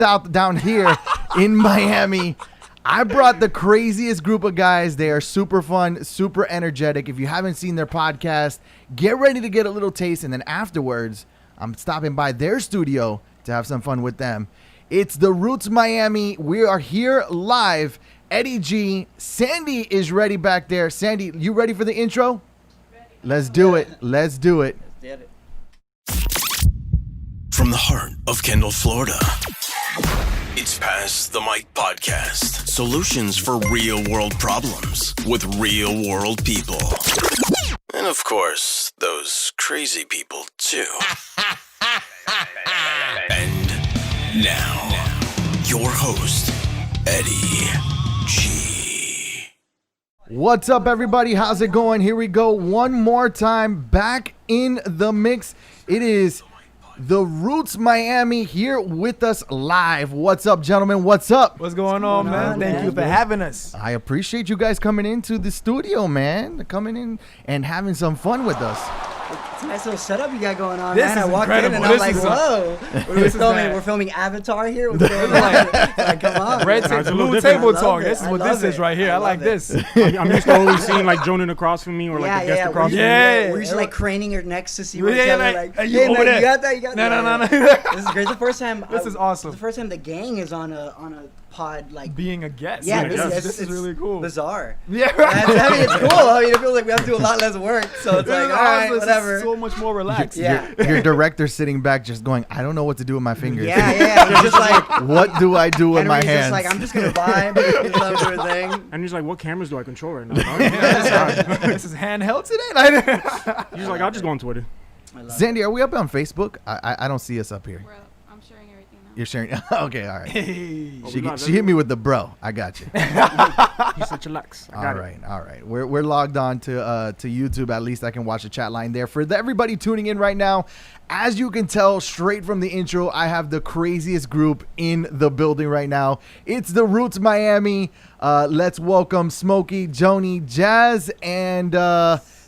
out down here in Miami. I brought the craziest group of guys. They are super fun, super energetic. If you haven't seen their podcast, get ready to get a little taste. And then afterwards, I'm stopping by their studio to have some fun with them. It's the Roots Miami. We are here live. Eddie G. Sandy is ready back there. Sandy, you ready for the intro? Ready. Let's do it. Let's do it. Let's get it. From the heart of Kendall, Florida, it's Pass the Mic Podcast. Solutions for real-world problems with real-world people. And, of course, those crazy people, too. And now, your host, Eddie G. What's up, everybody? How's it going? Here we go one more time, back in the mix. It is the Roots Miami here with us live. What's up, gentlemen? What's up? What's going on, man? Thank you for having us. I appreciate you guys coming into the studio, man. Coming in and having some fun with us. It's a nice little setup you got going on, This man. I is walked incredible. in and I'm This like, is whoa. We're filming Avatar here. What's going on? Like, come on. Red man. table, blue different. table I love talk. it. This is I what love this is it. right here. I I like love this. I'm used to always seeing like Jonan across from me or like a guest across from me. Yeah. We're usually like craning your necks to see where Yeah, each other like, like, you hey, over man, there. you got that? You got No, that? no, no, This is great. It's the first time. This is awesome. The first time the gang is on a pod like. Being a guest. Yeah, this is really cool. Bizarre. Yeah. I mean, it's cool. I mean, it feels like we have to do a lot less work. So it's like, all right, This is whatever. so much more relaxed. Yeah. Your director sitting back just going, I don't know what to do with my fingers. Yeah. He's just like, What do I do with my Henry's hands? just like, I'm just gonna vibe. He's loving doing thing. And he's like, what cameras do I control right now? This is handheld today. He's like, I'll just go on Twitter. I love Sandy, are we up on Facebook? I don't see us up here. Bro, I'm sharing everything now. You're sharing. Okay, all right. Hey. She hit me with the bro. I got you. He's such a Lux. All right. We're logged on to YouTube. At least I can watch the chat line there. For everybody tuning in right now, as you can tell straight from the intro, I have the craziest group in the building right now. It's the Roots Miami. Let's welcome Smokey, Joni, Jazz, and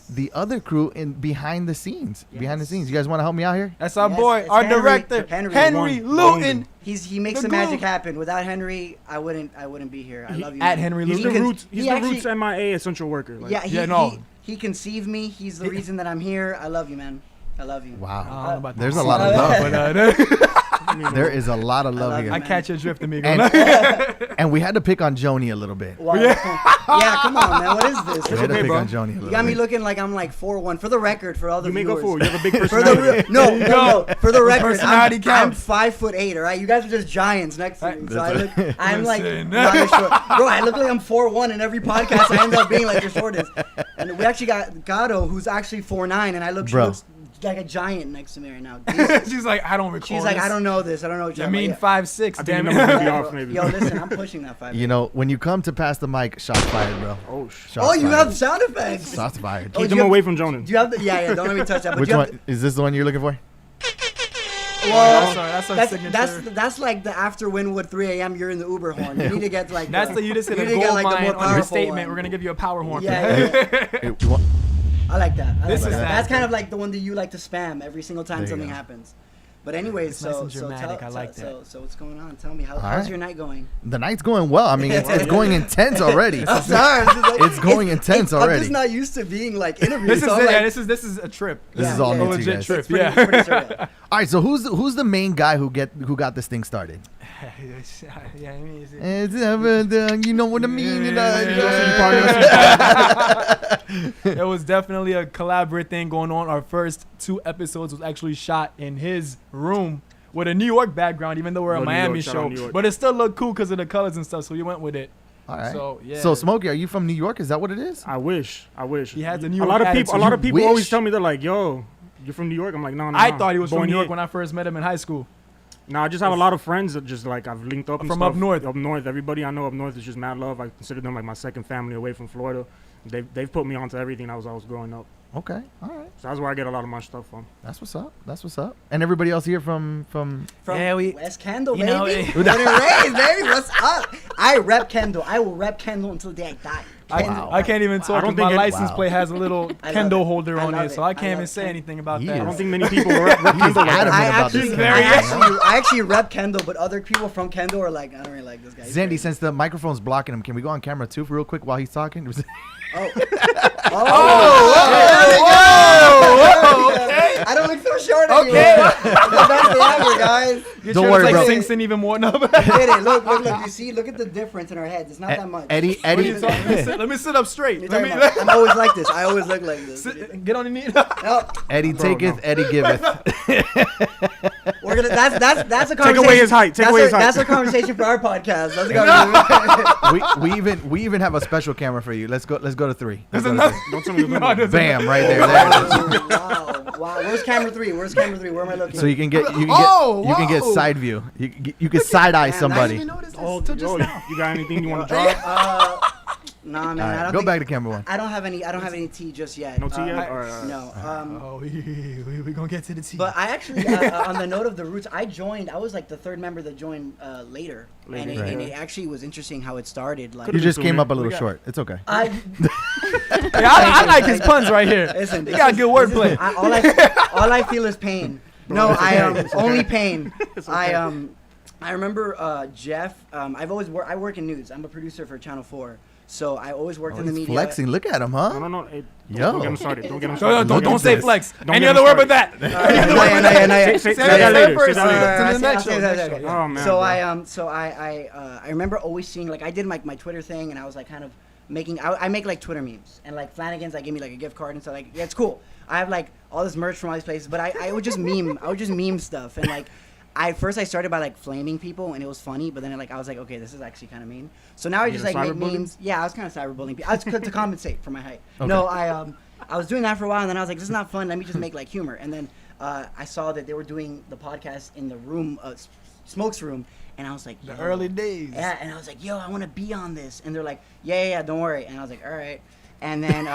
the other crew in behind the scenes. Yes. Behind the scenes. You guys want to help me out here? That's our Yes, boy, it's our Henry. director, Henry. Henry One. Luton. He makes The the magic glue. happen. Without Henry, I wouldn't be here. I love you. At man. Henry He's Luton. the can- roots. He's he the actually- roots MIA essential worker. Like, Yeah, he conceived me. He's the reason that I'm here. I love you, man. I love you. Wow. I don't know about There's that. a lot of love. But, There is a lot of I love love here. you, I man. catch your drift, amigo. And we had to pick on Joni a little bit. Wow. Yeah, come on, man. What is this? We had to okay, pick bro. on Joni a little You got me bit. looking like I'm like 4'1". For the record, for all the you make viewers. up for it. You have a big For personality. the no. For the record, personality I'm counts. 5'8". All right, you guys are just giants next to me. So I look, I'm like Listen. not as short. Bro, I look like I'm 4'1", and every podcast I end up being like the shortest. And we actually got Gato, who's actually 4'9", and she Bro. looks like a giant next to me right now. Jesus. She's like, I don't recall. She's like, this. I don't know this. I don't know what You you're mean talking 5'6"? I think Damn your number's it. gonna be about. off maybe. Yo, listen, I'm pushing that 5'8". You know, when you come to pass the mic, shots fired, bro. Oh, Shots Oh, you fired. have sound effects. Shots fired. Oh, keep do them you have- away from Jonan. Do you have the? Yeah. Don't let me touch that. But Which you have one? Is this the one you're looking for? Well, That's our signature. that's like the after Wynwood 3 a.m. You're in the Uber horn. You need to get like. That's you just hit a need to get, gold like, the mine more on your powerful statement. one. We're gonna give you a power horn. Yeah. Hey, you want- I like that. I This like is that. that. That's kind of like the one that you like to spam every single time There you something go. happens. But anyways, It's so nice and so dramatic. tell, I like so, that. so what's going on? Tell me how's right. your night going? The night's going well. I mean, it's going intense already. I'm sorry. It's going intense I'm already. just not used to being like interviewed. This is so I'm it. like, Yeah, this is a trip. This is all new to you legit guys. trip. it's pretty, Yeah. pretty surreal. All right, so who's the main guy who got this thing started? Yeah, I mean, You know what I mean? it was definitely a collaborative thing going on. Our first 2 episodes was actually shot in his room with a New York background, even though we're a Love New Miami York, shout out show. New York. But it still looked cool because of the colors and stuff, so we went with it. All right. So, yeah. So Smokey, are you from New York? Is that what it is? I wish. He has the New A York lot of attitude. people. A lot of You people always wish? tell me they're like, "Yo, you're from New York." I'm like, no. I thought he was Born from New York here. when I first met him in high school. No, I just have a lot of friends that just like I've linked up and From stuff. up north. Up north, everybody I know up north is just mad love. I consider them like my second family away from Florida. They've put me onto everything I was growing up. Okay. All right. So that's where I get a lot of my stuff from. That's what's up. That's what's up. And everybody else here from From Yeah, we- West Kendall, you baby. know, Born and raised, baby. What's up? I rep Kendall. I will rep Kendall until the day I die. I can't even talk. don't My think license plate has a little I love Kendall it. holder I on love it, it. so I I can't even love say Kendall. anything about He that. I don't is. think many people rep Kendall like adamant that. I about this actually, guy. I actually rep Kendall, but other people from Kendall are like, I don't really like this guy. He's Zandy, crazy. since the microphone's blocking him, can we go on camera too real quick while he's talking? Oh. Okay. I don't look so short anymore. I'm the best ever, guys. Your Don't shirt worry, is like bro. sinks in even more now. Get it. Look. You see? Look at the difference in our heads. It's not that much. Eddie, Let me sit up straight. What Let are you me talking about? I'm always like this. I always look like this. get on your knee. No, Eddie taketh, Eddie giveth. we're gonna. That's a conversation. Take away his height. Take away his height. That's a conversation for our podcast. That's a conversation. we even have a special camera for you. Let's go to 3. There's Let's go to another. 3. Don't tell me there's No, no. there's Bam, right there. There it is. Wow. Where's camera 3? Where am I looking? So you can get Oh, you can get whoa. side view. You can side eye Damn, somebody. I didn't even notice this Oh, till just now. you got anything you want to drop? Nah, man. All I right, don't go think, back to camera 1. I don't have any tea just yet. No tea yet? Or, No. Oh, we gonna get to the tea. But I actually, on the note of the roots, I was like the third member that joined later. And it actually was interesting how it started. Like, You just Could've came been up a little sooner. short. It's okay. I I like his puns right here. listen. He got good wordplay. All I feel is pain. No, I only pain. I remember Jeff. I work in news. I'm a producer for Channel 4. So I always worked in the He's media. flexing. Look at him, huh? No. Hey, Yo. Don't get him started. Don't get him No, started. don't get him say started. flex. Don't Any get him other word but started. that. Not yet. Say Say that that later. first. Say that later. To the next show. Okay. Oh man. So I remember always seeing, like, I did my Twitter thing, and I was like kind of making I make like Twitter memes, and like Flanagan's like give me like a gift card and stuff. Like, yeah, it's cool. I have like all this merch from all these places, but I would just meme stuff, and like I started by like flaming people, and it was funny, but then I was like, okay, this is actually kind of mean. So now I just like make cyberbullying? memes. Yeah, I was kind of cyberbullying people. I was to compensate for my height. Okay. No, I was doing that for a while, and then I was like, this is not fun. Let me just make like humor. And then I saw that they were doing the podcast in the room, Smoke's room, and I was like, The yo. early days. Yeah, and I was like, yo, I want to be on this. And they're like, yeah, don't worry. And I was like, all right. And then It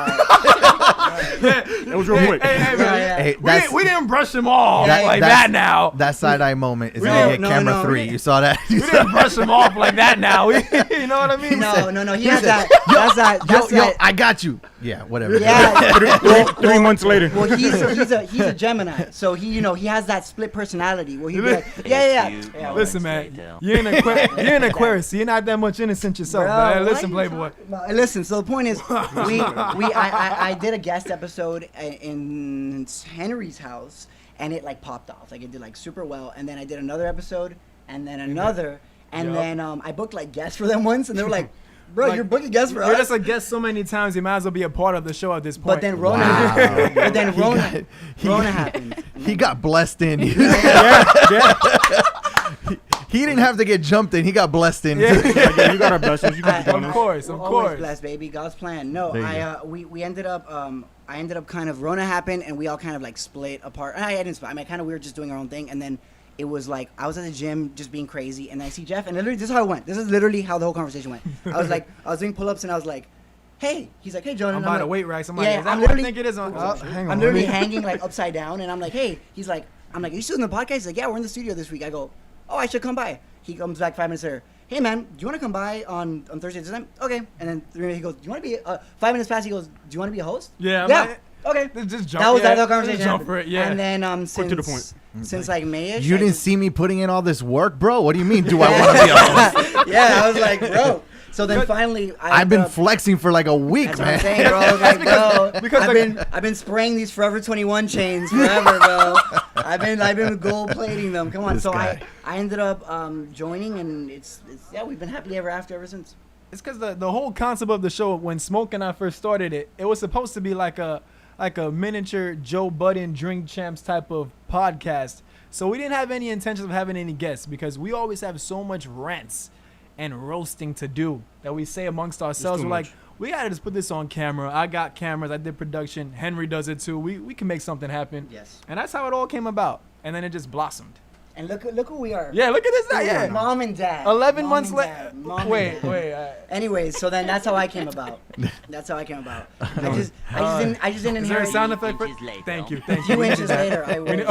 was real quick. Hey, man. Yeah. Hey, We didn't brush him off That- like that's- that now. That side eye moment is We gonna don't- get camera no. 3. You saw that? We didn't brush him off like that now. You know what I mean? no, he has that. That's Yo, that. I got you. Yeah, whatever. Yeah. 3 months later. Well, he's a Gemini, so he has that split personality where he'd be like, yeah. Listen, man, you're an Aquarius, so you're not that much innocent yourself, Bro, man. why Listen, you Playboy. Listen, so the point is, I did a guest episode in Henry's house, and it like popped off, like it did like super well, and then I did another episode, and then another, and then I booked like guests for them once, and they were like, bro, Like, you're booking guests for You're us. just a guest so many times, you might as well be a part of the show at this point. But then Rona, Wow. but then Rona He- happened. He got blessed in. Yeah. He didn't have to get jumped in. He got blessed in. Yeah, you got our blessings. You can be doing Of this. course, of Always course. blessed, baby. God's plan. No, There you we ended up I ended up kind of Rona happened, and we all kind of like split apart. I didn't split. I mean, kind of we were just doing our own thing, and then it was like I was at the gym just being crazy, and I see Jeff, and literally this is how it went. This is literally how the whole conversation went. I was doing pull-ups, and I was like, hey. He's like, hey, Jonah. I'm And by like, the weight rack. Somebody, Yeah, is that I'm what I literally- think it is? Hang on. I'm literally hanging like upside down, and I'm like, hey. He's like, I'm like, are you still in the podcast? He's like, yeah, we're in the studio this week. I go, oh, I should come by. He comes back 5 minutes later. Hey, man, do you want to come by on Thursday this time? Okay. And then 3 minutes, he goes, do you want to be 5 minutes past? He goes, do you want to be a host? Yeah, Yeah. Okay. Just jump. That was yeah, that conversation. Just jump happened. for it, yeah. And then Quick to the point. Since like May-ish. You I didn't just- see me putting in all this work, bro? What do you mean? Do I want to be a host? Yeah, I was like, bro. So then finally, I've been flexing for like a week, That's what I'm man. saying, bro. I was like, bro, because I've been spraying these Forever 21 chains forever, bro. I've been gold plating them. Come on. This So guy. I ended up joining, and it's we've been happily ever after ever since. It's because the whole concept of the show, when Smoke and I first started it, it was supposed to be like a miniature Joe Budden Drink Champs type of podcast. So we didn't have any intentions of having any guests because we always have so much rants and roasting to do that we say amongst ourselves. too We're much. like, we gotta just put this on camera. I got cameras. I did production. Henry does it too. We can make something happen. Yes. And that's how it all came about. And then it just blossomed. And look who we are. Yeah, look at this now. Yeah. Mom and dad. 11 Mom months and later. dad. Mom and Wait, dad. wait. Anyways, so then that's how I came about. That's how I came about. I just didn't Is there a inherit. sound effect? Inches later. Thank you. A few inches later, I wish.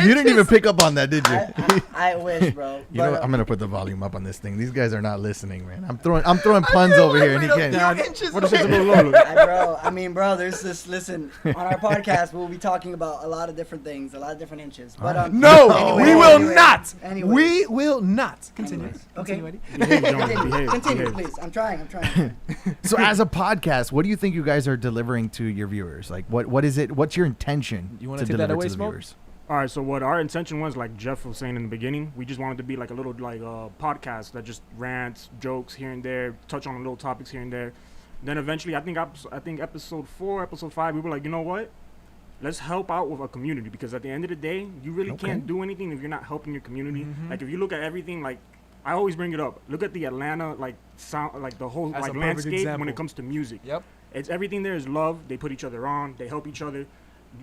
You didn't even pick up on that, did you? I wish, bro. You know, I'm gonna put the volume up on this thing. These guys are not listening, man. I'm throwing puns over here, and he can't. What is this little Lolo? bro, there's this. Listen, on our podcast, we'll be talking about a lot of different things, a lot of different inches. But No, anyway, we will anyway, not. anyways. We will not. Continue. Okay. Continue, Eddie. Behave, John. Behave. Continue, behave. please. I'm trying. So, as a podcast, what do you think you guys are delivering to your viewers? Like, what is it? What's your intention You wanna to take that deliver away, to the Smoke? viewers? All right, so what our intention was, like Jeff was saying in the beginning, we just wanted to be like a little podcast that just rants, jokes here and there, touch on little topics here and there. Then eventually, I think episode 4, episode 5, we were like, you know what? Let's help out with a community, because at the end of the day, you really can't do anything if you're not helping your community. Like if you look at everything, like I always bring it up. Look at the Atlanta sound, like the whole That's a perfect landscape when example. it comes to music. Yep. It's everything there is love. They put each other on. They help each other.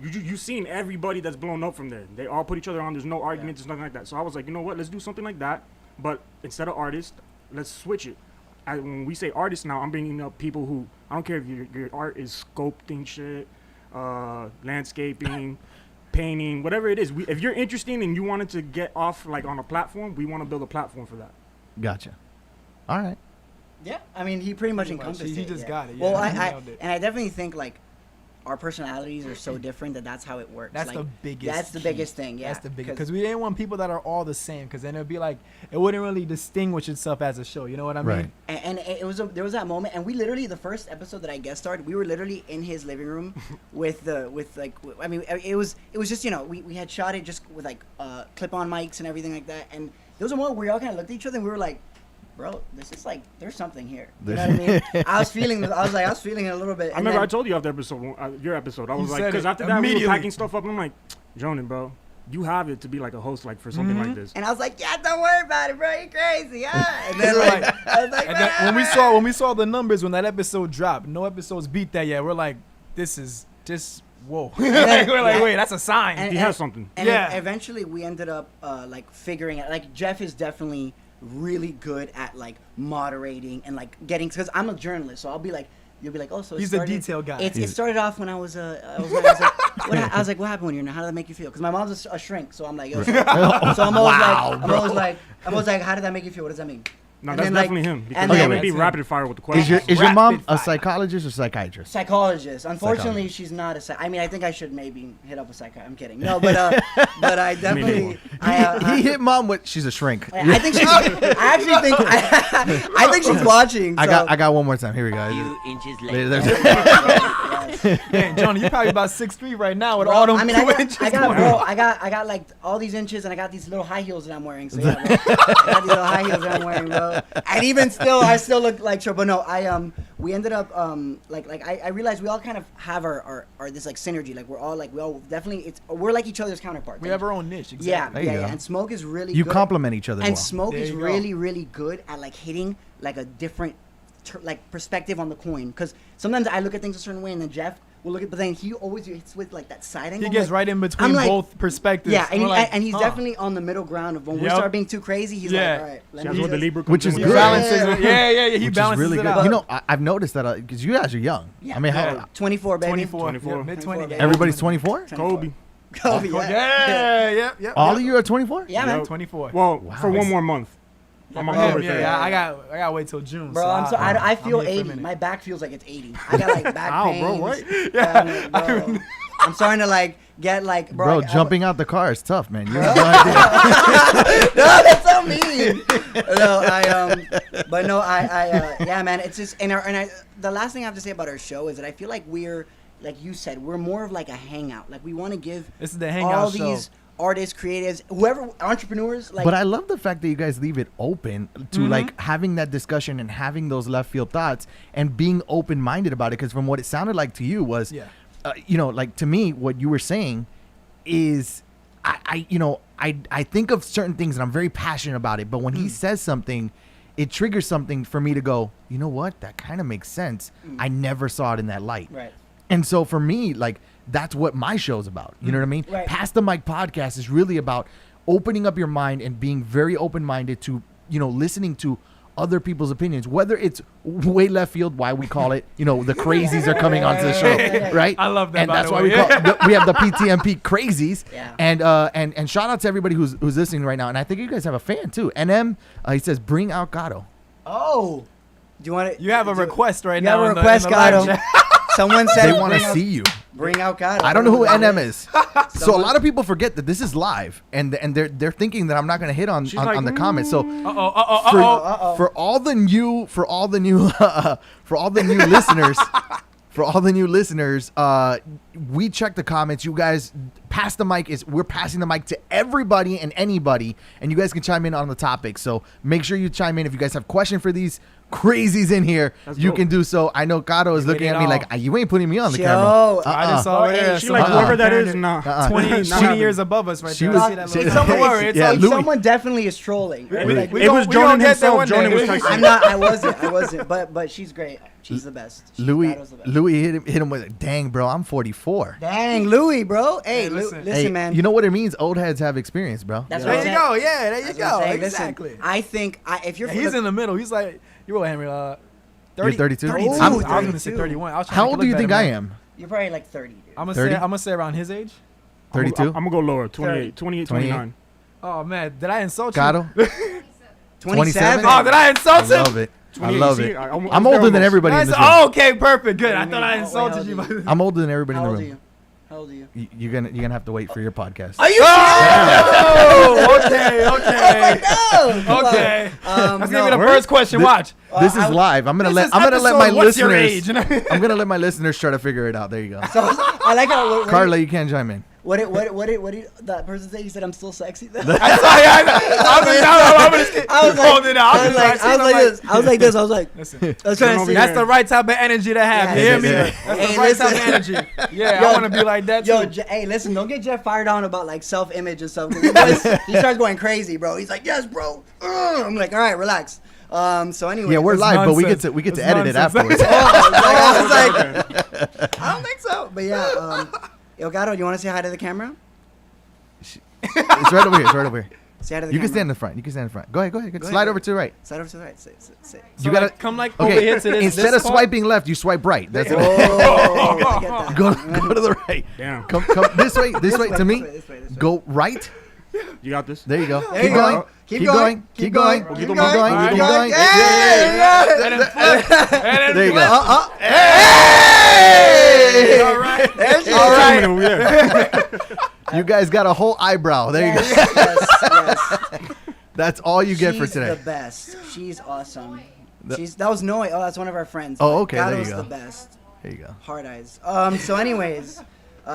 You've seen everybody that's blown up from there. They all put each other on. There's no arguments. There's nothing like that. So I was like, you know what? Let's do something like that. But instead of artists, let's switch it. When we say artists now, I'm bringing up people who, I don't care if your art is sculpting shit, landscaping, painting, whatever it is. If you're interested and you wanted to get off like on a platform, we want to build a platform for that. Gotcha. All right. Yeah, I mean, he pretty much Pretty much. encompassed it. He just yeah. got it, Well, yeah, he I nailed it. and I definitely think like our personalities are so different that's how it works. That's like, the biggest. That's the key. biggest thing. Yeah, That's the biggest, because we didn't want people that are all the same, because then it'd be like it wouldn't really distinguish itself as a show. You know what I mean? Right. And it was there was that moment, and we literally the first episode that I guest starred, we were literally in his living room I mean it was just, you know, we had shot it just with like clip-on mics and everything like that, and there was a moment where we all kind of looked at each other and we were like, bro, this is like, there's something here. You know what I mean? I was feeling it a little bit. I remember I told you after your episode, I was like, said because it after that we were immediately. packing stuff up, and I'm like, Jonan, bro, you have it to be like a host, like for something like this. And I was like, yeah, don't worry about it, bro. You're crazy. Yeah. And then like, I was like, And then when we saw the numbers when that episode dropped, no episodes beat that yet. We're like, this is just whoa. then- We're like, yeah. wait, that's a sign. And- He has something. And Yeah. eventually we ended up like figuring out, like Jeff is definitely really good at like moderating and like getting, because I'm a journalist, so I'll be like, you'll be like, oh, so it He's the started- detail guy. It started off when I was I was like, what happened when you're in there? How did that make you feel? Because my mom's a shrink, so I'm like, yo, so I'm always like, how did that make you feel? What does that mean? No, And that's then, like- definitely him. Because and we're then- gonna be That's him. rapid fire with the questions. Is your mom Rapid a fire. psychologist or psychiatrist? Psychologist. Unfortunately, she's not a. I mean, I think I should maybe hit up a psychiatrist. I'm kidding. No, but I definitely. He hit mom with she's a shrink. I think she's. I think she's watching. So. I got one more time. Here we go. Few inches There- later. there's- Man, Johnny, you probably about 6'3" right now with all them I mean, 2 I inches. got like all these inches, and I got these little high heels that I'm wearing. So yeah, bro. I got these little high heels that I'm wearing, bro. And even still, I still look like sure. But no, we ended up I realized we all kind of have our this like synergy. Like we all definitely we're like each other's counterparts. We have our own niche. Exactly. Yeah, There you go. And Smoke is really You good complement each other and well. Smoke There is you go. really good at like hitting like a different like perspective on the coin, because sometimes I look at things a certain way and then Jeff will look at, but then he always hits with like that side angle. He I'm gets like- right in between I'm like- both perspectives. Yeah, and, We're like, and he's huh. definitely on the middle ground of when we Yep. start being too crazy. He's Yeah. like, all right, let That's me what the just- Libra Which comes is in. He good. balances Yeah. it. Yeah. He Which is balances really it good. out. You know, I've noticed that because you guys are young. Yeah. I mean, Yeah. how 24, baby. 24. 24. Yeah, mid 20. Yeah. everybody's 24? Kobe. Kobe, Yeah. All of you are 24? Yeah, man. Yep. 24. Well, Wow. for one more month. I'm on Yeah, number yeah, 30. I got to wait till June. Bro, so I feel I'm here for a 80. minute. My back feels like it's 80. I got like back Ow, pains. bro, what? Yeah, bro. I'm starting to like get like, Bro, I- jumping out the car is tough, man. You have no idea. No, that's so mean. But no, yeah, man. It's just, the last thing I have to say about our show is that I feel like we're, like you said, we're more of like a hangout. Like we want to give This is the hangout all show. these artists, creatives, whoever, entrepreneurs, like. But I love the fact that you guys leave it open to like having that discussion and having those left field thoughts and being open minded about it. Because from what it sounded like to you was, Yeah. like to me, what you were saying is, I think of certain things and I'm very passionate about it. But when he says something, it triggers something for me to go, you know what? That kind of makes sense. I never saw it in that light. Right. And so for me, like, that's what my show's about. You know what I mean? Right. Pass the Mic podcast is really about opening up your mind and being very open-minded to, listening to other people's opinions, whether it's way left field, why we call it, the crazies are coming onto the show, right? I love that. And by that's the why way. we have the PTMP crazies. Yeah. And shout out to everybody who's listening right now. And I think you guys have a fan too. NM, he says, bring out Gato. Oh, do you want it? You have a request right You now. have a request, Gato. Someone said They want to see you. Bring out Gato. I don't know who NM is. So a lot of people forget that this is live, and they're thinking that I'm not going to hit on the comments. So for all the new listeners, we check the comments. You guys pass the mic. We're passing the mic to everybody and anybody, and you guys can chime in on the topic. So make sure you chime in if you guys have question for these crazies in here. You can do so. I know Gato is looking at me like, you ain't putting me on the camera. I just saw it. She like whoever that is. Nah. 20 years above us right She there. was- I see that she- little- Don't worry. It's Yeah, like Louis- Someone definitely is trolling. It we was gonna Jordan get there one himself. Jordan day. was texting. I'm not. I wasn't. But she's great. She's the best. Gato's the best. Louis hit him with, dang, bro, I'm 44. Dang, Louis, bro. Hey, listen. listen, man. You know what it means? Old heads have experience, bro. That's There what I'm you saying. go. Yeah, there you That's what I'm go. saying. Listen, Exactly. I think if you're He's in the middle. He's like, you what, Henry? 30, You're 32? 32. Ooh, I was going to say 32. 31. I was trying How to old look do you better, think I man. am? you're probably like 30, dude. I'm 30? gonna say around his age. 32? I'm gonna go lower. 28, 28, 29. Oh man, did I insult Gato? you? 27? Oh, did I I insult him? love it. I 28, love see, it. I'm I'm there older than almost. everybody in this room. Oh, okay, perfect, good. I do thought you I mean? insulted Wait, you. how old are you? I'm older than everybody How in old the are room. you? How old are you? You're gonna have to wait for your podcast. Are you Oh, okay, okay, serious? No. okay. Let's give me the Word? first question. Thi- Watch. This is live. I'm gonna This let is my episode, what's your listeners. age? I'm gonna let my listeners try to figure it out. There you go. So I like how Carla, you can't chime in. What did that person say? He said I'm still sexy. I'm gonna skip. I was Hold it out. I was like this. I was like, Listen, I was trying to over say. here. that's the right type of energy to have. Yeah, You hear me? yeah. That's Hey, the right type of listen. energy. Yeah, Yo, I want to be like that too. Yo, hey, listen, don't get Jeff fired on about like self-image and stuff. 'Cause he starts going crazy, bro. He's like, yes, bro. I'm like, all right, relax. So anyway. Yeah, we're It's live, but we nonsense. get to It's edit it nonsense. afterwards. I was like, I don't think so. But yeah, yo, Gato, you want to say hi to the camera? It's right over here. It's right over here. Say hi to the You camera. can stand in the front. You can stand in front. Go ahead. ahead, Slide go over to the right. Slide over to the right. Say. So You gotta come like over here to this. Instead this of part. swiping left, you swipe right. That's it. Oh, I get that. Go to the right. Damn. Come this way. This way to me. This way. Go right. You got this? There you go. There Keep you go. going. Keep going. Keep going. Keep Keep going. going. Keep going. Yeah. And then flip. And then There you flip. go. Hey! All right. All right. Yeah. You guys got a whole eyebrow. There you go. Yes. That's all you get for She's today. the best. She's awesome. That was Noe. Oh, that's one of our friends. Oh, okay, there Gato's you go. the best. There you go. Hard eyes. So anyways,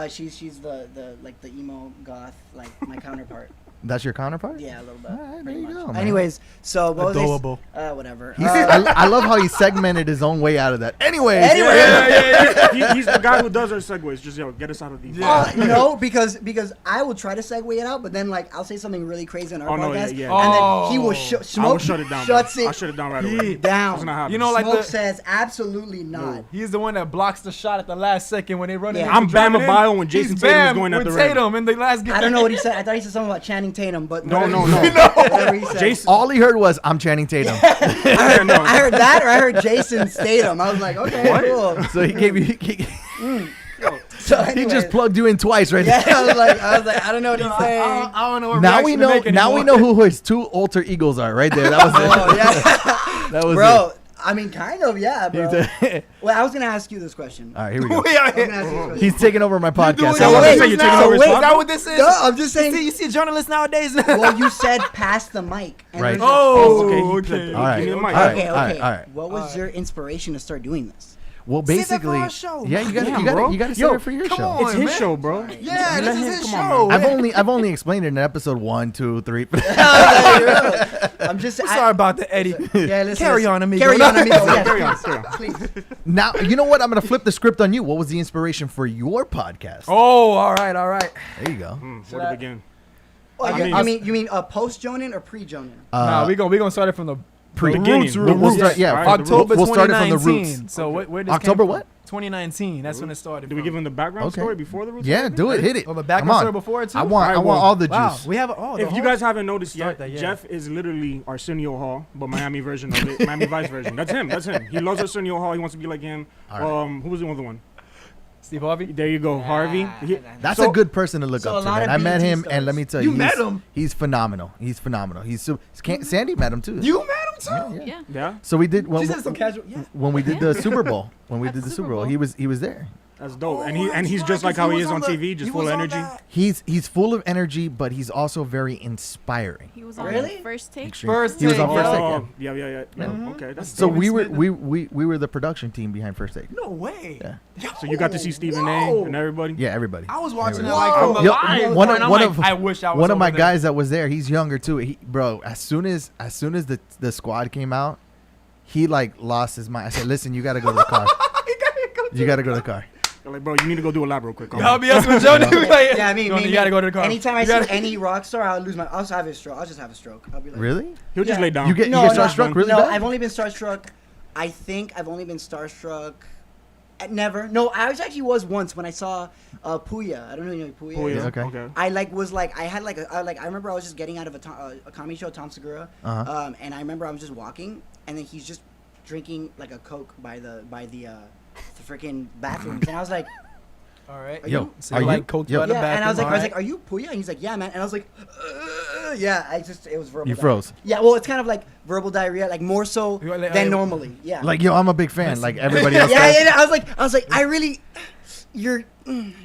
she's the like the emo goth, like my counterpart. That's your counterpart? Yeah, a little bit. All right, there pretty you much. go, man. Anyways, so what was I Adorable. whatever. I love how he segmented his own way out of that. Anyways. He's the guy who does our segues. Just get us out of these. No, because I will try to segue it out, but then like I'll say something really crazy on our Oh, no, podcast, yeah. and Oh. then he will I smoke. will shut it down. Shuts bro. it I'll shut it down right away. down. That's not happening. You know, like Smoke the- says absolutely not. He's the one that blocks the shot at the last second when they run Yeah. it. I'm Bam Adebayo when Jason Tatum is going at the rim. Tatum in the last game. I don't know what he said. I thought he said something about Channing Tatum, but No. whatever he said. Jason. All he heard was, I'm Channing Tatum. I heard that, or I heard Jason Statham. I was like, okay, cool. So he gave you. So He anyways, just plugged you in twice, right? Yeah, I was like, I don't know what he's saying. I don't know what Now we reaction to know. make Now we anymore. know who his two alter egos are. Right there. That was it. Oh yeah, That was bro. I mean, kind of, yeah, bro. it. Well, I was gonna ask you this question. All right, here we go. We are I was here. gonna ask you this question. He's taking over my podcast. So I love wait, it. Say you're taking so over his wait, Is podcast? that what this is? No, I'm just saying. You see journalists nowadays. Well, you said pass the mic. And Right. there's a- Oh, Okay, he okay. flipped it. All right. Give me the mic. All right. Okay, all right, okay. all right. What was your inspiration to start doing this? Well, Save it for basically, our show. yeah, you got Damn, you got bro. you got to Yo, say it for your come show. on. It's his man. show, bro. Yeah, this is his Come on, show. man. I've only explained it in episode 1, 2, 3. I'm just. Sorry about the Eddie. Yeah, listen, Carry on, amigo. Carry on, amigo. Yes, Carry on, please, carry on. please. Now, you know what? I'm gonna flip the script on you. What was the inspiration for your podcast? Oh, all right, all right. There you go. Where to begin? Oh, I you mean post Jonan or pre Jonan? Nah, we gonna start it from the Pre- the beginning. roots, We'll We'll roots. start, yeah, Right. we'll- October we'll start it from the 2019. roots. So where this October came what? from? 2019. That's when it started. Do we from. give him the background Okay. story before the roots? Yeah, do it. Hit it. Oh, the Come background on. story before it too? I want Alright, well, all the Wow, juice. we have If you guys haven't noticed yet, Start that, yeah. Jeff is literally Arsenio Hall, but Miami version of it, Miami Vice version. That's him. He loves Arsenio Hall. He wants to be like him. All right. Who was the other one? Steve Harvey. There you go, Harvey. That's So- a good person to look so up a to, lot man. of I met BET him, stars. and let me tell You you, met him? He's phenomenal. Sandy met him too. You met him too. Yeah. Yeah, So we did She said some casual. Yeah. when we did the Super Bowl. When we At did the the Super Super Bowl, Bowl. he was there. that's dope. Oh, and he's that's just right, like 'cause how he was is on the- TV, just he full was of on energy. that. He's full of energy, but he's also very inspiring. He was on Really? the first take. Extreme. First he was on Take, first yo. take. Yeah. Yeah. Mhm. Okay, that's So dope. we were Smith. we were the production team behind First Take. No way. Yeah. So you got to see Stephen Whoa. A. and everybody. Yeah, everybody. I was watching that Everybody. like from the Yo, live. one of- and I'm one like, of- I wish I was One of over my there. guys that was there, he's younger too. Bro, as soon as the squad came out, he like lost his mind. I said, "Listen, you got to go to the car. You got to go to the car." They're like, bro, you need to go do a lab real quick. Y'all be us with Joe. Like, Yeah, I mean, you gotta go to the car. Anytime I You see gotta- any rock star, I'll lose my. I'll just have a stroke. I'll just have a stroke. I'll be like, Really? He'll just Yeah. lay down. You get No, starstruck no, really no, bad? I've only been starstruck. I think I've only been starstruck. Never. No, I actually was once when I saw Puya. I don't know if you know who Puya. Oh, is. yeah. Okay. Okay. I I had like I remember I was just getting out of a comedy show, Tom Segura, Uh-huh. and I remember I was just walking, and then he's just drinking like a Coke by the freaking bathrooms, and I was like, All right. Yo, So are you you- like coke yo. by the yeah, and I was like, bathroom? are you Puya? And he's like, yeah, man, and I was like, yeah, it was verbal. You diarrhea. froze. Yeah, well, it's kind of like verbal diarrhea, like more so You like- than normally. Yeah. Like, yo, I'm a big fan. Like everybody else. yeah, does. yeah, yeah. I was like, I really, you're,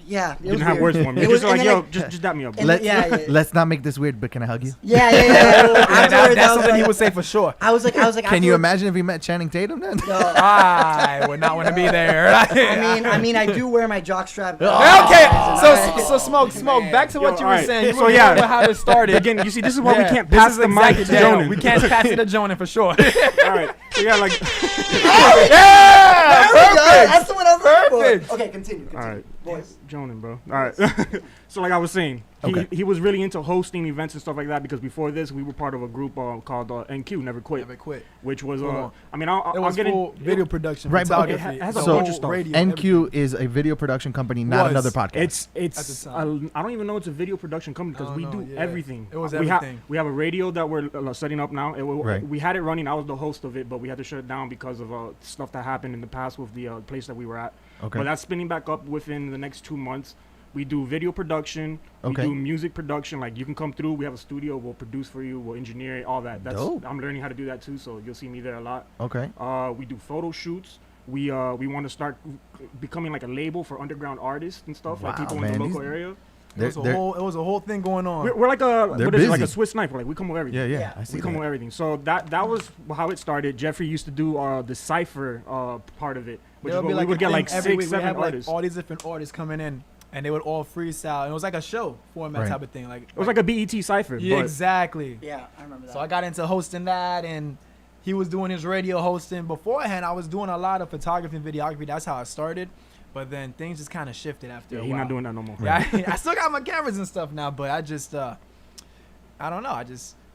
yeah. It You was didn't have weird. words for him. It You're was- just like, and then, yo, just dap me up. and bro. Let's yeah. let's not make this weird. But can I hug you? Yeah. Yeah, Afterwards, that's I was something he like- would say for sure. I was like, Can you afterwards- imagine if he met Channing Tatum then? No, I would not want to be there. I mean, I do wear my jockstrap. Okay, so smoke. Back to what Yo, you were alright. saying. You So were yeah. talking about how this started. Again, you see, this is why we Yeah, can't this pass is the mic exactly to that. Jonan. We can't pass it to Jonan for sure. All right. So yeah, like. Yeah, That's the one I was looking Perfect. for. Okay, continue. All right. Boys. Jonan, bro. All right. So like I was saying, Okay. he was really into hosting events and stuff like that because before this we were part of a group called NQ, Never Quit, Never quit. which was Hold on. I mean It I'll was get full in video production, Right, but okay, photography, it has a the bunch whole of stuff. radio, NQ is a video production company, not Was. another podcast. It's At the time. I don't even know it's a video production company because I we don't do know, yeah. everything. It was we everything. we have a radio that we're setting up now. Right. We had it running. I was the host of it, but we had to shut it down because of stuff that happened in the past with the place that we were at. Okay. But that's spinning back up within the next 2 months. We do video production. Okay. We do music production. Like you can come through. We have a studio. We'll produce for you. We'll engineer it, all that. That's Dope. I'm learning how to do that too. So you'll see me there a lot. Okay. We do photo shoots. We want to start becoming like a label for underground artists and stuff, like Wow, people in man, the these- local area. It was a whole thing going on. We're like a They're what is it, like a busy. Swiss knife. Like we come with everything. Yeah. Yeah. I see We come that. with everything. So that was how it started. Jeffrey used to do the cipher part of it, which There is would what be we would a get thing like every 6, week. 7 We have artists. like all these different artists coming in, and they would all freestyle. And it was like a show format Right. type of thing. Like It was like a BET cipher. yeah, but exactly. Yeah, I remember that. So I got into hosting that, and he was doing his radio hosting. Beforehand, I was doing a lot of photography and videography. That's how I started. But then things just kind of shifted after yeah, a he's while. not doing that no more. Yeah, I still got my cameras and stuff now, but I just, I don't know.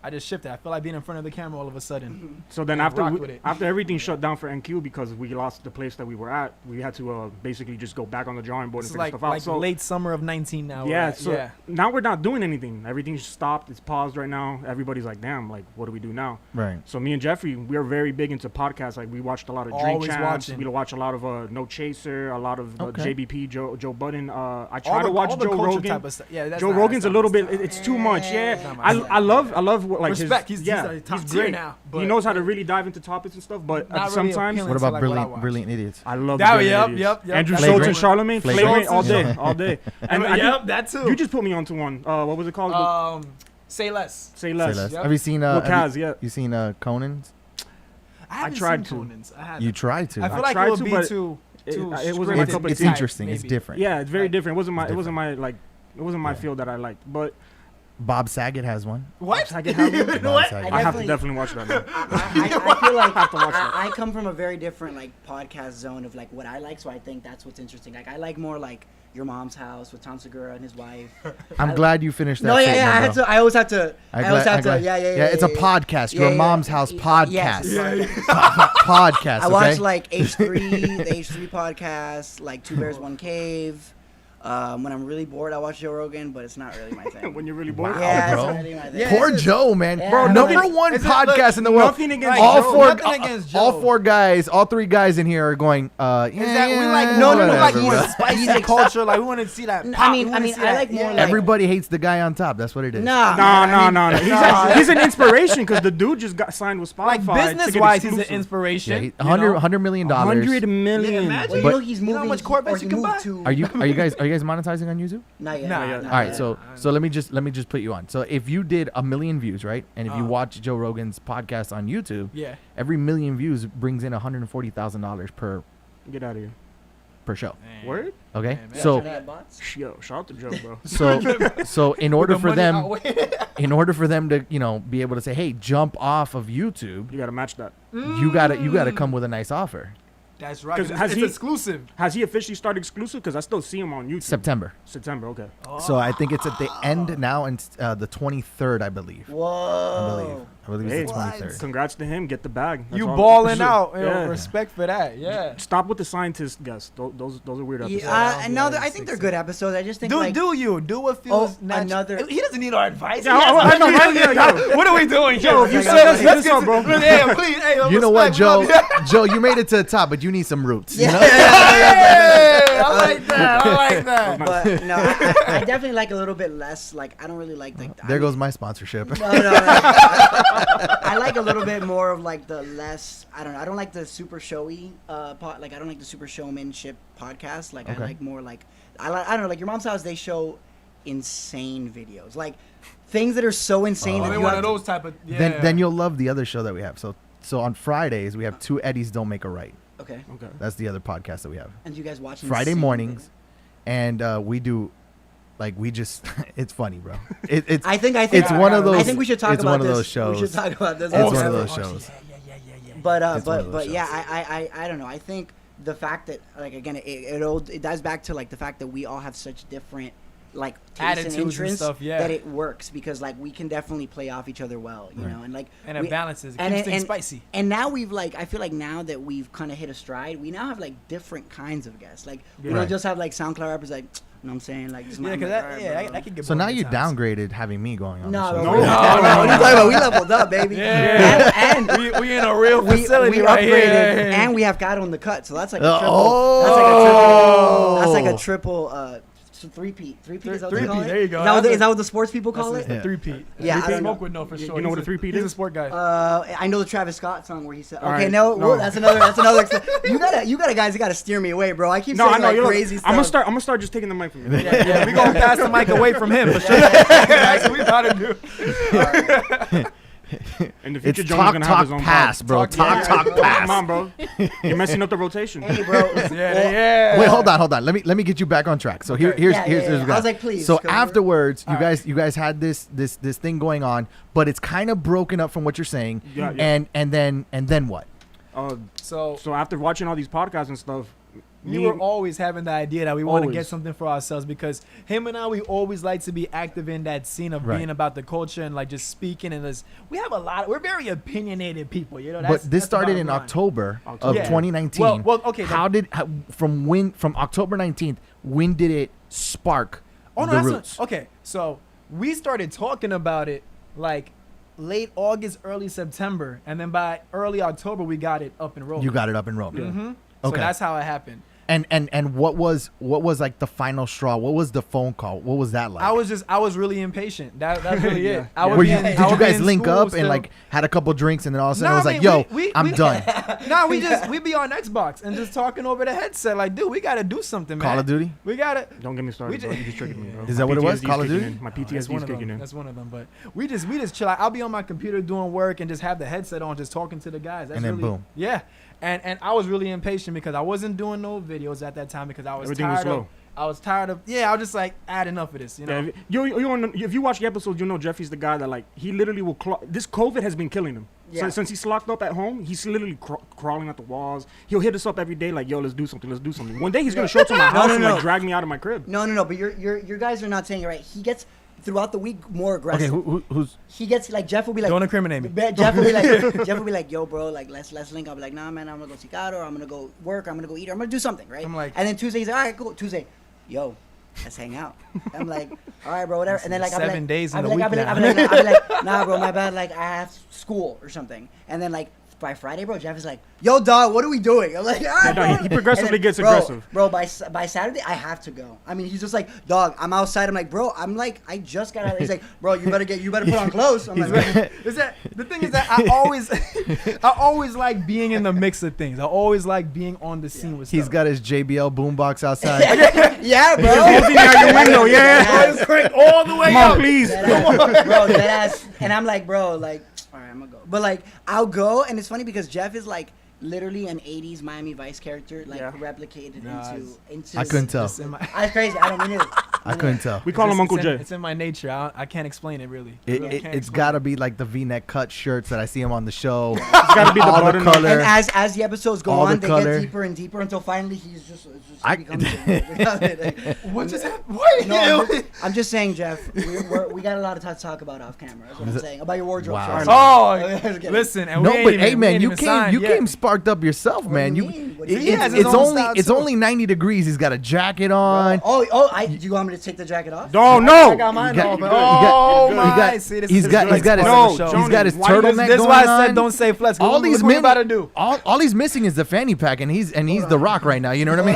I just shifted. I feel like being in front of the camera all of a sudden. So then Yeah, after rock with it. after everything shut down for NQ because we lost the place that we were at, we had to basically just go back on the drawing board This and is figure like, stuff out. like So late summer of 19 now. yeah, right? so yeah. now we're not doing anything. Everything's stopped. It's paused right now. Everybody's like, damn, like what do we do now? Right. So me and Jeffrey, we are very big into podcasts. Like we watched a lot of Drink Always Champs. watching. We watch a lot of No Chaser, a lot of Okay. JBP, Joe Budden. I All try to watch all the Joe culture Rogan. type of stuff. Yeah, that's Joe not- Rogan's that's a not little my bit. style. It's too much. Yeah, That's not my I style. love what, like Respect. his. He's yeah, a top he's tier great. now, He but knows how to really dive into topics and stuff. But Not at really sometimes, appealing. What to, about like, what I brilliant, watch. brilliant idiots? I love That- the yep, idiots. yep, yep. Andrew Flagrant. Schultz and Charlemagne, Flagrant. all day, all day. And I yep, did- that too. you just put me onto one. What was it called? Say less. Say Say less. less. Yep. Have you seen? Well, have Kaz, yeah. you seen Conan's? I haven't tried seen to. Conan's. I haven't. You tried to. I feel I like tried it would to, be but too. it too wasn't my It's, cup of it's tea. interesting. It's maybe. different. Yeah, it's very different. It wasn't my. It's It wasn't different. my like. It wasn't my Yeah. field that I liked. But Bob Saget has one. What? I can have it. Bob Saget. I have to definitely watch that. Now. I feel like have to watch that. I come from a very different like podcast zone of like what I like, so I think that's what's interesting. Like I like more like Your Mom's House with Tom Segura and his wife. I'm glad you finished that. No, yeah, statement, yeah. I had bro. to. I always have to. I'm I always glad- have I'm to. glad- Yeah. It's a podcast. Your Mom's House podcast. Yes. podcast. I watch okay? like H3, the H3 podcast, like Two Bears One Cave. When I'm really bored, I watch Joe Rogan, but it's not really my thing. When you're really bored. Wow, yeah, bro. it's not really my thing. Yeah, Poor it's just- Joe, man. Yeah. Bro, Bro, number nothing- one it's podcast like, in the world. nothing against all Joe. four, Nothing against all Joe. 4 guys, all 3 guys in here are going. Yeah, Is that we like yeah, No, more, no, we like whatever, more bro. spicy culture. Like we want to see that. I pop, mean, we wanna see I that- like more yeah. like- Everybody hates the guy on top. That's what it is. Nah, No, man, no, I mean, no. He's an inspiration because the dude just got signed with Spotify. Like to get business wise, he's an exclusive. inspiration. Yeah, you 100, know? $100 million. $100 million. Yeah, imagine. Well, you But- know he's You know moving. how much Corvettes he you can moved buy? to. Are you guys monetizing on YouTube? Not yet. Nah, not All right, yet. so let me just put you on. So if you did 1 million views, right, and if you Uh. watch Joe Rogan's podcast on YouTube, Yeah. every 1 million views brings in $140,000 Get out of here. per show. Word? Okay, man. so Trying to get bots? Yo, shout out to Joe, bro. so in order The for money them, outweigh- in order for them to be able to say, hey, jump off of YouTube, You gotta match that. you gotta come with a nice offer. That's right. 'Cause It's, has it's he- exclusive. Has he officially started exclusive? Because I still see him on YouTube. September. September, okay. So I think it's at the end now, and the 23rd, I believe. Whoa. I believe Hey, it's the 23rd. Congrats to him. Get the bag. That's You all. balling out. You know, Yeah. respect for that. Yeah. Stop with the scientist guests. Those are weird episodes. Yeah, and no, I think they're good episodes. I just think Do like do what feels Oh, natural. another- He doesn't need our advice. Yeah, He has I know, to- right? Yeah, What are we doing here? Yo, if you Like, said let's let's get bro. Yeah, please. Hey, You know what, respect, Joe? we love you. Joe, you made it to the top, but you need some roots. You know? Hey, I like that. I like that. But no, I definitely like a little bit less. Like I don't really like the. There goes my sponsorship. No. I like a little bit more of like the less. I don't know. I don't like the super showy like I don't like the super showmanship podcast. Like Okay. I like more like I don't know. Like Your Mom's House, they show insane videos. Like things that are so insane. Oh. that They're you one have of to- those type of. Yeah. Then you'll love the other show that we have. So on Fridays we have 2 Eddies Don't Make a Right. Okay. Okay. That's the other podcast that we have. And you guys watch Friday insane mornings, videos. and we do, like we just, it's funny, bro. It's I think it's one of those. I think we should talk it's about one of this. those shows. We should talk about this. It's one episode. of those shows. Yeah. But It's one of those but yeah, shows. I don't know. I think the fact that like again it dies back to like the fact that we all have such different like tastes Attitudes and and interests stuff, yeah. that it works because like we can definitely play off each other well, you know, and like And it we- balances. It and keeps things spicy. And now we've like I feel like now that we've kind of hit a stride, we now have like different kinds of guests. Like we Yeah. don't just have like SoundCloud rappers like you know what I'm saying like this is Yeah, my- because I'm like, that, "Alright, bro." that can get. So now boring you at times. downgraded having me going on. No, the no, show. no, what are you talking about? We leveled up, baby. Yeah. And we in a real facility we right upgraded, here. and we have Gato on the cut, so that's like a Oh. triple. That's like a triple. Three-peat. Three-peat is that what they Three-peat, call it? there you go. Is that what, That's is that what the sports people call That's it? a Yeah. three-peat. Yeah, I don't Smoke know. would know for sure. You know what He's a three-peat He's a is? sport guy. I know the Travis Scott song where he said, All "Okay, right, no, no. that's another. You gotta, guys, you gotta steer me away, bro. I keep No, I saying know. like You're crazy like, stuff. I'm gonna start just taking the mic from you. Yeah, we gonna pass the mic away from him for sure. That's what we about to do. In the future, It's John's talk, gonna have his talk, own pass, pod. bro. Talk, Come pass. on, bro. You're messing up the rotation. Hey, bro. Yeah. Wait, hold on. Let me get you back on track. So here's Yeah, here's yeah. what's I was going like, please, So go over. afterwards, All you guys had this thing going on, but it's kind of broken up from what you're saying. Yeah, yeah. And then what? So So after watching all these podcasts and stuff, you were always having the idea that we want to get Always. something for ourselves because him and I, we always like to be active in that scene of Right. being about the culture and like just speaking and this. We have we're very opinionated people, you know. But this that's the started bottom in line. October of October. Yeah. 2019. Well, okay, From October 19th, when did it spark Oh no, the that's roots? not, okay. So we started talking about it like late August, early September, and then by early October we got it up and rolling. You got it up and rolling. Mm-hmm. So Okay. that's how it happened. And what was like the final straw? What was the phone call? What was that like? I was really impatient. That's really it. I would Were be you, in- did I you would be guys in link school up still. and like had a couple drinks and then all of a sudden Nah, I was like, I yo, mean, I'm done. No, we be on Xbox and just talking over the headset. Like, dude, we gotta do something, man. Call of Duty? We gotta. Don't get me started, We bro. ju- You just triggered me, bro. Is that My what it was? PTSD 's Call of kicking Duty? in. My That's PTSD one is of kicking them. in. That's one of them. But we just chill out. I'll be on my computer doing work and just have the headset on, just talking to the guys. That's And then really, boom. Yeah. And I was really impatient because I wasn't doing no videos at that time because I was Everything was tired of. slow. I was tired of. Yeah, I was just like, add enough of this. You know. Yeah, if you watch the episodes, you know Jeffy's the guy that like he literally will. This COVID has been killing him. Yeah. Since he's locked up at home, he's literally crawling at the walls. He'll hit us up every day like, "Yo, let's do something. Let's do something." One day he's gonna show up to my house and like drag me out of my crib. No, but your guys are not saying it right. throughout the week more aggressive. Okay, who's He gets like Jeff will be like, Don't incriminate me. Jeff will be like, yo, bro, like let's link. I'll be like, nah, man, I'm gonna go see Caro. I'm gonna go work. I'm gonna go eat. Or I'm gonna do something, right? I'm like- and then Tuesday he's like, all right, cool. Tuesday, yo, let's hang out. I'm like, all right, bro, whatever. And then like 7 days in I'll the be week like, now. I'll be like, nah, bro, my bad. Like I have school or something. And then like by Friday, bro, Jeff is like, yo, dog, what are we doing? I'm like, all right, no, bro. he progressively And then, gets bro, aggressive. Bro, by Saturday, I have to go. I mean, he's just like, dog, I'm outside. I'm like, bro, I just got out. He's like, bro, you better put on clothes. I'm like, Is that the thing? Is that I always like being in the mix of things. I always like being on the scene with stuff. he's got his JBL boombox outside. yeah, bro. Looking out your window, yeah. Yes. cranked all the way Come up. on, please. Bro, deadass. And I'm like, bro, like, all right, I'm gonna go. But like, I'll go, and it's funny because Jeff is like literally an '80s Miami Vice character, like Yeah. replicated Nah, into. I couldn't tell. It's in my, That's crazy. I don't mean it. I couldn't tell. We call him Uncle it's Jay. It's in my nature. I can't explain it really. I really can't It's explain got to it. be like the V-neck cut shirts that I see him on the show. It's gotta be the all the button up. color. And as the episodes go All the on, they color. get deeper and deeper until finally he's just I- he becomes What just happened? What? No, I'm just saying, Jeff. We got a lot to talk about off camera. That's what I'm saying about your wardrobe. Wow. choice. Oh, listen. And No, we ain't but even, hey, we man, ain't you even came signed yet. sparked up yourself, What man. do You, you mean? What do you it- mean? He it's has his it's own only style, it's too. only 90 degrees. He's got a jacket on. Do you want me to take the jacket off? Oh I no! got mine got- off. you got- Oh you my! got- See, this he's is got the he's got his flex No, part of the show. he's got his Johnny, why you- turtleneck This is going why I said on. don't say flex. All Look these what you mini, about to do. all he's missing is the fanny pack, and he's the Rock right now. You know what I mean?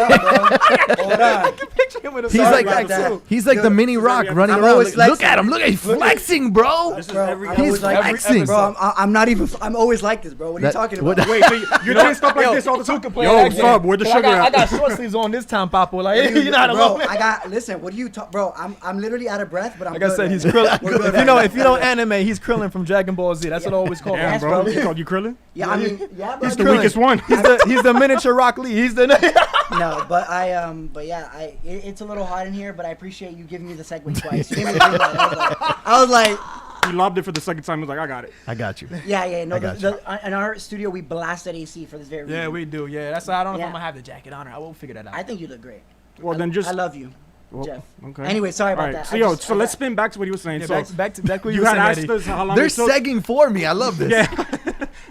Hold on. Picture him with a He's Sorry like about that. He's like the mini Rock running I'm around. always Look flexing. at him! Look at he's flexing, bro. This is Bro, every I'm He's always like flexing. Bro, I'm not even. I'm always like this, bro. What are you That- talking what- about? Wait, so you're doing stuff like this all the time? Yo, what's up? Where the sugar I at? got short sleeves on this time, Papo. Like, you know how to bro, love it. I got. Listen, what do you talk, bro? I'm literally out of breath, but I'm. Like I good, said, man. he's Krillin. We're good, If you know anime, he's Krillin from Dragon Ball Z. That's what I always call Damn, him. Yes, bro. bro. He called you Krillin? Yeah, I mean, yeah, bro. He's the Krillin. weakest one. He's the miniature Rock Lee. He's the. No, but but yeah, it's a little hot in here, but I appreciate you giving me the segue twice. You gave me the green light. I was like, He lobbed it for the second time. He was like, I got it. I got you. yeah, no. I got In our studio, we blasted AC for this very reason. Yeah, we do. Yeah, that's why I don't know if Yeah. I'm gonna have the jacket on or I will figure that out. I think you look great. Well, then just. I love you, well, Jeff. Okay. Anyway, sorry about Alright, that. So, I so let's spin back to what he was saying. Yeah, so, back to what you you had said, asked Eddie. us how long They're it took. segging for me. I love this. Yeah.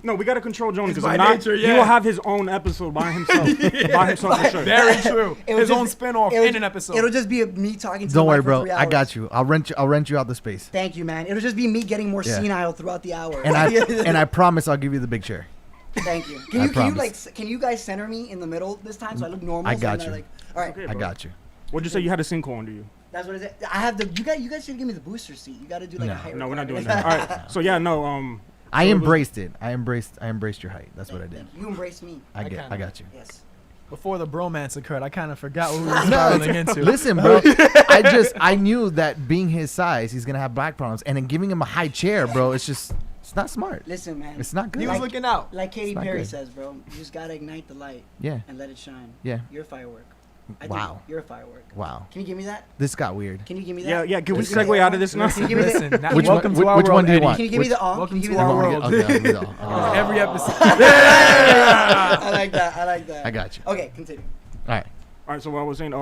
No, we got to control Johnny because by if not, nature, he yeah. will have his own episode by himself. By himself for sure. Very true. It was His just- own spin-off it'll in an ju- episode. It'll just be me talking to Don't the worry, mic for bro. 3 I got hours. you. I'll rent you out the space. Thank you, man. It'll just be me getting more Yeah. senile throughout the hour. And I promise I'll give you the big chair. Thank you. I Can you promise. can you guys center me in the middle this time so I look normal? I so got I'm not you. Like, all right, Okay, I bro. got you. What'd you say? You had a sinkhole under you? that's what it is. I have the. You guys should give me the booster seat. You got to do like No. a height. No, we're not doing requirement. that. All right. So yeah, no. I So it was- embraced it. I embraced your height. That's what I did. You embrace me. I kinda- got you. Yes. Before the bromance occurred, I kind of forgot what we were spiraling into. Listen, bro. I knew that being his size, he's gonna have back problems, and then giving him a high chair, bro. It's not smart. Listen, man. It's not good. He was Like- looking out. Like Katy It's not Perry good. says, bro. You just gotta ignite the light Yeah. and let it shine. Yeah. You're a firework. I Wow. think you're a firework. Wow. Can you give me that? This got weird. Can you give me that? Yeah, yeah. Can we you give me segue the out of this now? Can you give me the- Listen, now, Which welcome one- to our which world, one do you Eddie. want? Can you give me the all? Welcome Can you to give me our the world. Okay, I'll give it all. Every episode. I like that. I like that. I got you. Okay, continue. All right. All right. So what I was saying,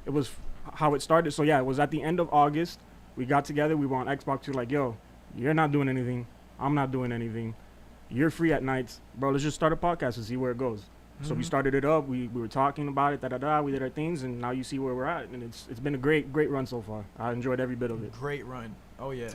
it was how it started. So yeah, it was at the end of August. We got together. We were on Xbox 2. Like, yo, you're not doing anything. I'm not doing anything. You're free at nights, bro. Let's just start a podcast and see where it goes. So we started it up. We were talking about it. We did our things, and now you see where we're at. And it's been a great run so far. I enjoyed every bit of it. Great run. Oh yeah.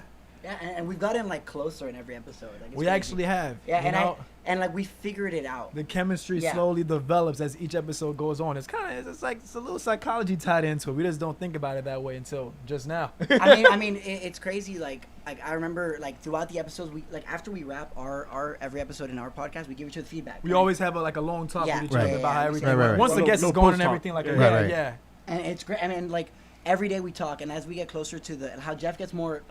Yeah, and we've gotten like closer in every episode. Like, it's We crazy. actually have. Yeah, you and know, and like we figured it out. the chemistry Yeah. slowly develops as each episode goes on. It's kind of it's a little psychology tied into it. We just don't think about it that way until just now. I mean, it's crazy. Like I remember, like throughout the episodes, we like after we wrap our every episode in our podcast, we give each other feedback. We always have a long talk Yeah. with each Right. other about how Yeah, everything. right, right. Once the Little- guest is little going and post-talk. everything like Yeah. that. Right, right. Yeah. and it's great. And like every day we talk, and as we get closer to the how Jeff gets more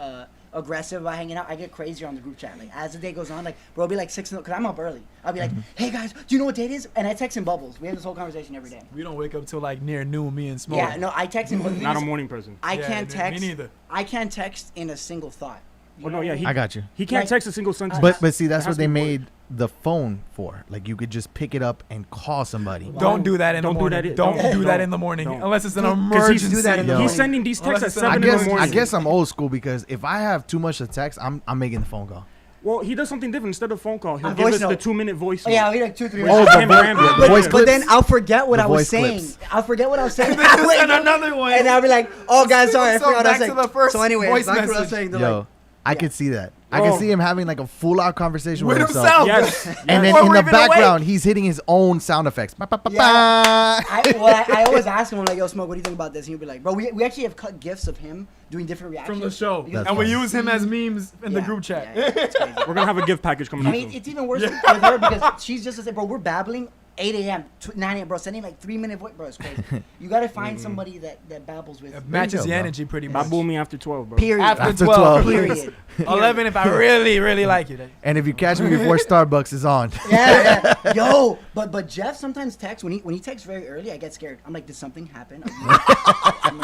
aggressive about hanging out, I get crazier on the group chat. Like as the day goes on, like bro, it'll be like 6 because I'm up early. I'll be like, hey guys, do you know what day it is? And I text him bubbles. We have this whole conversation every day. We don't wake up till like near noon, me and Smoke. Yeah, no, I text him. But the thing Not a is, morning person. I Yeah, can't me text. neither. I can't text in a single thought. Oh no, yeah, I got you. he can't Like, text a single sentence. But see, that's It has what they to be made the phone for. Like you could just pick it up and call somebody. Don't do that in the Don't do morning. that. Don't do that Don't. in the morning Don't. unless it's an 'Cause emergency. do that in the Yo. He's morning. sending these texts at Unless it's 7 I in the guess morning. I guess I'm old school because if I have too much to text, I'm making the phone call. Well, he does something different. Instead of phone call, he'll A give voice us the note. 2-minute voice. Oh, note. yeah, we like 2-3 Oh, minutes. the, Him vo- rambling. the But, voice but clips. then I'll forget what The I was voice saying. clips. I'll forget what I was saying. And another one. And I'll be like, oh, guys, sorry, I So forgot what I was back to saying. the first So anyway, voice back to what I was message. saying. They're Yo, like, I could see that. I can Oh. see him having like a full out conversation with, With himself. himself. Yes. And then Before in we're the even background, he's hitting his own sound effects. Ba, ba, ba, ba. I always ask him, I'm like, yo, Smoke, what do you think about this? And he'll be like, bro, we actually have cut gifs of him doing different reactions. From the show. Because- And we funny. use him as memes in the Yeah, group chat. yeah, it's crazy. We're gonna have a gift package coming I up. mean, soon. it's even worse with her because she's just to say, bro, we're babbling 8 a.m., 9 a.m., bro, sending like 3-minute voice, bro, it's crazy. You gotta find somebody that babbles with. It matches go, the bro. energy pretty much. Babool me after 12, bro. Period. After 12. 12. Period. 11 if I really, really like it. And if you catch me before Starbucks is on, Yeah, yeah. Yo, but Jeff sometimes texts when he texts very early. I get scared. I'm like, did something happen? I'm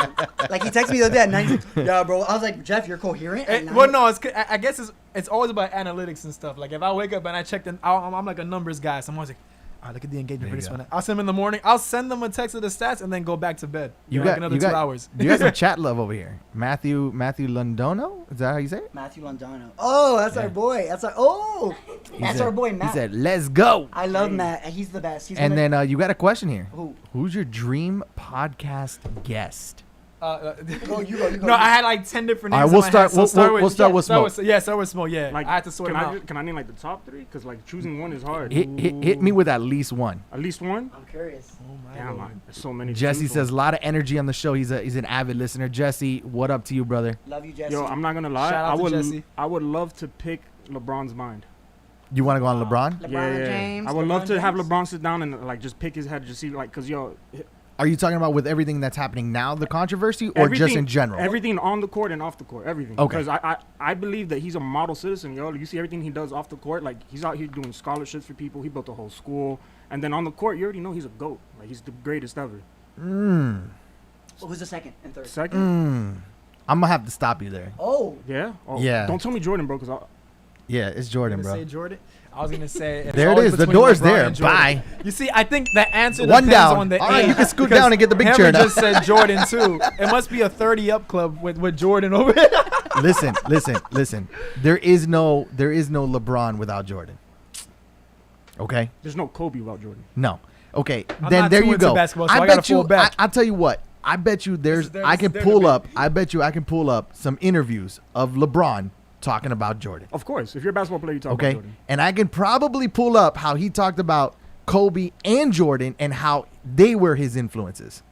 like he texted me the other day at 9. Yeah, bro. I was like, Jeff, you're coherent. At 9? Well, no, I guess it's always about analytics and stuff. Like if I wake up and I check I'm like a numbers guy, so I'm always like, all right, look at the engagement for There this you one. I'll send them in the morning. I'll send them a text of the stats and then go back to bed. you Like got another you 2 got hours. you got some chat love over here. Matthew Londono, is that how you say it? Matthew Londano. Oh, that's Yeah. our boy. That's He our said- boy Matt. He said, "Let's go." I love Matt. He's the best. He's And gonna- then you got a question here. who? Who's your dream podcast guest? Go, you go. No, I had like 10 different names. All right, in we'll my start- head, so we'll start with start Smoke. Start with Smoke. Yeah, Like, I had to sort can them out. Can I name like the top 3? Because like choosing one is hard. Hit me with at least one. At least one. I'm curious. Oh my Damn, Lord. there's so many. to Jesse choose says a from. lot of energy on the show. He's an avid listener. Jesse, what up to you, brother? Love you, Jesse. Yo, I'm not gonna lie. Shout out to Jesse. I would love to pick LeBron's mind. You want to go on LeBron? LeBron James. I would love to have James. LeBron sit down and like just pick his head, just see like, cause yo, Are you talking about with everything that's happening now, the controvery, or just in general? Everything on the court and off the court, everything. Okay. Because I believe that he's a model citizen, yo. You see everything he does off the court, like he's out here doing scholarships for people. He built a whole school, and then on the court, you already know he's a GOAT. Like he's the greatest ever. Who's the second and third? Second, I'm gonna have to stop you there. Oh, yeah, oh, Yeah. Don't tell me Jordan, bro, because Yeah, it's I Jordan, was gonna bro. say Jordan. I was gonna say it's There it always is. The between door's LeBron there. and Jordan. Bye. You see, I think the answer One depends down. on the All right, age, you can scoot because down and get the big Hammer chair now. just said Jordan too. It must be a 30 up club with Jordan over there. Listen. There is no LeBron without Jordan. Okay. there's no Kobe without Jordan. No. Okay. I'm then not there too you into go. basketball, so I gotta bet you. fall back. I'll tell you what. I bet you there's. This is I can their pull debate. up. I bet you I can pull up some interviews of LeBron talking about Jordan. Of course, if you're a basketball player, you talk about Okay. Jordan. And I can probably pull up how he talked about Kobe and Jordan and how they were his influences.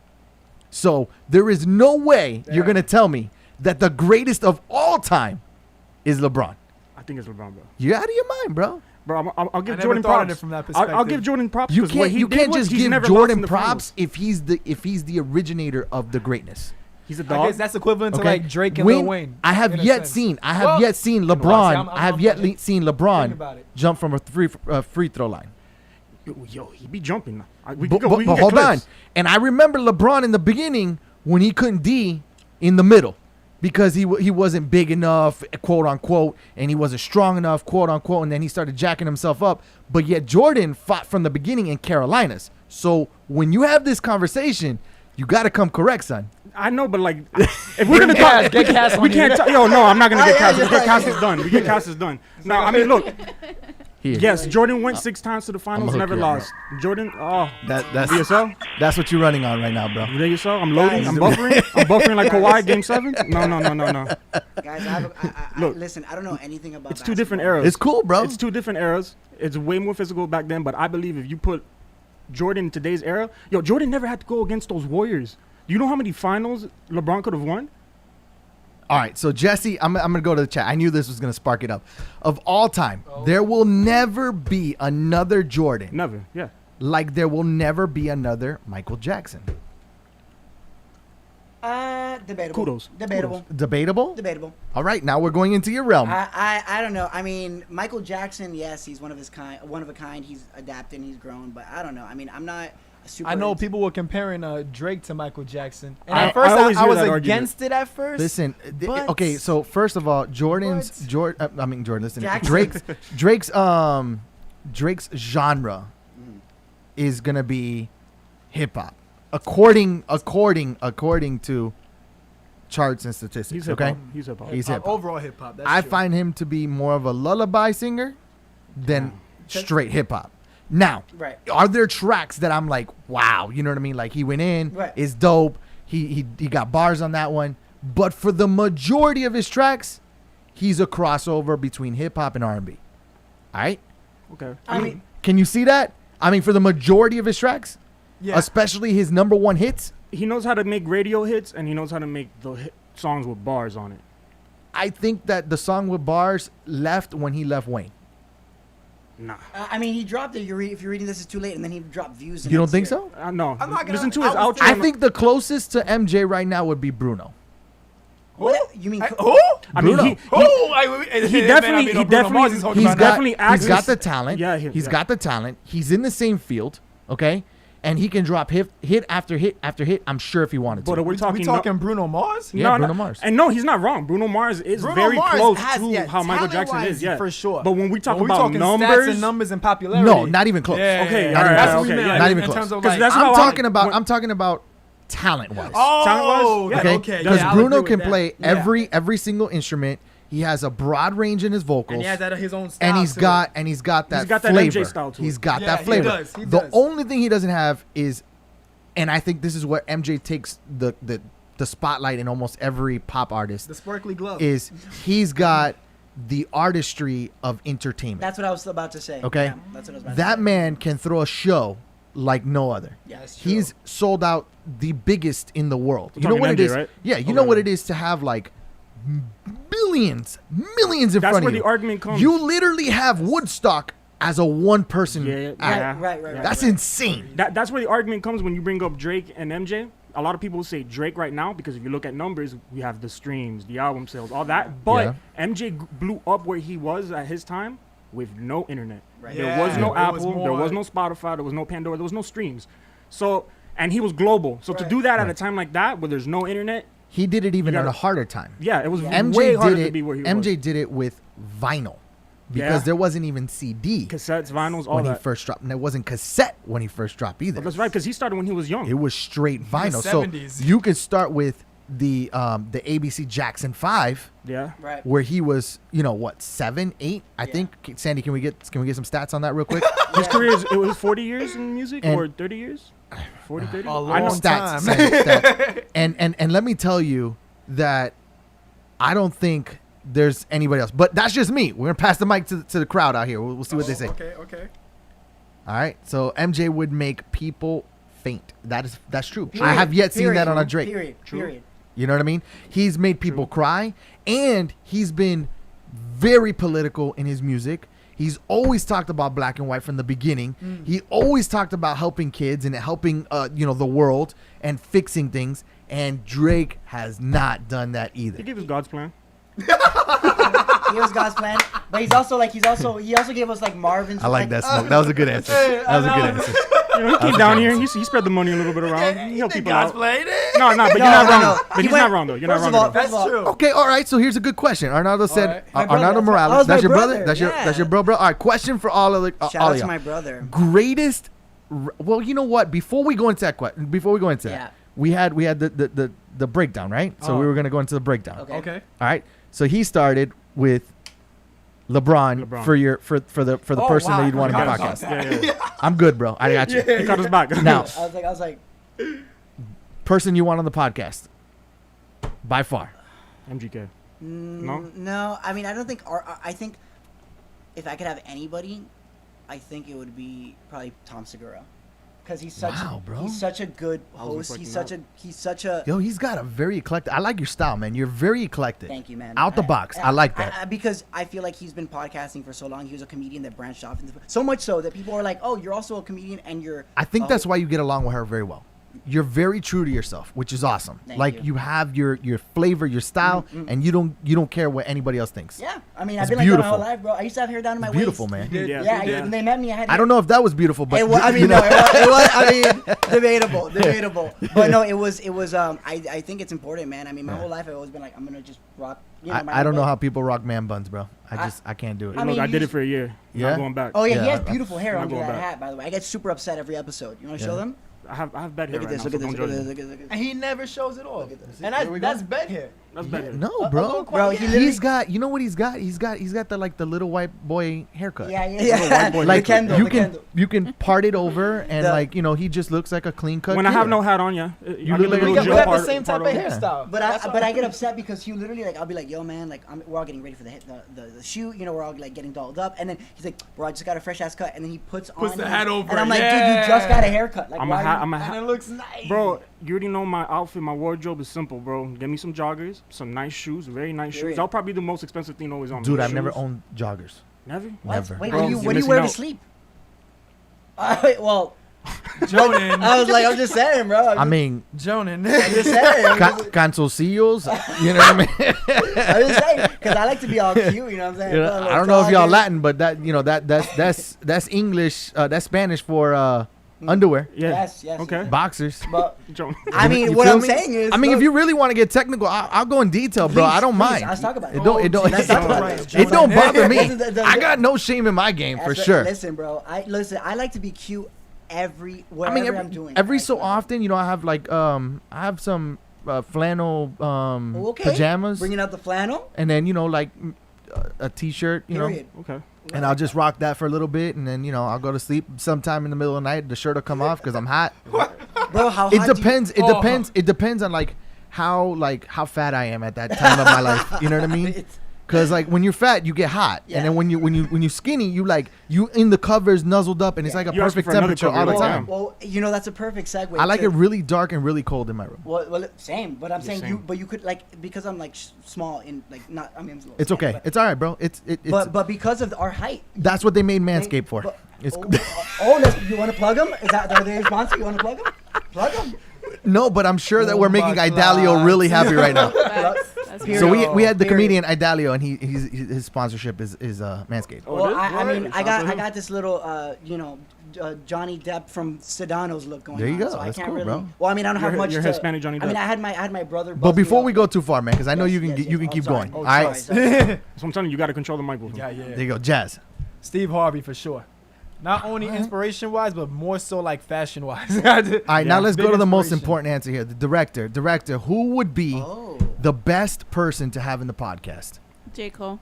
So there is no way you're gonna tell me that the greatest of all time is LeBron. I think it's LeBron, bro. You're out of your mind, bro. Bro, I'll give never Jordan thought of props. it from that I'll perspective. give Jordan props. You 'cause what can't. he You did can't was just he's give never lost Jordan in the props finals. if he's the originator of the greatness. He's a I dog. guess that's equivalent to Okay. like Drake and When- Lil Wayne. I have in a yet sense. seen. I have Well, yet seen see, LeBron. I'm I have not yet think seen LeBron about it. jump from a free throw line. Yo, he be jumping. We But, can go. We can get hold on. clips. And I remember LeBron in the beginning when he couldn't D in the middle because he wasn't big enough, quote unquote, and he wasn't strong enough, quote unquote, and then he started jacking himself up. But yet Jordan fought from the beginning in Carolinas. So when you have this conversation, you got to come correct, son. I know, but like, if we're gonna talk, Get Cass we on can't. here. Yo, no, I'm not gonna get Yeah, Cass. We yeah, get Cass yeah. is done. We get Cass is done. No, I mean, look. Here. Yes, Jordan went 6 times to the finals, hook never you up, lost. Jordan, oh, That's VSL, that's what you're running on right now, bro. VSL. I'm loading. Guys. I'm buffering like Kawhi Game 7. No. guys, Look. listen. I don't know anything about. It's two different basketball. eras. It's cool, bro. It's two different eras. It's way more physical back then, but I believe if you put Jordan in today's era, yo, Jordan never had to go against those Warriors. Do you know how many finals LeBron could have won? All right, so Jesse, I'm going to go to the chat. I knew this was going to spark it up. Of all time, there will never be another Jordan Never. Yeah. like there will never be another Michael Jackson. Debatable. Kudos. Debatable. Debatable? Debatable. All right, now we're going into your realm. I don't know. I mean, Michael Jackson, yes, he's one of a kind. He's adapted, and he's grown, but I don't know. I mean, I'm not a super. I know people were comparing Drake to Michael Jackson, and I at first always I hear was that against it at first. Listen, but- okay, so first of all, Jordan, listen, Jackson. Drake's genre is gonna be hip hop, according to charts and statistics. He's hip okay, hop. He's hip hop. He's hip hop. Overall hip hop. I find him to be more of a lullaby singer than straight hip hop. Now, Right. are there tracks that I'm like, wow, you know what I mean? Like he went in, Right. is dope. He got bars on that one. But for the majority of his tracks, he's a crossover between hip hop and R&B. All right? Okay. I mean, Can you see that? I mean, for the majority of his tracks, Yeah. especially his number one hits, He knows how to make radio hits, and he knows how to make the songs with bars on it. I think that the song with bars left when he left Wayne. Nah. I mean, he dropped it. If you're reading this, it's too late, and then he dropped views. the You don't next think year. so? No. I'm not gonna- Listen to his I was outro. I think the closest to MJ right now would be Bruno. What? You mean? Who? I mean, Bruno. he He definitely- he definitely- He's about got that. he's got the talent. Yeah, He's got the talent. He's in the same field, okay? And he can drop hit after hit after hit. I'm sure if he wanted to. But we're We talking. talking Bruno Mars? Yeah, Bruno Mars. And no, he's not wrong. Bruno Mars is Bruno very Mars close has- to yeah, how Michael Jackson talent-wise, is. Yeah, for sure. But when we talk When we about talking numbers, stats and numbers and popularity, No, not even close. Yeah, Okay, yeah, all right, that's what okay, we meant. yeah. Not even in close. terms of 'Cause like, that's I'm how talking about talent wise. oh, Yeah, Okay, okay, because yeah, I'll Bruno agree can with that. play Yeah. every single instrument. He has a broad range in his vocals, and he has that his own style. and he's to got it. that He's got that flavor. MJ style to He's it. got Yeah, that he flavor. does, he The does. only thing he doesn't have is, and I think this is where MJ takes the spotlight in almost every pop artist, the sparkly glove. is he's got the artistry of entertainment. That's what I was about to say. Okay. Yeah, that's what I was about That to say. man can throw a show like no other. Yeah, that's true. He's sold out the biggest in the world. We're You know what talking it MJ, is? right? Yeah, you Okay. know what it is to have like millions in That's front where of you. the argument comes. You literally have Woodstock as a one-person Yeah, act. Right. That's insane. That's where the argument comes when you bring up Drake and MJ. A lot of people say Drake right now because if you look at numbers, we have the streams, the album sales, all that. But MJ blew up where he was at his time with no internet. Right. There Yeah, was no it was Apple, there more- was no Spotify, there was no Pandora, there was no streams. So, and he was global. So to Right. do that at a time like that where there's no internet, He did it even You at a gotta- harder time. yeah, it was way MJ harder did to it. be where he MJ was. did it with vinyl because Yeah. there wasn't even CD Cassettes, vinyls, all when he that. first dropped, and it wasn't cassette when he first dropped either. That's right, because he started when he was young. It was straight vinyl. So 70s. you could start with the ABC Jackson 5, Yeah. Right. where he was, 7, 8. I Yeah. think. Sandy, can we get some stats on that real quick? His career is, it was 40 years in music And- or 30 years? 40, 30? A I know. long Stats, time. Sandy, stats. And let me tell you that I don't think there's anybody else. But that's just me. We're gonna pass the mic to the crowd out here. We'll see what they say. Okay. All right. So MJ would make people faint. That's true. I Period. have yet seen that Period. on a Drake. Period. You know what I mean? He's made people cry, and he's been very political in his music. He's always talked about black and white from the beginning. He always talked about helping kids and helping the world and fixing things. And Drake has not done that either. He gave us God's plan. He was God's plan, but he also gave us like Marvin's. I like that smoke. That was a good answer. That was a good answer. You know, he came down here. He spread the money a little bit around. He helped people out. played it. No, but you're not wrong. But he's not wrong though. You're not wrong. though. First of all, True. Okay, all right. So here's a good question. Arnaldo said, right. My brother, Arnaldo that's my- Morales. that was That's my your brother. brother, That's yeah. your bro. All right. Question for all of the shout all out of to y'all. my brother. Greatest. Well, you know what? Before we go into that, Yeah. we had the breakdown, right? So Oh. we were gonna go into the breakdown. Okay. All right. So he started with LeBron. for the Oh, person wow, that you'd I want on the forgot podcast. about Yeah. I'm good, bro. I got you. He got us back. Now, I was like, person you want on the podcast, by far. MGK. No? no. I mean, I don't think. I think if I could have anybody, I think it would be probably Tom Segura, because he's such. Wow, bro. He's such a good I was host. He's reflecting such a. Yo, he's got a very eclectic. I like your style, man. You're very eclectic. Thank you, man. Out the box. I like that. Because I feel like he's been podcasting for so long. He was a comedian that branched off into so much so that people are like, "Oh, you're also a comedian, and you're." I think that's why you get along with her very well. you're very true to yourself, which is awesome. Thank Like you. you have your flavor, your style, and you don't care what anybody else thinks. Yeah, I mean, It's I've been like that my beautiful. whole life, bro. I used to have hair down to my Beautiful, waist. man. did. Yeah, Yeah. when they met me, I had. I don't know if that was beautiful, but I mean, you no, know. it was. I mean, debatable. But no, it was. I think it's important, man. I mean, my whole life I've always been like, I'm gonna just rock. You know, my I don't know own how way. people rock man buns, bro. I can't do it. I mean, Look, I you did it just- for a year. Yeah? Not going back. Oh yeah, he Yeah, has I- beautiful hair I'm not under going that back. hat. By the way, I get super upset every episode. You want to show Yeah. them? I have bad hair Look at right this. now, Look at so this. don't Look at judge this. me. Look at this. And he never shows it off. And Here we go. that's bed hair. That's better. No, A bro. little Bro, he quiet. literally- He's got. You know what he's got? He's got the little white boy haircut. Yeah. white boy Like the Kendall. you the can Kendall. you can part it over and The- like he just looks like a clean cut. When I kid. have no hat on, yeah. You I look like get a- a We Joe got Joe the part- same part type of over. hairstyle. But That's I why- get upset because he literally like I'll be like, yo man, like we're all getting ready for the shoot, we're all like getting dolled up, and then he's like, bro, I just got a fresh ass cut, and then he puts on the his- hat over and I'm it, like, dude, yeah. you just got a haircut, like I'm a why? hat. you- I'm a And it hat. looks nice. Bro, you already know my outfit. My wardrobe is simple, bro. Get me some joggers, some nice shoes, very nice shoes. Period. That'll probably be the most expensive thing always on me. Dude, I've never Shoes. owned joggers. Never? What? Never. Wait, Bro, what do you're you missing wear to out. sleep? Well, Jonan. I was like, I'm just saying, bro. I mean, Jonan. I'm just saying. canzoncillos. You know what I mean? I'm just saying because I like to be all cute. You know what I'm saying? You know, Put a little I don't know if y'all joggers. Latin, but that's English. That's Spanish for underwear, Yeah. Yes. Okay. boxers. But Joe. I mean, You what feel I'm me? saying is, I mean, if look, you really want to get technical, I'll go in detail, bro. Please, I don't please, mind. let's talk about it. It don't. It don't. Let's talk about it. It don't bother me. Listen, I got no shame in my game for that's sure. Listen, bro. I like to be cute I wherever mean, I'm doing. every Like, so often, I have like I have some flannel Okay. pajamas, Bringing out the flannel. and then like a t-shirt, Period. Okay. and I'll just rock that for a little bit, and then I'll go to sleep sometime in the middle of the night. The shirt will come off because I'm hot. Bro, how It hot do you- depends. It Oh. depends. It depends on how fat I am at that time of my life. You know what I mean? It's- Because like when you're fat, you get hot, Yeah. and then when you skinny, you in the covers nuzzled up, and it's Yeah. like a You asking perfect for another temperature all the cover, time. Well, that's a perfect segue. I like to- it really dark and really cold in my room. Well, same. But I'm saying same. you could like because I'm like small in like not. I mean, I'm a little It's skinny, okay. But, It's all right, bro. It's but because of our height. that's what they made Manscaped for. But- It's you want to plug them? Is that are they sponsor? You want to plug them? Plug them. no, but I'm sure that Oh we're making my Idalio God. really happy right now. That's Period. So we had the Period. comedian Idalio, and his sponsorship is Manscaped. Oh, Well, it is? I mean, Alright. I Shout out to got him. this little Johnny Depp from Sedano's look going on. There you go. So I That's can't cool, really. bro. Well, I mean, I don't have You're- much. you're to, Hispanic Johnny I mean, Depp. I had my brother. But buzz me before up. we go too far, man, because I know Yes, you can yes, get, you yes. can Oh, keep sorry. going. Oh, All right, sorry. So I'm telling you, you got to control the microphone. Yeah. there you go, Jazz. Steve Harvey for sure. Not only inspiration wise, but more so like fashion wise. All right, now let's Big go to the most inspiration. important answer here. The director. Who would be Oh. the best person to have in the podcast? J. Cole.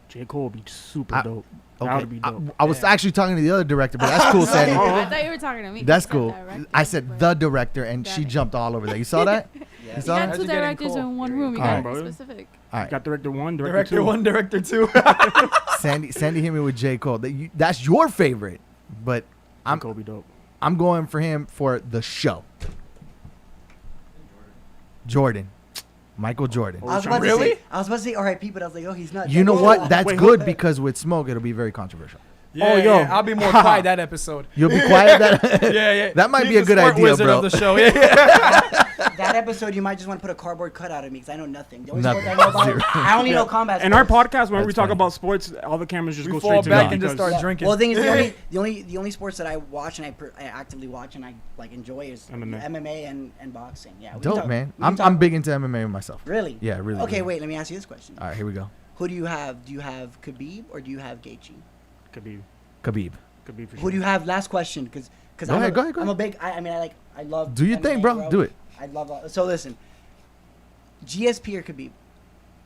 J. Cole would be super I- dope. Okay, That would be dope. I was actually talking to the other director, but that's cool, Sandy. I thought you were talking to me. That's You said cool. director, I said but- the director, and Got she it. jumped all over that. You saw that? You You saw got that? two How's it getting directors cold? in one room. You Alright. got to be Bro. specific. All right, Got director 1, director, Director 2. 1, director 2. Sandy hit me with J. Cole. That's your favorite, but J. Cole be dope. I'm going for him for the show. Jordan. Michael Jordan. I was about Really? to say. I was about to say R.I.P. But I was like, oh, he's not. You know dead. what? That's Wait, good hold- because with Smoke, it'll be very controversial. Yeah, yo. yeah, I'll be more quiet that episode. You'll be quiet. That Yeah. That might He's be a the good sport idea, wizard bro. Of the show. Yeah. That episode, you might just want to put a cardboard cutout of me because I know nothing. The only Nothing. sport I know about, Zero. I only know combat. In our sports. podcast, when we That's talk funny. about sports, all the cameras just We go fall straight to back me and just because- start drinking. Well, the thing is, the only sports that I watch and I actively watch and I like enjoy is MMA. MMA and boxing. Yeah, we can Dope, talk- man. we can talk- I'm big into MMA myself. Really? Yeah, really. Okay, really. wait. Let me ask you this question. All right, here we go. Who do you have? Do you have Khabib or do you have Gaethje? Khabib. Khabib. Khabib for sure. Who do you have? Last question, because Go ahead, go ahead. I'm a big. I mean, I love. Do your MMA, thing, bro. Do it. I love. So listen, GSP or Khabib?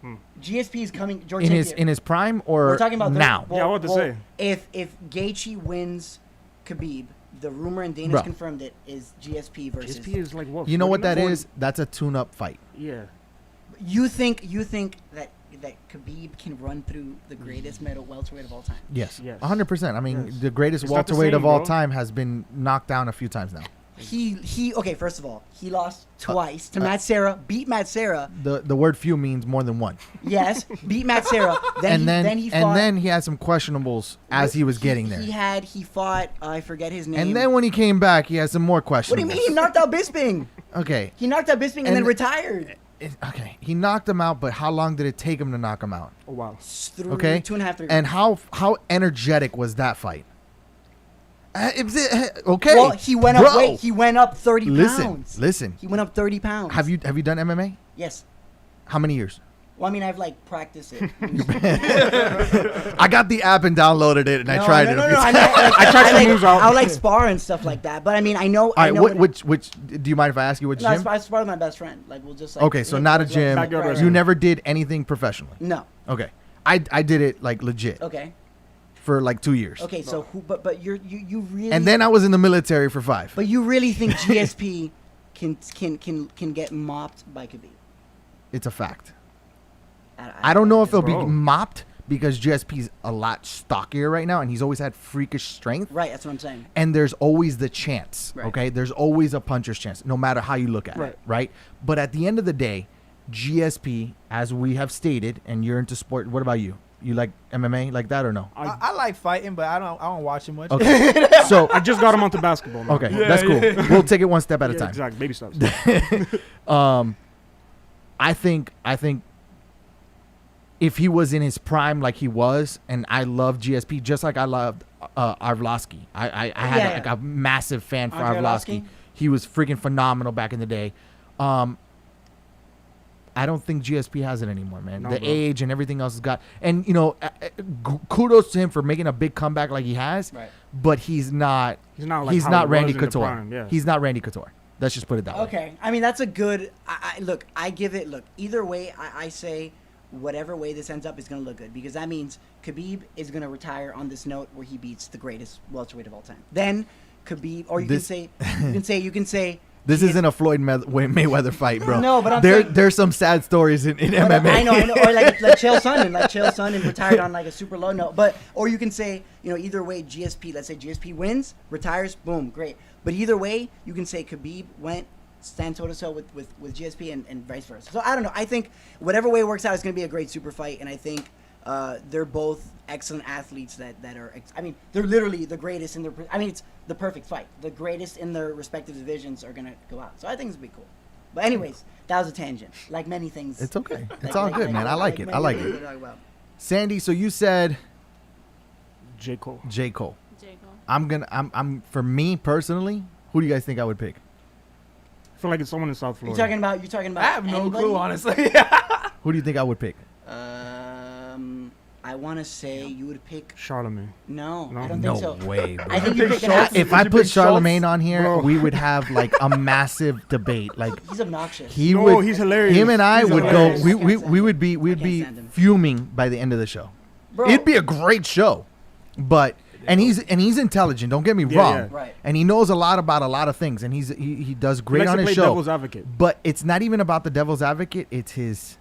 Hmm. GSP is coming. George In St. his Pierre. in his prime or We're talking about now? Yeah, what to say. If Gaethje wins Khabib, the rumor and Dana's Bruh. confirmed it is GSP versus. GSP is like what? You know what that 40? is? That's a tune-up fight. Yeah. You think that Khabib can run through the greatest welterweight of all time? Yes. Yes. 100%. I mean, Yes. the greatest It's not the welterweight same, of all bro. time has been knocked down a few times now. He okay. First of all, he lost twice to Matt Serra. Beat Matt Serra. The word few means more than one. Yes, beat Matt Serra. Then he fought. And then he had some questionables as he was getting there. He fought. I forget his name. And then when he came back, he had some more questionables. What do you mean? He knocked out Bisping. Okay. He knocked out Bisping and then retired. Okay. He knocked him out, but how long did it take him to knock him out? Oh wow. Okay. 2.5, 3. And how energetic was that fight? Okay. Well, he went up weight. He went up 30 pounds. Listen. He went up 30 pounds. Have you done MMA? Yes. How many years? Well, I mean, I've like practiced it. I got the app and downloaded it, and I tried it. No. I tried some moves out. I'll like spar and stuff like that. But I mean, I know. All right. Which? Do you mind if I ask you which No, gym? I spar with my best friend. Like we'll just like. Okay, so not a gym. Backyard You wrestling. never did anything professionally. No. Okay. I did it like legit Okay. for like 2 years. Okay. So who? But you really. And then I was in the military for 5. But you really think GSP can get mopped by Khabib? It's a fact. I don't know if he'll be Bro. mopped because GSP's a lot stockier right now, and he's always had freakish strength. Right. That's what I'm saying. And there's always the chance, Right. okay? There's always a puncher's chance, no matter how you look at it, right? But at the end of the day, GSP, as we have stated, and you're into sport. What about you? You like MMA like that or no? I like fighting, but I don't watch it much. Okay. So I just got him onto basketball. Now. okay, that's cool. We'll take it one step at a Yeah, time. exactly. Baby steps. I think if he was in his prime like he was, and I love GSP just like I loved Arlovsky. I had Yeah. like a massive fan for Andre Arlovsky. Arlovsky? He was freaking phenomenal back in the day. I don't think GSP has it anymore, man. No, the bro. age and everything else has got, and you know, kudos to him for making a big comeback like he has. Right. But he's not. He's not like he's how not he Randy was in the Couture. prime, yeah. He's not Randy Couture. Let's just put it that way. Okay. I mean, that's a good. Look, I give it. Look, either way, I say whatever way this ends up is going to look good because that means Khabib is going to retire on this note where he beats the greatest welterweight of all time. Then Khabib, or you This- can say. This isn't a Floyd Mayweather fight, bro. No, but I'm there, saying- there's some sad stories in But MMA. I know, or like Chael Sonnen, retired on like a super low note. But or you can say, either way, GSP. Let's say GSP wins, retires, boom, great. But either way, you can say Khabib went, stand toe to toe with GSP and vice versa. So I don't know. I think whatever way it works out, it's going to be a great super fight, and I think they're both excellent athletes that are. I mean, they're literally the greatest in their. I mean, it's the perfect fight. The greatest in their respective divisions are going to go out. So I think it's going to be cool. But anyways, that was a tangent. Like many things. It's okay. It's all good, man. I like it. many I like things it. we talk about. Sandy, so you said J. Cole. J. Cole. J. Cole. I'm for me personally, who do you guys think I would pick? I feel like it's someone in South You're Florida. talking about. I have no anybody? clue, honestly. Who do you think I would pick? I want to say you would pick. Charlemagne. No, No? I don't No think so. way, bro. I think you Pick pick Schultz? If Would I you put pick Schultz? Charlemagne on here, Bro. we would have like a massive debate. Like He's obnoxious. he No, would. he's hilarious. Him and I He's would hilarious. go. We I can't stand would be him. I can't be stand him. fuming by the end of the show. Bro, It'd be a great show, but and he's intelligent. Don't get me Yeah, wrong. yeah. Right. And he knows a lot about a lot of things, and he does He great likes on to his play show. devil's advocate. But it's not even about the devil's advocate. It's his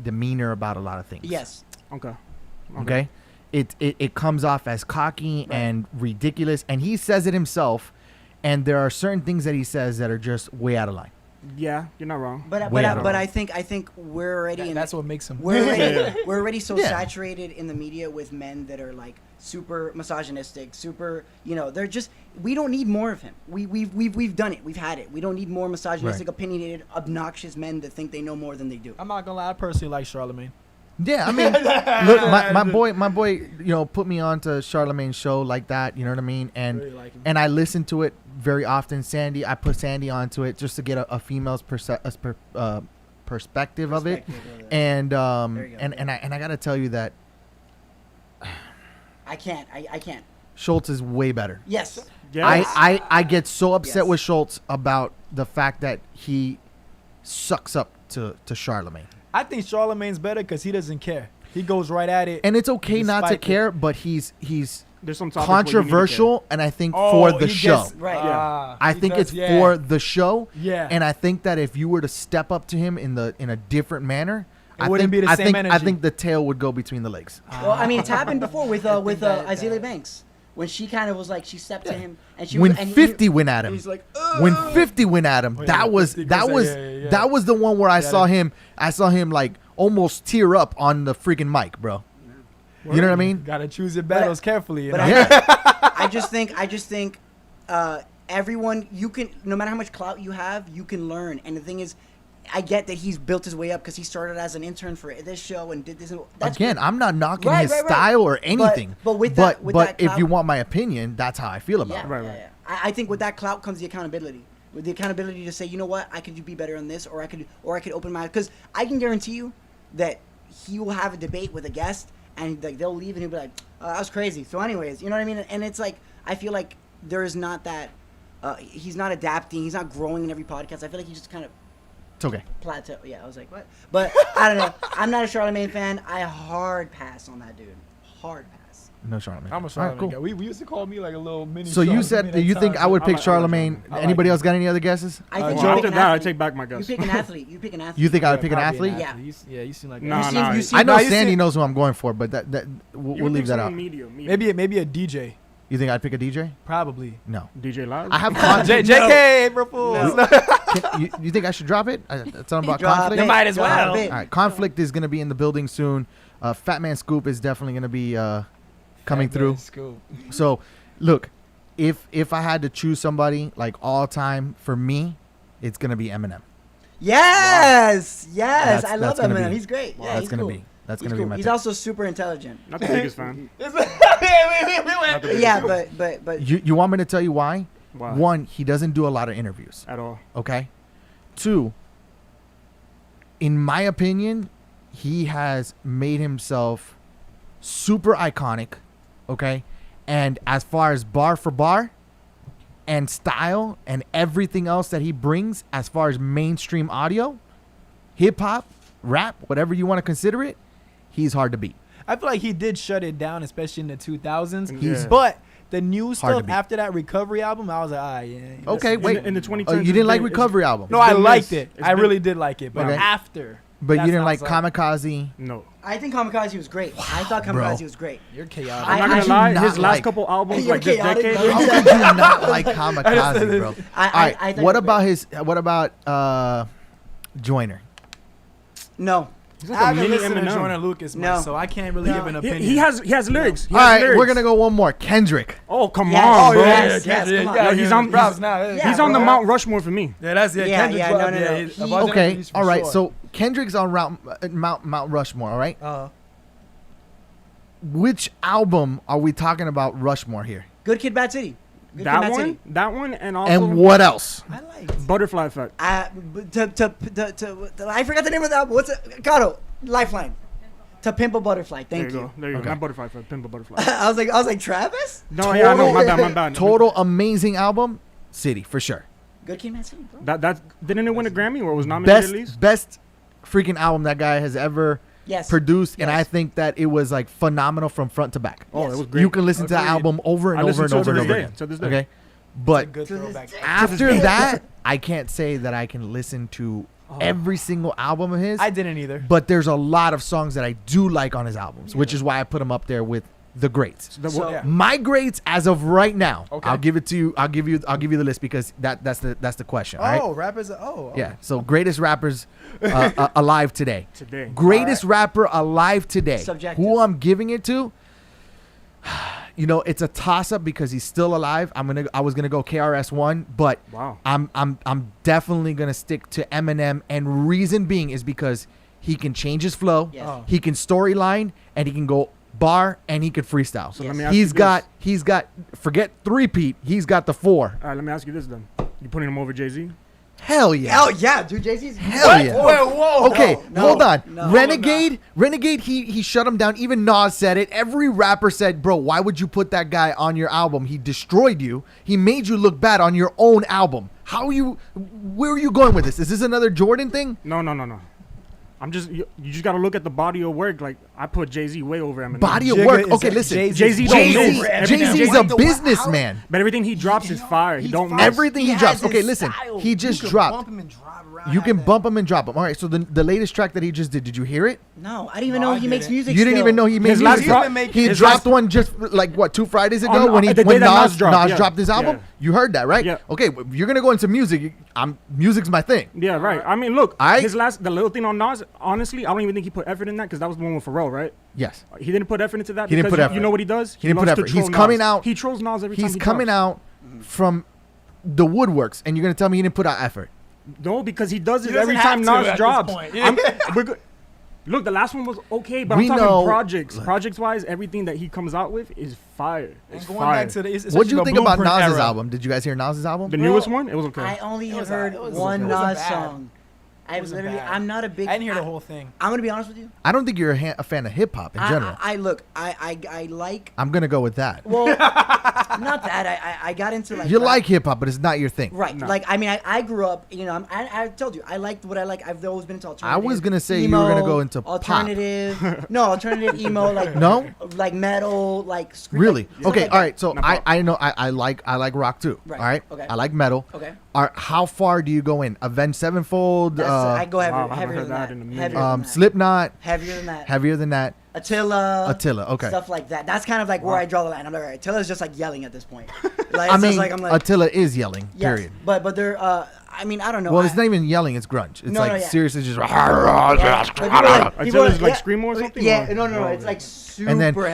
demeanor about a lot of things. yes. Okay. Okay. It comes off as cocky and ridiculous, and he says it himself. And there are certain things that he says that are just way out of line. Yeah, you're not wrong. But Way but, out of but line. I think we're already in. That's what makes him. We're already so Yeah. saturated in the media with men that are like super misogynistic, super. They're just. We don't need more of him. We've done it. We've had it. We don't need more misogynistic, Right. opinionated, obnoxious men that think they know more than they do. I'm not gonna lie, I personally like Charlemagne. Yeah, I mean, look, my boy, put me on to Charlemagne's show like that. You know what I mean? And Really like him. and I listen to it very often. I put Sandy onto it just to get a female's perspective of it. Perspective of it. And There you go. and I gotta tell you that I can't. I can't. Schultz is way better. Yes. Yeah. I get so upset Yes. with Schultz about the fact that he sucks up to Charlemagne. I think Charlemagne's better because he doesn't care. He goes right at it. And it's okay not to Despite care, but he's There's some topics where you need to controversial, and I think Oh, for the he show. gets- Right. I he think does- it's yeah. for the show. Yeah. And I think that if you were to step up to him in a different manner, I wouldn't think, be the I same think I energy. think the tail would go between the legs. Well, I mean, it's happened before with that- Isaiah Banks. when she kind of was like she stepped to him and she When was, and 50 went at him. he's like When 50 went at him, Oh, yeah, that was 50 that goes, was yeah. that was the one where I Yeah, saw him. I saw him like almost tear up on the freaking mic, bro. You know what I mean? Gotta choose your battles carefully. You but know? I just think everyone, you can, no matter how much clout you have, you can learn. And the thing is, I get that he's built his way up because he started as an intern for this show and did this. And that's Again, great. I'm not knocking Right, his right, right. style or anything. But with that if you clout- want my opinion, that's how I feel about Yeah, it. Right, yeah, right. yeah. I think with that clout comes the accountability. With the accountability to say, you know what, I could be better on this, or I could open my, because I can guarantee you that he will have a debate with a guest, and like they'll leave, and he'll be like, oh, that was crazy. So, anyways, you know what I mean? And it's like I feel like there is not that. He's not adapting. He's not growing in every podcast. I feel like he just kind of It's okay. plateau. Yeah, I was like, what? But I don't know. I'm not a Charlamagne fan. I hard pass on that dude. Hard pass. No Charlamagne. I'm a All right, Charlamagne cool. guy. We used to call me like a little mini. So you Charlamagne said at that you think times. I would I pick like- I like Charlamagne. him. Anybody him. else got any other guesses? I think Well, you after pick an that, I athlete. take back my guess. You pick an athlete. You pick an athlete. You think I would Yeah, pick an probably athlete? an Yeah. You seem like Nah, You seem- nah. you seem- I know Nah, you Sandy see- knows who I'm going for, but we'll You would leave pick that out. someone medium. maybe a DJ. You think I'd pick a DJ? Probably. No. DJ Live. I have conflict. JK, April Fools. You think I should drop it? Tell them about Drop conflict. it. You might as well. Drop it. All right, conflict is going to be in the building soon. Fat Man Scoop is definitely going to be coming through. Scoop. So, look, if I had to choose somebody like all time for me, it's going to be Eminem. Yes, yes, That's- I love that's gonna Eminem. be- He's great. Yeah, that's he's gonna cool. be that's He's gonna be cool. my He's pick. also super intelligent. Not the biggest fan. Yeah, but You want me to tell you why? Why? One, he doesn't do a lot of interviews. At all. Okay. Two, in my opinion, he has made himself super iconic. Okay. And as far as bar for bar and style and everything else that he brings, as far as mainstream audio, hip hop, rap, whatever you want to consider it, he's hard to beat. I feel like he did shut it down, especially in the 2000s. Yeah. But the new Hard to stuff beat. after that Recovery album, I was like, yeah. Okay, In wait. the 2010s, You it's didn't like been- Recovery album? No, I been liked missed. it. It's I been- really did like it. But Okay. after. But you that's didn't when I like was Kamikaze? No. I think Kamikaze was great. I thought bro. Kamikaze was great. You're chaotic. I'm not I gonna should lie. not His last like- couple albums, You're like this chaotic, decade. bro. How could you not like Kamikaze, bro? All right. I thought What he was about Joyner? No. He's I like a haven't mini listened to Eminem. Joyner Lucas much, No. so I can't really give an No. opinion. He has lyrics. He All has right, lyrics. we're gonna go one more. Kendrick. Oh come Yes. on, bro. yes, yes, come on. Yo, he's on- props now. Yeah, He's on the bro. Mount Rushmore for me. Yeah, that's Yeah, Kendrick's yeah, up no, no, there. no. He's He- above Okay. Kendrick's for All right. sure. So Kendrick's on Mount Rushmore. All right. Which album are we talking about Rushmore here? Good Kid, Bad City. Good Kid, That Bad one, City. that one, and also And what else? I like. Butterfly Effect. I forgot the name of the album. What's it? Gato. Lifeline. To Pimp a Butterfly. There Thank you you. go. There you Okay. go. Not Butterfly Effect. Pimp a Butterfly. I was like, Travis? No, yeah, no, my bad, my bad. Total amazing album. City for sure. Good Kid, Bad City, bro. That didn't it win a Grammy or was nominated at least? Best freaking album that guy has ever Yes. produced, and Yes. I think that it was like phenomenal from front to back. Oh, Yes. it was great. You can listen to the Agreed. album over and I over listen and to it over and to over this day, again. to this day. Okay, but Good To this throwback. day. after that, I can't say that I can listen to every single album of his. I didn't either. But there's a lot of songs that I do like on his albums, which is why I put him up there with the greats. So- yeah. My greats as of right now. Okay. I'll give it to you. I'll give you the list because that's the question. All right. Oh, rappers. Oh. Yeah. So greatest rappers alive today. Today. Greatest rapper alive today. Subjective. Who I'm giving it to? You know, it's a toss up because he's still alive. I was gonna go KRS-One, but Wow. I'm definitely gonna stick to Eminem, and reason being is because he can change his flow, Yes. Oh. he can storyline, and he can go bar and he can freestyle. So Yes. let me ask you He's got forget three-peat. He's got the four. All right, let me ask you this then. You putting him over Jay-Z? Hell yeah. Oh, yeah, dude. Jay-Z's. Hell yeah. Whoa. Okay, No, hold on. no. Renegade, he shut him down. Even Nas said it. Every rapper said, "Bro, why would you put that guy on your album? He destroyed you. He made you look bad on your own album. Where are you going with this? Is this another Jordan thing?" No. You just gotta look at the body of work. Like I put Jay-Z way over Eminem. Body of Jigga work. is Okay, a- listen. Jay-Z don't Jay-Z, move. Jay-Z's a businessman. But everything he drops is fire. He don't move. Everything he has drops. his Okay, listen. style. He just You can dropped. bump him and drive around You like can that. bump him and drop him. All right. So the latest track that he just did you hear it? No, I didn't even No, know I he makes didn't. music. You didn't still. even know he made His last music? drop- He his dropped last- one just like what 2 Fridays ago On- when he the when day that Nas Nas dropped, yeah. dropped his album. Yeah. You heard that, right? Yeah. Okay, if you're gonna go into music. Music's my thing. Yeah, right. I mean, look, I- the little thing on Nas. Honestly, I don't even think he put effort in that because that was the one with Pharrell, right? Yes. He didn't put effort into that. He didn't because put effort. You know what he does? He didn't put loves to effort. He's troll coming Nas. out- He trolls Nas every time. He's he coming drops. out from the woodworks, and you're gonna tell me he didn't put out effort. No, because he does it doesn't every have time to at Nas this drops. point. We're good. Look, the last one was okay, but We I'm know- talking projects. Projects-wise, everything that he comes out with is fire. And It's going fire. back to the, What do you think about Nas's era. album? Did you guys hear Nas's album? The newest one, it was okay. I only have was heard it was one okay. It Nas wasn't bad. song. I wasn't literally, bad. I'm not a big. I didn't hear the whole thing. I'm gonna be honest with you. I don't think you're a fan of hip hop in general. I look. I like. I'm gonna go with that. Well, not that. I got into like. You rap. like hip hop, but it's not your thing. Right. No. Like I mean, I grew up. You know, I told you I liked what I like. I've always been into alternative. I was gonna say you were gonna go into pop. alternative. No, alternative emo. Like No? like metal. Like Really? Like, Okay. like All right. So Not I pop. I know I like rock too. Right, All right. okay. I like metal. Okay. How far do you go in? Avenged Sevenfold. That's, I go heavier, Wow, I haven't heavier heard than that that. in a minute. Heavier than that. Slipknot. Heavier than that. Heavier than that. Attila. Okay. Stuff like that. That's kind of like where I draw the line. I'm like, all right, Attila's just like yelling at this point. Like, I it's just mean, like, I'm like, Attila is yelling. yes, Period. but they're, I mean, I don't know. Well, it's not even yelling. It's grunge. It's No, like no, yeah. seriously just. Yeah, but people are Attila's like yeah, screamo or something? Yeah, Or- no, Oh, it's yeah. like super And then- heavy.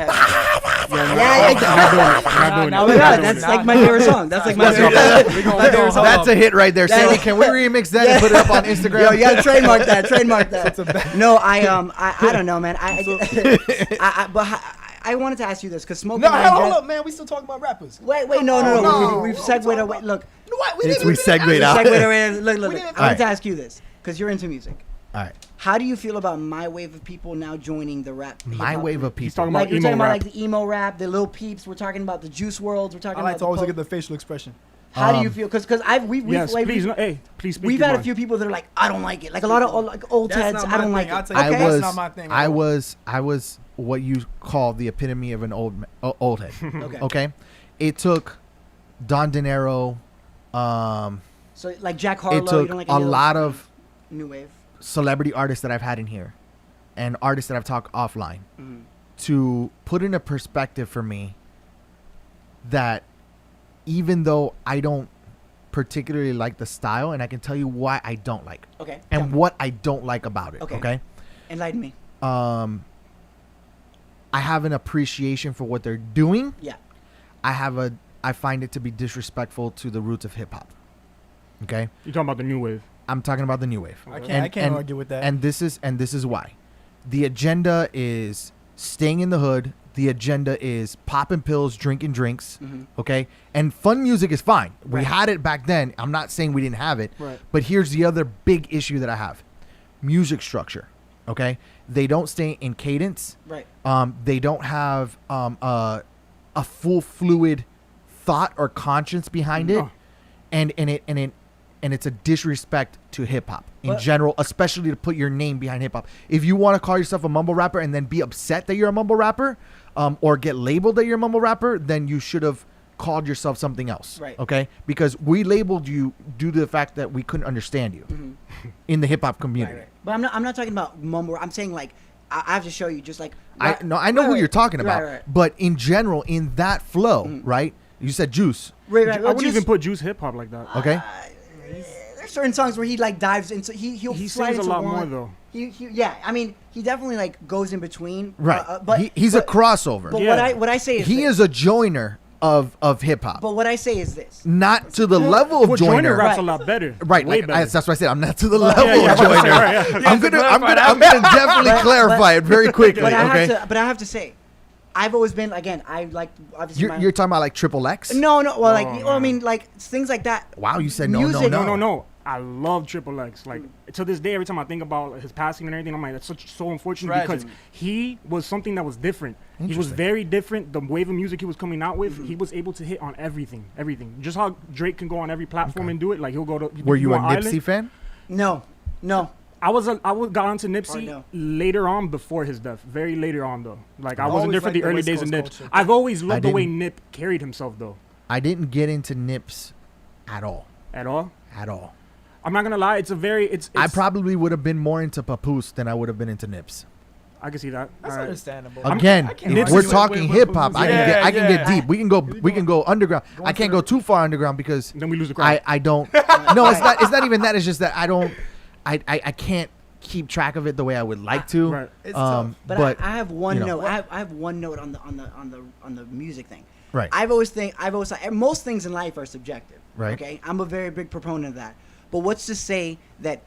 Yeah, Yeah, not doing it. now Not we doing got it. it. that's Nah, like my favorite song. That's like my Let's go. favorite. We gonna go. That's a hit right there. That- Sandy, can we remix that and put it up on Instagram? Yo, you gotta trademark that. Trademark that. No, I don't know, man. I wanted to ask you this because Smoke. No, and I hold just- up, man. We still talking about rappers. Wait, no. No. We've segued away. Look, What? We segued we out. segued away. Look. We I didn't- wanted Alright. to ask you this because you're into music. All right. How do you feel about my wave of people now joining the rap? My hip-hop wave group? of people. He's talking Like about you're emo talking about rap. like the emo rap, the Lil Peeps. We're talking about the Juice WRLDs. We're talking I about like to always the look at the facial expression. How do you feel? Because we've Yes, like, please. No, hey, please speak. we've your had a mind. few people that are like, I don't like it. Like a lot of like old That's heads, not I my don't thing. like I'll it. tell you, Okay? that's not my thing at all. I was what you call the epitome of an old head. Okay. Okay. It took Don De Niro. So like Jack Harlow, It you took don't like a any of those lot of new wave. celebrity artists that I've had in here, and artists that I've talked offline, Mm-hmm. to put in a perspective for me that even though I don't particularly like the style, and I can tell you why I don't like, Okay. and what I don't like about it. Okay. Okay. Enlighten me. I have an appreciation for what they're doing. Yeah. I find it to be disrespectful to the roots of hip hop. Okay. You're talking about the new wave. I'm talking about the new wave. I can't argue with that. And this is why. The agenda is staying in the hood. The agenda is popping pills, drinking drinks. Okay. And fun music is fine. We Right. had it back then. I'm not saying we didn't have it. Right. But here's the other big issue that I have. Music structure. Okay. They don't stay in cadence. Right. They don't have a full fluid thought or conscience behind it, No. and it's a disrespect to hip hop in But- general, especially to put your name behind hip hop. If you want to call yourself a mumble rapper and then be upset that you're a mumble rapper, or get labeled that you're a mumble rapper, then you should have called yourself something else. Right. Okay? Because we labeled you due to the fact that we couldn't understand you in the hip hop community. Right. But I'm not talking about mumble. I'm saying like I have to show you just like I know who you're talking about, Right. but in general, in that flow, right? You said Juice, Right. I wouldn't even put Juice hip hop like that. okay? There's certain songs where he like dives into he'll He slide sings a into lot one. more though. He yeah. I mean he definitely like goes in between. Right. But He's a crossover. But Yeah. what I say is He this. is a joiner of hip hop, But what I say is this. not to the level of Well, joiner. Joyner raps Right. a lot better. Right, Way like, better. that's what I said. I'm not to the level yeah, of I was gonna joiner. say, right, yeah. I'm gonna definitely clarify it very quickly. But Okay, I have to say, I've always been again. I like obviously. you're talking about like Triple X? no. Well, like Oh, well, I man. mean, like things like that. Wow, you said no. Music- No. I love Triple X. Like to this day, every time I think about his passing and everything, I'm like, that's so unfortunate Tragic. because he was something that was different. He was Interesting. very different. The wave of music he was coming out with, he was able to hit on everything. Just how Drake can go on every platform and do it. Like he'll go to. Were you go a on Nipsey Island. fan? No. I got onto Or Nipsey no? later on before his death. Very later on though. Like I I wasn't always there for liked the the early West days of Coast Nip. culture. I've always I loved the way didn't- Nip carried himself though. I didn't get into Nips at all. At all. At all. I'm not gonna lie. It's a very. It's I probably would have been more into Papoose than I would have been into Nips. I can see that. That's Alright. understandable. Again, I can't if argue we're with- talking with hip hop, Papoose. I can get deep. We can go underground. Go I can't into go too far underground because Then we lose the crowd. I don't. No, it's not even that. It's just that I don't. I can't keep track of it the way I would like to. Right. It's tough. But I have one you know. note. I have one note on the music thing. Right. I've always most things in life are subjective. Right. Okay. I'm a very big proponent of that. But what's to say that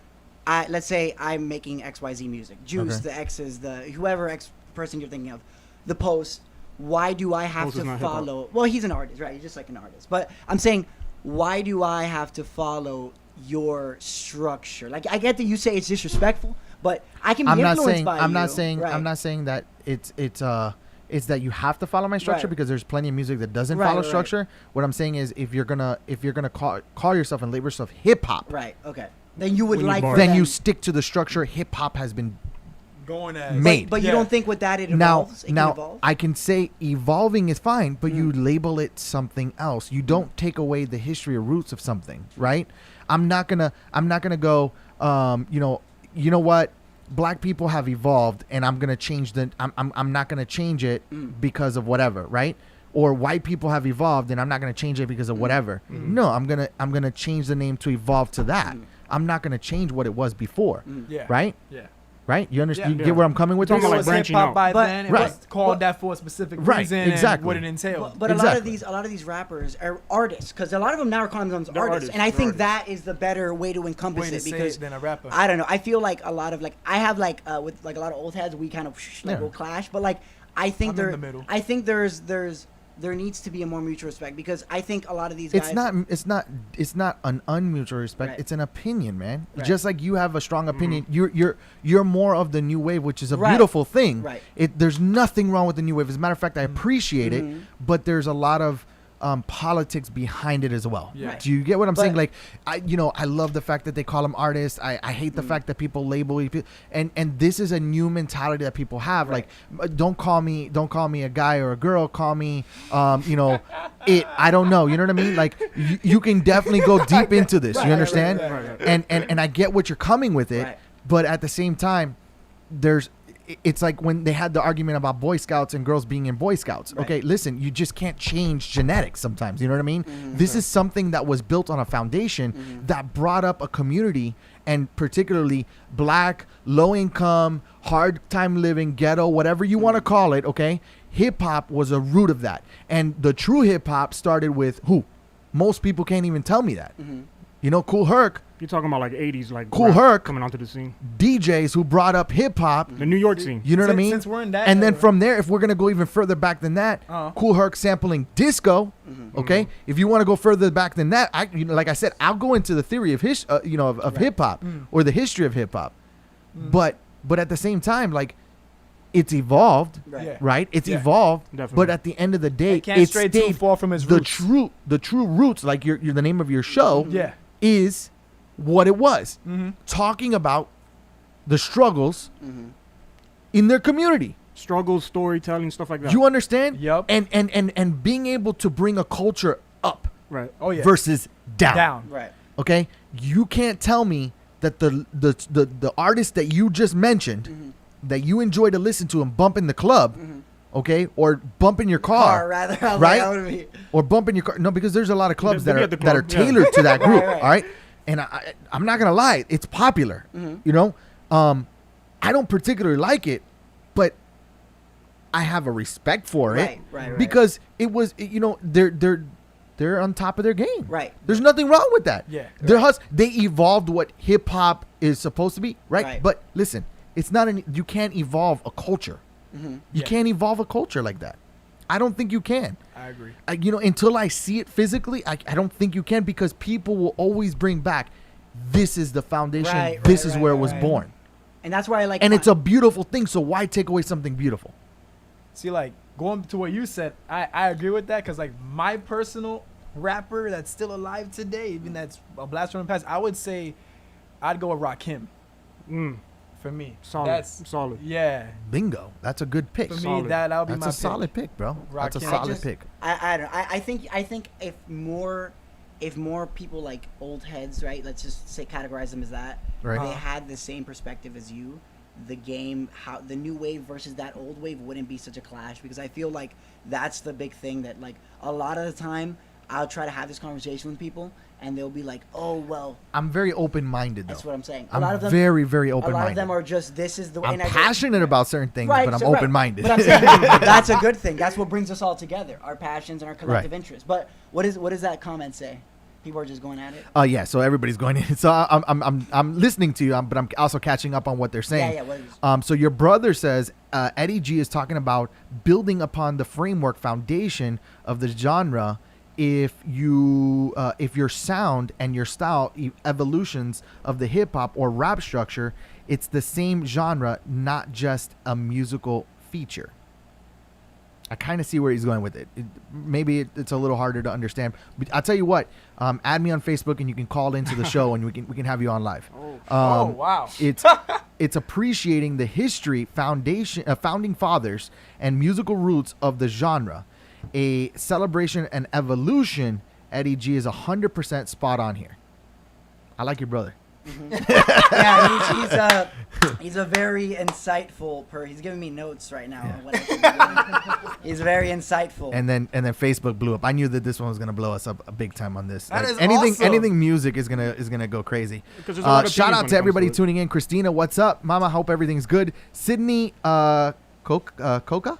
let's say I'm making XYZ music, Juice, Okay. the X's, the whoever X person you're thinking of, the Post. Why do I have Post is to not hip-hop. follow? Well, he's an artist, right? He's just like an artist. But I'm saying, why do I have to follow your structure? Like, I get that you say it's disrespectful, but I can be I'm not influenced saying. by I'm you. not saying. Right. I'm not saying that it's that you have to follow my structure Right. because there's plenty of music that doesn't Right, follow right. structure. What I'm saying is if you're gonna call yourself and label yourself hip hop, Right. Okay. Then you would We need like. bars. for then them- you stick to the structure hip hop has been Going as made. But you Yeah. don't think with that it now. evolves? It can Now evolve? I can say evolving is fine, but you label it something else. You don't take away the history or roots of something, right? I'm not gonna go. You know what? Black people have evolved, and I'm gonna change the. I'm not gonna change it because of whatever, right? Or white people have evolved, and I'm not gonna change it because of whatever. No, I'm gonna change the name to evolve to that. I'm not gonna change what it was before, Yeah. right? Yeah. Right? You understand? Yeah. You get where I'm coming with Talking this? about It like was branching hip hop out. by But- then. It Right. was called that for a specific Right, reason exactly. and what it entailed. But a Exactly. lot of these rappers are artists because a lot of them now are calling themselves They're artists, artists, and I they're think that is the better way to encompass Way to it say because it than a rapper. I don't know. I feel like a lot of I have with like a lot of old heads we kind of Yeah. will clash, but like I think I'm in the middle. I think there needs to be a more mutual respect because I think a lot of these guys. It's not an unmutual respect. Right. It's an opinion, man. Right. Just like you have a strong opinion, you're more of the new wave, which is a Right. beautiful thing. Right. There's nothing wrong with the new wave. As a matter of fact, I appreciate it, Mm-hmm. but there's a lot of politics behind it as well. Yeah. Right. Do you get what I'm But- saying? Like, I love the fact that they call them artists. I hate the fact that people label it, and this is a new mentality that people have. Right. Like, don't call me a guy or a girl. Call me, it. I don't know. You know what I mean? Like, you can definitely go deep into this. Right, You right, understand? right, right. And I get what you're coming with it, Right. but at the same time, it's like when they had the argument about Boy Scouts and girls being in Boy Scouts. Right. Okay, listen, you just can't change genetics sometimes. You know what I mean? This is something that was built on a foundation that brought up a community, and particularly black, low income, hard time living, ghetto, whatever you want to call it. Okay, hip hop was a root of that, and the true hip hop started with who? Most people can't even tell me that. You know, Cool Herc, You're talking about like 80s, like Cool rap Herc. coming onto the scene. DJs who brought up hip hop. The New York scene. You know what I Since- mean? since we're in that and then era. from there, if we're gonna go even further back than that, Cool Herc sampling disco. Okay, if you want to go further back than that, like I said, I'll go into the theory of of hip hop or the history of hip hop. But at the same time, like, it's evolved, Right. Yeah. right? It's Yeah. evolved, Definitely. but at the end of the day, It can't stray too stayed far from its the roots. true roots, like your the name of your show, Yeah. is what it was, Mm-hmm. talking about the struggles in their community. Struggles, storytelling, stuff like that. You understand? Yup. And being able to bring a culture up right. Oh yeah. versus down. Down. Right. Okay? You can't tell me that the artist that you just mentioned that you enjoy to listen to and bump in the club, okay, or bump in your car, rather. I was right? Like, I would be, or bump in your car. No, because there's a lot of clubs They that be are at the that are club, yeah. tailored to that group. right. All right, and I'm not gonna lie, it's popular. You know, I don't particularly like it, but I have a respect for Right, it right. because they're on top of their game. Right. There's nothing wrong with that. Yeah. They evolved what hip hop is supposed to be, right? Right. But listen, it's not you can't evolve a culture. You Yeah. can't evolve a culture like that. I don't think you can. I agree. Until I see it physically, I don't think you can, because people will always bring back, this is the foundation. Right, this right, is right, where it right, was right. born. and that's why I like. And it's a beautiful thing. So why take away something beautiful? See, like, going to what you said, I agree with that, because, like, my personal rapper that's still alive today, even that's a blast from the past, I would say I'd go with Rakim. For me, Solid. that's Solid. yeah. Bingo. That's a good pick. For me, Solid. that would be That's my a solid pick, bro. That's a Rakim. solid pick. I don't know. I think if more people like old heads, right? Let's just say categorize them as that. Right. They had the same perspective as you. The game, how the new wave versus that old wave wouldn't be such a clash, because I feel like that's the big thing that, like, a lot of the time I'll try to have this conversation with people and they'll be like, oh well. I'm very open-minded though. That's what I'm saying. I'm very, very A lot open-minded. of them are just, this is the way. I'm passionate about certain things, Right, but I'm so- right. open-minded. But I'm saying that's a good thing. That's what brings us all together, our passions and our collective Right. interests. But what does that comment say? People are just going at it. Yeah, so everybody's going in. So I'm listening to you, but I'm also catching up on what they're saying. Yeah, what is- So your brother says Eddie G is talking about building upon the framework foundation of the genre. If your sound and your style evolutions of the hip hop or rap structure, it's the same genre, not just a musical feature. I kind of see where he's going with it. Maybe it's a little harder to understand, but I'll tell you what. Add me on Facebook and you can call into the show and we can have you on live. Oh wow. It's appreciating the history, founding fathers, and musical roots of the genre. A celebration and evolution. Eddie G is 100% spot on here. I like your brother. Yeah, he's a very insightful He's giving me notes right now. On what I should be doing. He's very insightful. And then Facebook blew up. I knew that this one was gonna blow us up a big time on this. That is anything awesome. music is gonna go crazy. Because there's a lot of Shout opinions out when to it everybody comes to it. tuning in. Christina, what's up, Mama? Hope everything's good. Sydney Coca.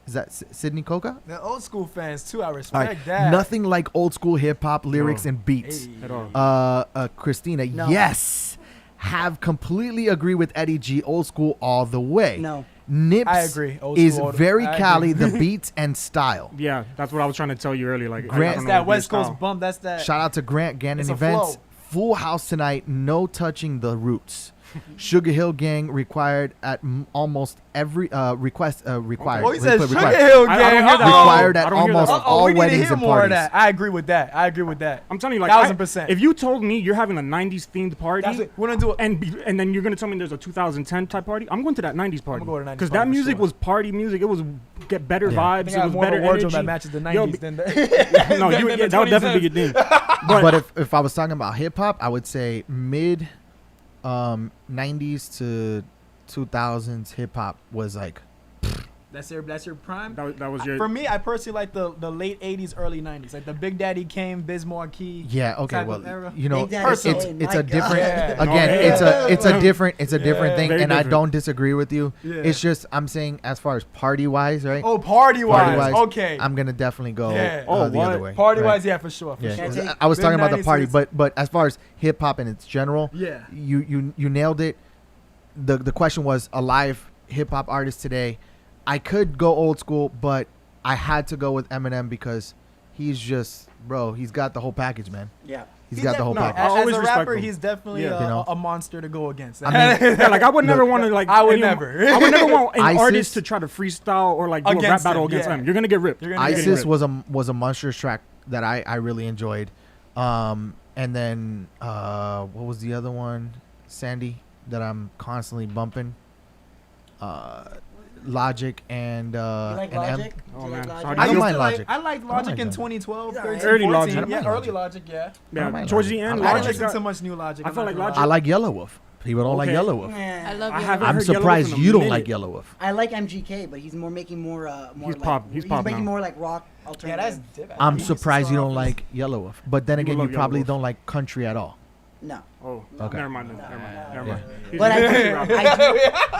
Is that Sydney Coca? The old school fans too. I All respect right. that. Nothing like old school hip hop lyrics No. and beats. Hey. At all. Christina, No. yes, have completely agree with Eddie G. Old school all the way. No. Nips I agree. Old is school, very I Cali. agree. The beats and style. Yeah, that's what I was trying to tell you earlier. Like, Grant- I It's don't know that what West your Coast style. bump. That's that. Shout out to Grant Gannon It's a Events. flow. Full house tonight. No touching the roots. Sugar Hill Gang required at almost every request required. Oh, he said Sugar Required. Hill I Gang. don't hear that. Required at I don't hear that. almost Oh, all we need to weddings hear and more parties. of that. I agree with that. I'm telling you, like, 1000%. if you told me you're having a 90s themed party, That's it. We're gonna do it. and then you're gonna tell me there's a 2010 type party, I'm going to that 90s party. go to 90s Because party that for music sure. was party music. It was get better Yeah. I vibes. think It I was have more of better a wardrobe energy. that matches the Yo, 90s than the. no, than you, the that would definitely be your thing. But if I was talking about hip hop, I would say mid 90s to 2000s hip hop was like That's your prime. That was your. For me, I personally like the late 80s, early 90s, like the Big Daddy Kane, Biz Marquee. yeah, okay, type well, of era. you know, Big Daddy it's Kane, it's my a different God. again, Yeah. it's a different thing Very and I different. don't disagree with you. Yeah. It's just I'm saying as far as party wise, right? Oh, party wise. Party-wise, Okay. I'm going to definitely go Yeah. Oh, the what? other way. Party right? wise, yeah, for sure. For Yeah, sure. 'cause Can I take I was talking about the mid-90s party, to- but as far as hip hop in its general, Yeah. you nailed it. The question was a live hip hop artist today. I could go old school, but I had to go with Eminem because he's just he's got the whole package, man. Yeah. He's got the whole No, package. I always As a respect rapper, him. he's definitely Yeah. You know? a monster to go against. I mean, yeah, like I would never want to like. I would any- never. I would never want an ISIS- artist to try to freestyle or like do a rap Against battle him, against yeah. him. You're gonna get ripped. You're gonna get ISIS ripped. was a monstrous track that I really enjoyed. And then what was the other one? Sandy that I'm constantly bumping. Logic and You like and Logic? Oh, Do you like man. Logic? How do I you don't feel? mind Logic. I liked I Logic like in Logic. 2012, Yeah, 13, early 14. Logic. I don't Yeah, mind early Logic. Logic, yeah. I don't Yeah, mind towards Logic. the I end, like I Logic. didn't Logic. listen to much new Logic. I I'm felt not like gonna Logic- I lie. like Yellow Wolf. People don't like Okay. Yellow Wolf. I Man, love I you. haven't I'm heard Yellow surprised Wolf in a you don't minute. like Yellow Wolf. I like MGK, but he's more making more He's like, pop. He's pop making now. more like rock Yeah, alternative. that's different. I'm He used to surprised you start don't off like Yellow Wolf. But then again, love you Yellow probably Wolf. don't like country at all. No. Oh, Okay. never mind. Then. Never mind. Never Yeah. mind. He's But a I country do, rapper.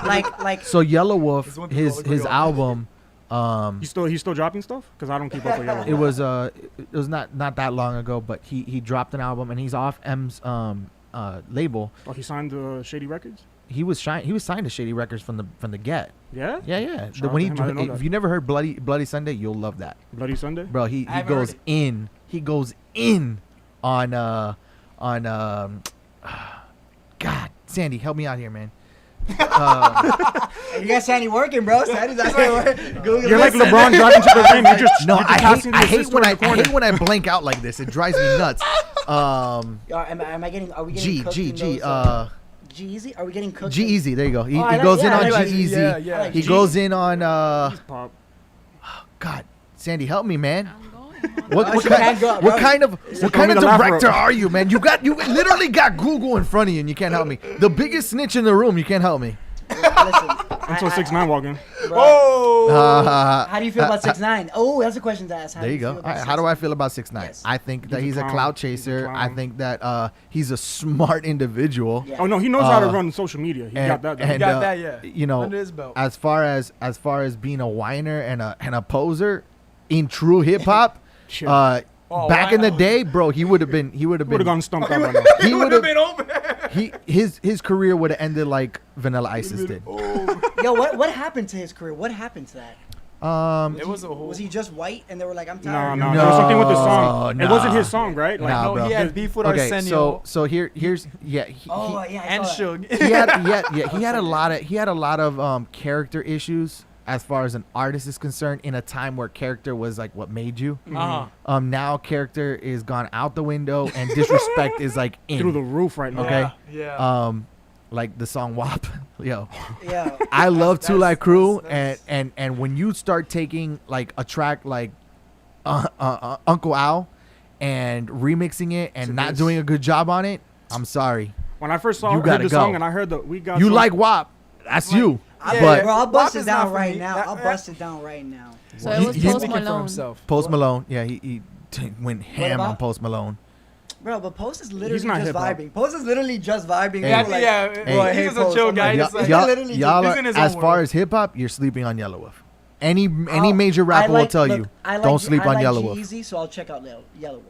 I do like So Yellow Wolf, There's one thing I'll agree his on. album, He's still dropping stuff because I don't keep up with Yellow. it was not that long ago, but he dropped an album and he's off M's label. Oh, he signed Shady Records. He was signed to Shady Records from the get. Yeah. Yeah. Shout out When to him, I didn't know if that. you never heard Bloody Sunday, you'll love that, Bloody Sunday. bro. He I haven't goes heard in. He goes in on God, Sandy, help me out here, man. you got Sandy working, bro. Sandy's out here working. Google You're like listen. LeBron driving to the game. You're just No, you're just I passing the hate assist when to I the corner. hate when I blank out like this. It drives me nuts. Am I getting? Are we getting? cooked in those, G-Eazy? Are we getting cooked? G-Eazy, there you go. He Oh, I like- goes in yeah, on I like G-Eazy. Yeah, yeah. I like He G-Eazy. goes in on He's pop. God, Sandy, help me, man. I'm going. What she kind, can't go, what bro. kind of what kind me of the laugh director rope. are you, man? You literally got Google in front of you and you can't help me. The biggest snitch in the room, you can't help me. Listen, Until 6ix9ine walking. bro, Oh. how do you feel about 6ix9ine? Oh, that's a question to ask. How There do you go. feel All about right, how do 6ix9ine? I feel about 6ix9ine? Yes. I think that He's he's a a clown. clout He's a chaser. I clown. think that he's a smart individual. Yeah. Oh no, he knows how to Uh, run social media. He and- got that. and, He got that, yeah. You know, Under his belt. as far as being a whiner and a poser in true hip hop, Shit. Oh, back in the wow. day, bro, he would have been would have gone stumped out right now. he would have been over. his career would have ended like Vanilla Ice's did. Yo, what happened to his career? What happened to that? It was a whole. Was he just white and they were like, I'm No, tired? no, there was something with the song. No, It wasn't nah. his song, right? Like, Nah, no, bro. he had beef with Okay, Arsenio so here's yeah. Oh, yeah, I and saw that. Suge. He had a lot of character issues as far as an artist is concerned in a time where character was like what made you. Uh-huh. Now character is gone out the window and disrespect is like in. through the roof right now. Okay. Yeah. Like the song WAP. Yo, Yeah. I love Two Live Crew, that's- and when you start taking like a track like Uncle Al and remixing it and To not this. doing a good job on it, I'm sorry. When I first You heard gotta the go. song and I heard the we got You some- like WAP? That's you. Yeah, but Bro, I'll WAP bust it is not down for right me. now. I'll That- bust it down right now. So it was He's Post speaking for Malone. himself. Post Malone, yeah, he went ham on about- Post Malone. Bro, but Post is literally not just hip-hop. vibing. Post is literally just vibing. Hey. People like, Yeah, bro, I hate he's a Post. chill I'm guy. like, Just y'all- like- Y'all, literally y'all he's are, in his as own far world. as hip hop, you're sleeping on Yellow Wolf. Any I'll- major I rapper will like- tell look, you, I like don't G- sleep I on like Yellow Wolf. G-Eazy, so I'll check out Yellow Wolf.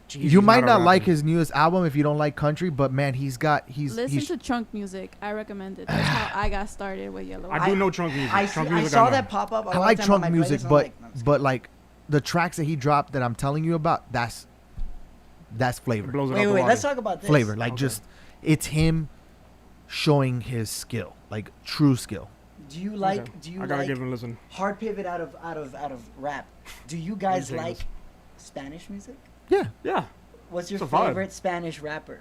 Jesus, You might a not like rapper. his newest album if you don't like country, but man, he's Listen he's to Trunk Music. I recommend it. That's how I got started with Yellow. I do know Trunk Music. I Trunk I Music saw know. that pop up. I like Trunk music, but like the tracks that he dropped that I'm telling you about, that's It flavor. blows it out Wait, the wait, water. let's talk about this. Flavor, like Okay. just it's him showing his skill, like true skill. Do you like? Okay. Do you I gotta like give him a listen. hard pivot out of rap? Do you guys Let me like take Spanish music? Yeah. Yeah. What's your It's a vibe. favorite Spanish rapper?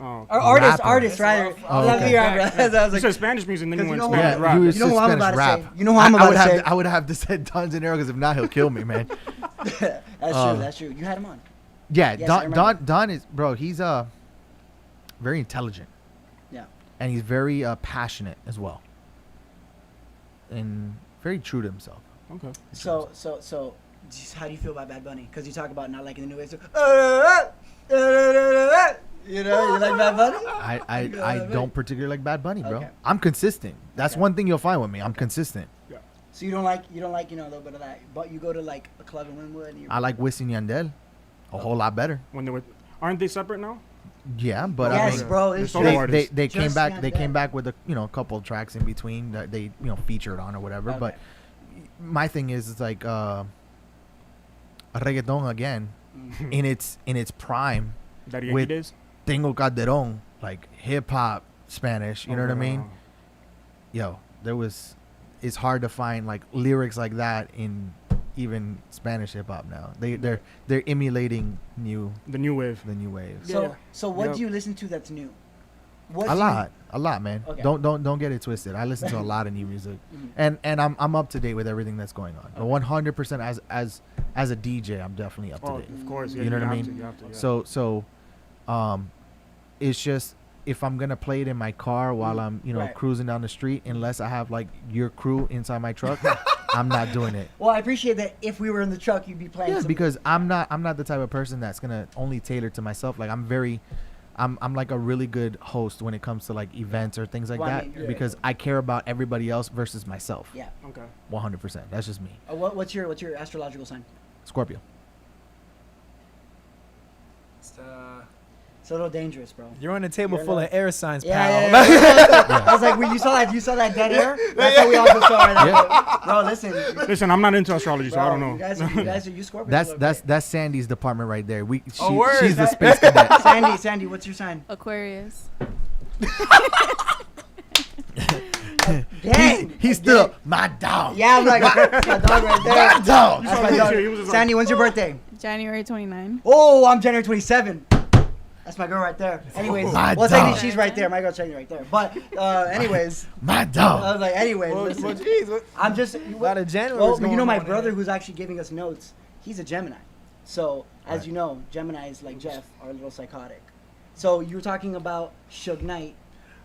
Oh. Or artist, Rapper. artist rather. Oh, Let me okay. rapper. I was You like, said Spanish music, and then you 'cause went you know Spanish what? rap. he You was know who I'm Spanish about to rap. say. You know who I'm about to say. I would have to say Don's in there because if not, he'll kill me, man. That's true. That's true. You had him on. Yeah, Yes, I remember. Don is bro. He's very intelligent. Yeah. And he's very passionate as well, and very true to himself. Okay. So, how do you feel about Bad Bunny? Because you talk about not liking the new wave. So, you know, you like Bad Bunny? I don't particularly like Bad Bunny, bro. Okay. I'm consistent. That's Okay. one thing you'll find with me. I'm consistent. So you don't like a little bit of that, but you go to like a club in Wynwood. And I like Wisin Yandel a whole lot better. When they were, aren't they separate now? Yeah, but yes, I mean, bro. They're It's solo just, artists. they came Just back. They Yandel. came back with a couple of tracks in between that they featured on or whatever. Okay. But my thing is, it's like reggaeton again in its prime. Daddy With- Yankee days. Tengo Calderón, like hip hop Spanish. You know what I mean? Yo, it's hard to find like lyrics like that in even Spanish hip hop now. They're emulating The new wave. the new waves. Yeah. So what Yep. do you listen to that's new? What A do you- lot, man. Okay. Don't get it twisted. I listen to a lot of new music, and I'm up to date with everything that's going on. But 100% as a DJ, I'm definitely up to Oh, date. of course. Yeah, You know what I have mean? To, you have to, yeah. So, it's just if I'm gonna play it in my car while I'm Right. cruising down the street, unless I have like your crew inside my truck, I'm not doing it. Well, I appreciate that. If we were in the truck, you'd be playing. Yeah, some- because I'm not the type of person that's gonna only tailor to myself. Like I'm like a really good host when it comes to like events or things like Well, I that mean, yeah. because I care about everybody else versus myself. Yeah. Okay. 100%. That's just me. What's your astrological sign? Scorpio. It's a little dangerous, bro. You're on a table You're full not- of air signs, Yeah, pal. yeah, yeah. I was like, when you saw that dead hair. That's what we all just saw right now. Yeah. Bro, listen. Listen, I'm not into astrology, so I don't know. You guys are you Scorpios. That's a little that's bit. that's Sandy's department right there. word. She's the space cadet. Sandy, what's your sign? Aquarius. Dang. He's still my dog. Yeah, I'm like, that's my dog right there. My dog. That's my He dog. was just like- Sandy, when's your birthday? January 29. Oh, I'm January 27. That's my girl right there. Anyways, My well, dog. technically she's right there. My girl's technically right there. But anyways, My I dog. was like, anyways, Well, listen. geez, what- I'm just. lot of January Well, was you know, going my on brother there. who's actually giving us notes. He's a Gemini. So as you know, Geminis like Jeff are a little psychotic. So you were talking about Suge Knight.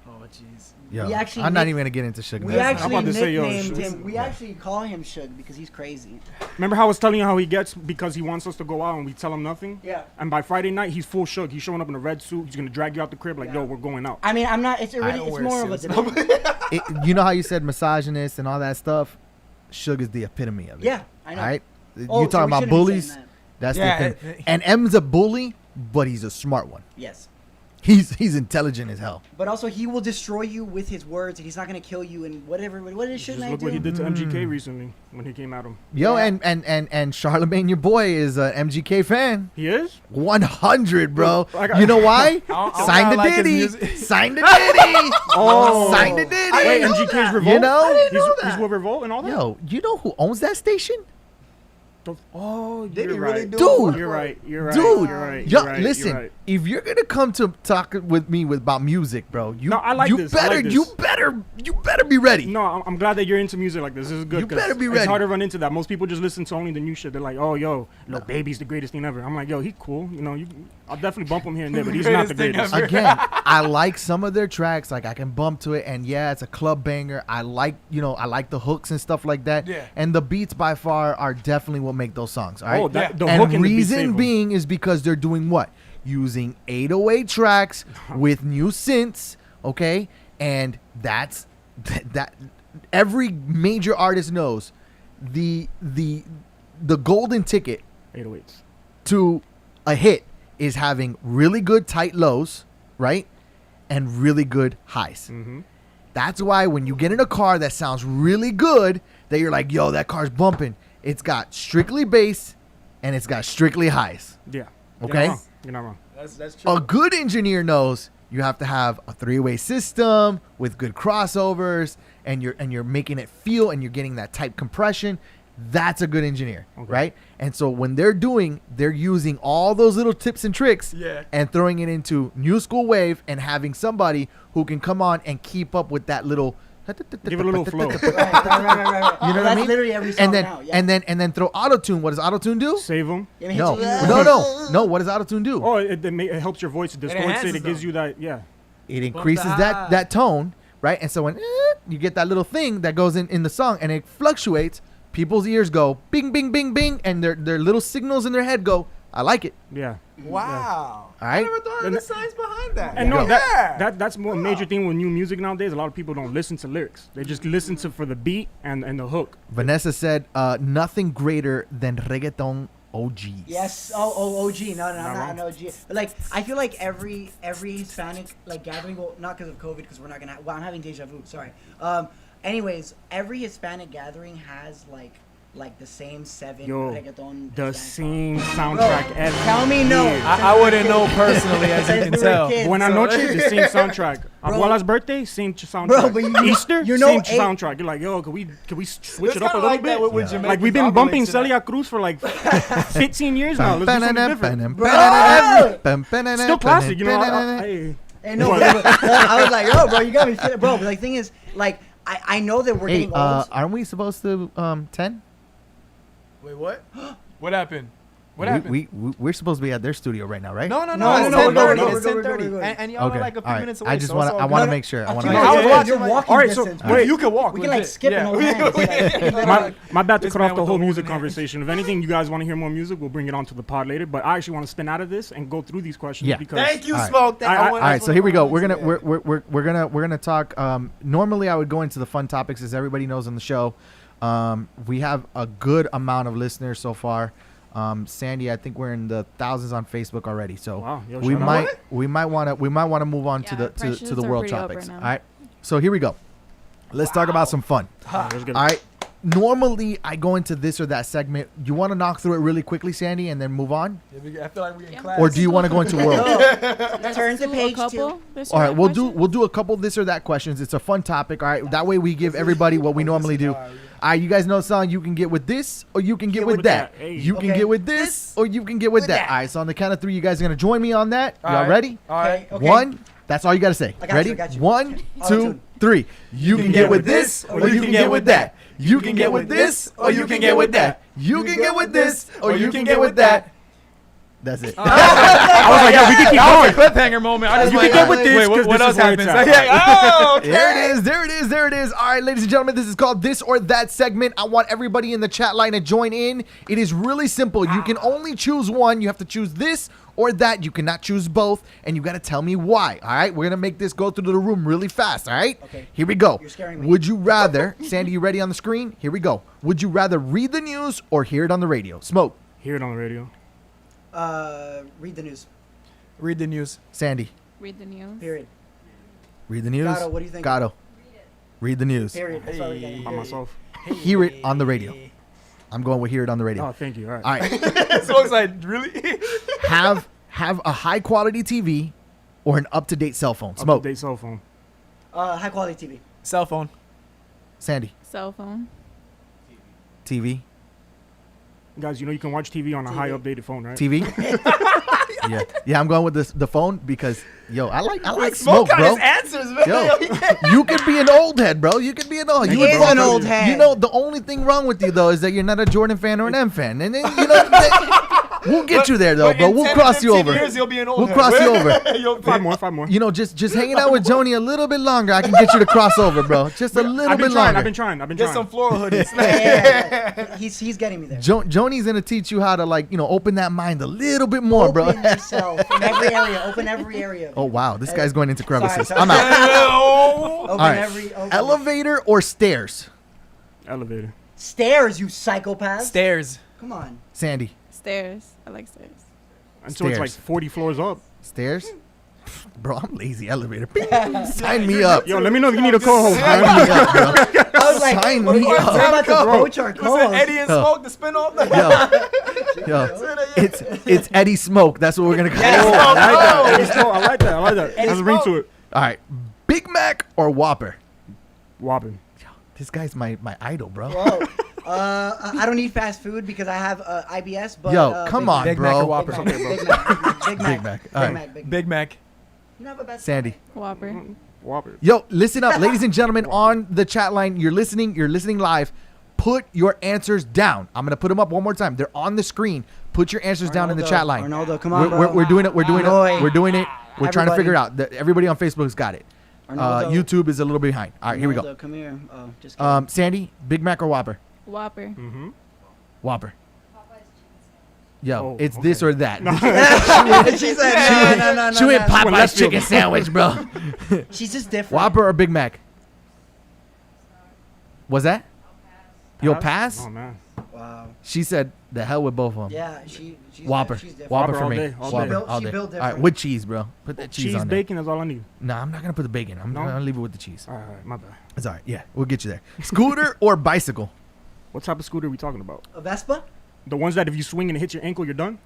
Oh, jeez. Yo, We actually I'm not nick- even gonna get into Suge We Knight. I'm actually about to say, yo, nicknamed Suge- him. We actually call him Suge because he's crazy. Remember how I was telling you how he gets because he wants us to go out and we tell him nothing? Yeah. And by Friday night, he's full shook. He's showing up in a red suit. He's gonna drag you out the crib like, Yeah. yo, we're going out. I mean, I'm not. It's really. don't It's wear more of a suits. debate. You know how you said misogynist and all that stuff? Suge is the epitome of it. Yeah, I know. All right? Oh, You so we talking about shouldn't be saying bullies? that. That's Yeah, the thing. And M's a bully, but he's a smart one. Yes. He's intelligent as hell. But also, he will destroy you with his words, and he's not gonna kill you and whatever. What did Suge Just Knight look do? what he did to MGK recently when he came at him. Yo, Yeah. and Charlemagne, your boy, is a MGK fan. He is? 100, bro. Bro, I got- You know why? I Signed the like his ditty. music. Signed the ditty. Oh. Signed the ditty. Wait, MGK's Revolt? You know? I didn't He's, know he's that. with Revolt and all that? Yo, you know who owns that station? Oh, Did you're he right. really do Dude. it? You're right. You're right. Dude, You're right. yo, You're right. listen. You're right. If you're gonna come to talk with me about music, bro, you No, I like you this. I better like this. you better be ready. No, I'm glad that you're into music like this. This is good. You 'cause better be It's ready. hard to run into that. Most people just listen to only the new shit. They're like, oh, yo, Lil Baby's the greatest thing ever. I'm like, yo, he's cool. You know, I'll definitely bump him here and there, but he's not the Greatest thing greatest. ever. Again, I like some of their tracks. Like I can bump to it, and yeah, it's a club banger. I like the hooks and stuff like that. Yeah. And the beats by far are definitely what make those songs. All right. Oh, that, the and hook and the beat save reason 'em. being is because they're doing what? Using 808 tracks with new synths, okay? And that's that every major artist knows the golden ticket 808s. to a hit is having really good tight lows, right? And really good highs. Mm-hmm. That's why when you get in a car that sounds really good, that you're like, yo, that car's bumping. It's got strictly bass and it's got strictly highs. Yeah. Okay. You're not wrong. That's true. A good engineer knows you have to have a three-way system with good crossovers, and you're making it feel, and you're getting that tight compression. That's a good engineer, Okay. right? And so when they're using all those little tips and tricks Yeah. and throwing it into new school wave and having somebody who can come on and keep up with that little Give it a little flow. Right. You know what I That's mean? literally every song and then now. Yeah. and then throw auto-tune. What does auto-tune do? Save him. Yeah, I mean, No. hits you- No, what does auto-tune do? Oh, it helps your voice. It distorts it. enhances It gives them. you that. Yeah. It increases high. that tone, right? And so when you get that little thing that goes in the song and it fluctuates, people's ears go bing, bing, bing, bing, and their little signals in their head go, I like it. Yeah. Wow. All right? I never thought of the science behind that. And no, Yeah. that's more a major thing with new music nowadays. A lot of people don't listen to lyrics. They just listen to for the beat and the hook. Vanessa said, nothing greater than reggaeton OGs. Yes. Oh, OG. No, I'm Not not an wrong. OG. But like, I feel like every Hispanic like gathering, well, not because of COVID, because we're not gonna. Well, I'm having deja vu. Sorry. Anyways, every Hispanic gathering has like the same 7 Yo, reggaeton. the Hispanic same songs. soundtrack Bro, every tell me no. year. I wouldn't know personally, as you Since can we were tell. kids. Buena So- Noche, the same soundtrack. Bro. Abuela's birthday, same soundtrack. Bro, but you- Easter, you know same eight- soundtrack. You're like, yo, can we switch It's it up a kinda little like that bit? with Yeah. Jamaicans. Like we've been I'll bumping relate to that. Celia Cruz for like 15 years now. Let's do something different. Still classic, you know. Hey, no, but I was like, yo, bro, you got me feeling, bro. But the thing is, like, I know that we're Hey, getting old. aren't we supposed to 10? Wait, what? What happened? What happened? We're supposed to be at their studio right now, right? No, No, it's no, we're 10:30. good, It's we're good, 10:30. we're good. And y'all Okay. are like a few all right. minutes away. I just so want it's to. all I want to good. make sure. I want Okay, to. I yeah, was yeah, watching you're my- walking All right, so distance. wait. You can walk. We can like legit. skip Yeah. and hold hands. Like, My bad to This cut man off the with whole the music holding conversation. If anything, you guys want to hear more music, we'll bring it on to the pod later. But I actually want to spin out of this and go through these questions Yeah. because Thank you, All right. Smoke. I- All right, so here we go. We're gonna Yeah. we're gonna talk. Normally, I would go into the fun topics, as everybody knows on the show. We have a good amount of listeners so far. Sandy, I think we're in the thousands on Facebook already. So Wow, yo, we shout out. might want to move on to Yeah, the our to the pressures are world pretty up topics. right All now. right, so here we go. Let's talk about some fun. let's get it. All right. Normally, I go into this or that segment. You want to knock through it really quickly, Sandy, and then move on, I feel like we're in Yeah. class. or do you want to go into world? turn to Do a page couple. 2. This All or right, that we'll question? do a couple this or that questions. It's a fun topic. All right, that way we give everybody what we normally do. All right, you guys know the song. You can get with this, or you can get with that. Hey. You can Okay. get with this, or you can get with that. All right, so on the count of 3, you guys are gonna join me on that. All Y'all right. ready? All right. Okay. 1. That's all you gotta say. I got Ready? you, I got you. 1, Okay. 2, Auto-tune. 3. You can get with this, or you can get with that. You can get with this, or you can get with that. You can get with this, or you can get with that. That's it. I was like, yeah, we can keep That was going. a cliffhanger moment. I just You went, can get with this, Wait, 'cause what this else is where it's happens? at. Oh, okay. There it is. There it is. There it is. All right, ladies and gentlemen, this is called This or That segment. I want everybody in the chat line to join in. It is really simple. You can only choose one. You have to choose this or that. You cannot choose both, and you got to tell me why. All right, we're gonna make this go through the room really fast. All right. Okay. Here we go. You're scaring me. Would you rather, Sandy? You ready on the screen? Here we go. Would you rather read the news or hear it on the radio? Smoke. Hear it on the radio. Read the news. Read the news. Sandy. Read the news. Period. Read the news. Gato, what do you think? Gato. Read the news. Period. That's all we got. By myself. Hear it on the radio. I'm going with hear it on the radio. Oh, thank you. All right. All right. So it's like, really? have a high quality TV or an up to date cell phone. Smoke. Up-to-date cell phone. High quality TV. Cell phone. Sandy. Cell phone. TV. Guys, you know you can watch TV on a high updated phone, right? TV. yeah. I'm going with the phone because I like Smoke smoke, on bro. his answers, man. Yo, you could be an old head, bro. You could be an old. He You would is fall an for- old head. You know, the only thing wrong with you though is that you're not a Jordan fan or an M fan, and then we'll get you there though, But bro. in We'll 10 cross you 15 over. Years, you'll be an old We'll head. cross you over. You'll Five be- more. You know, just hanging out with Joni a little bit longer, I can get you to cross over, bro. Just a little I've bit been trying. longer. I've been trying. Get some floral hoodies. Yeah. He's getting me there. Joni's gonna teach you how to open that mind a little bit more, bro. Open yourself in every area. Open every area. Oh wow, this guy's going into crevices. Sorry. I'm out. Open All right. every open. Elevator or stairs? Elevator. Stairs, you psychopath. Stairs. Come on. Sandy, Stairs. I like stairs. Until it's like Stairs. 40 floors up. stairs? Bro, I'm lazy. Elevator. Sign me up. Yo, let me know if you need a co-host, Sign man. me up, bro. I was like, Sign what me up. about the Bro. coach or Listen, co-host? Eddie and Yo. Smoke, the spin-off. Yo, it's Eddie Smoke. That's what we're gonna call Yeah. it. I like that. Eddie Smoke, I like that. I like that. Has a ring to it. All right, Big Mac or Whopper? Whopping. This guy's my idol, bro. Whoa. I don't eat fast food because I have IBS. But Yo, come Big on, Big bro. Mac or Whopper? Mac. Big Mac. Big Mac. Big Mac. All right. Mac. Big Mac. Big Mac. You don't have a bad Sandy. Whopper. Whopper. Yo, listen up, ladies and gentlemen, on the chat line. You're listening live. Put your answers down. I'm gonna put them up one more time. They're on the screen. Put your answers down in the chat line. Arnaldo, come on, We're doing it. We're doing it. Roy. We're doing it. We're trying to Everybody. figure it out. Everybody on Facebook's got it. Arnaldo. YouTube is a little behind. All right, here we go. Arnaldo, come here. Oh, just kidding. Sandy, Big Mac or Whopper? Whopper. Mm-hmm. Whopper. Yo, Oh, it's this or that. she said no. She went Well, Popeye's let's go. chicken sandwich, bro. She's just different. Whopper or Big Mac? Was that? You'll pass? Oh, man. Wow. She said the hell with both of them. Yeah, she's Whopper. She's different. Whopper Whopper for all me. day, all Whopper day. She all built day. All right, different. with cheese, bro. Put that cheese Cheese, on there. bacon is all I need. Nah, I'm not gonna put the bacon. I'm No? gonna leave it with the cheese. All right, my bad. It's all right. Yeah, we'll get you there. Scooter or bicycle? What type of scooter are we talking about? A Vespa? The ones that if you swing and it hits your ankle, you're done?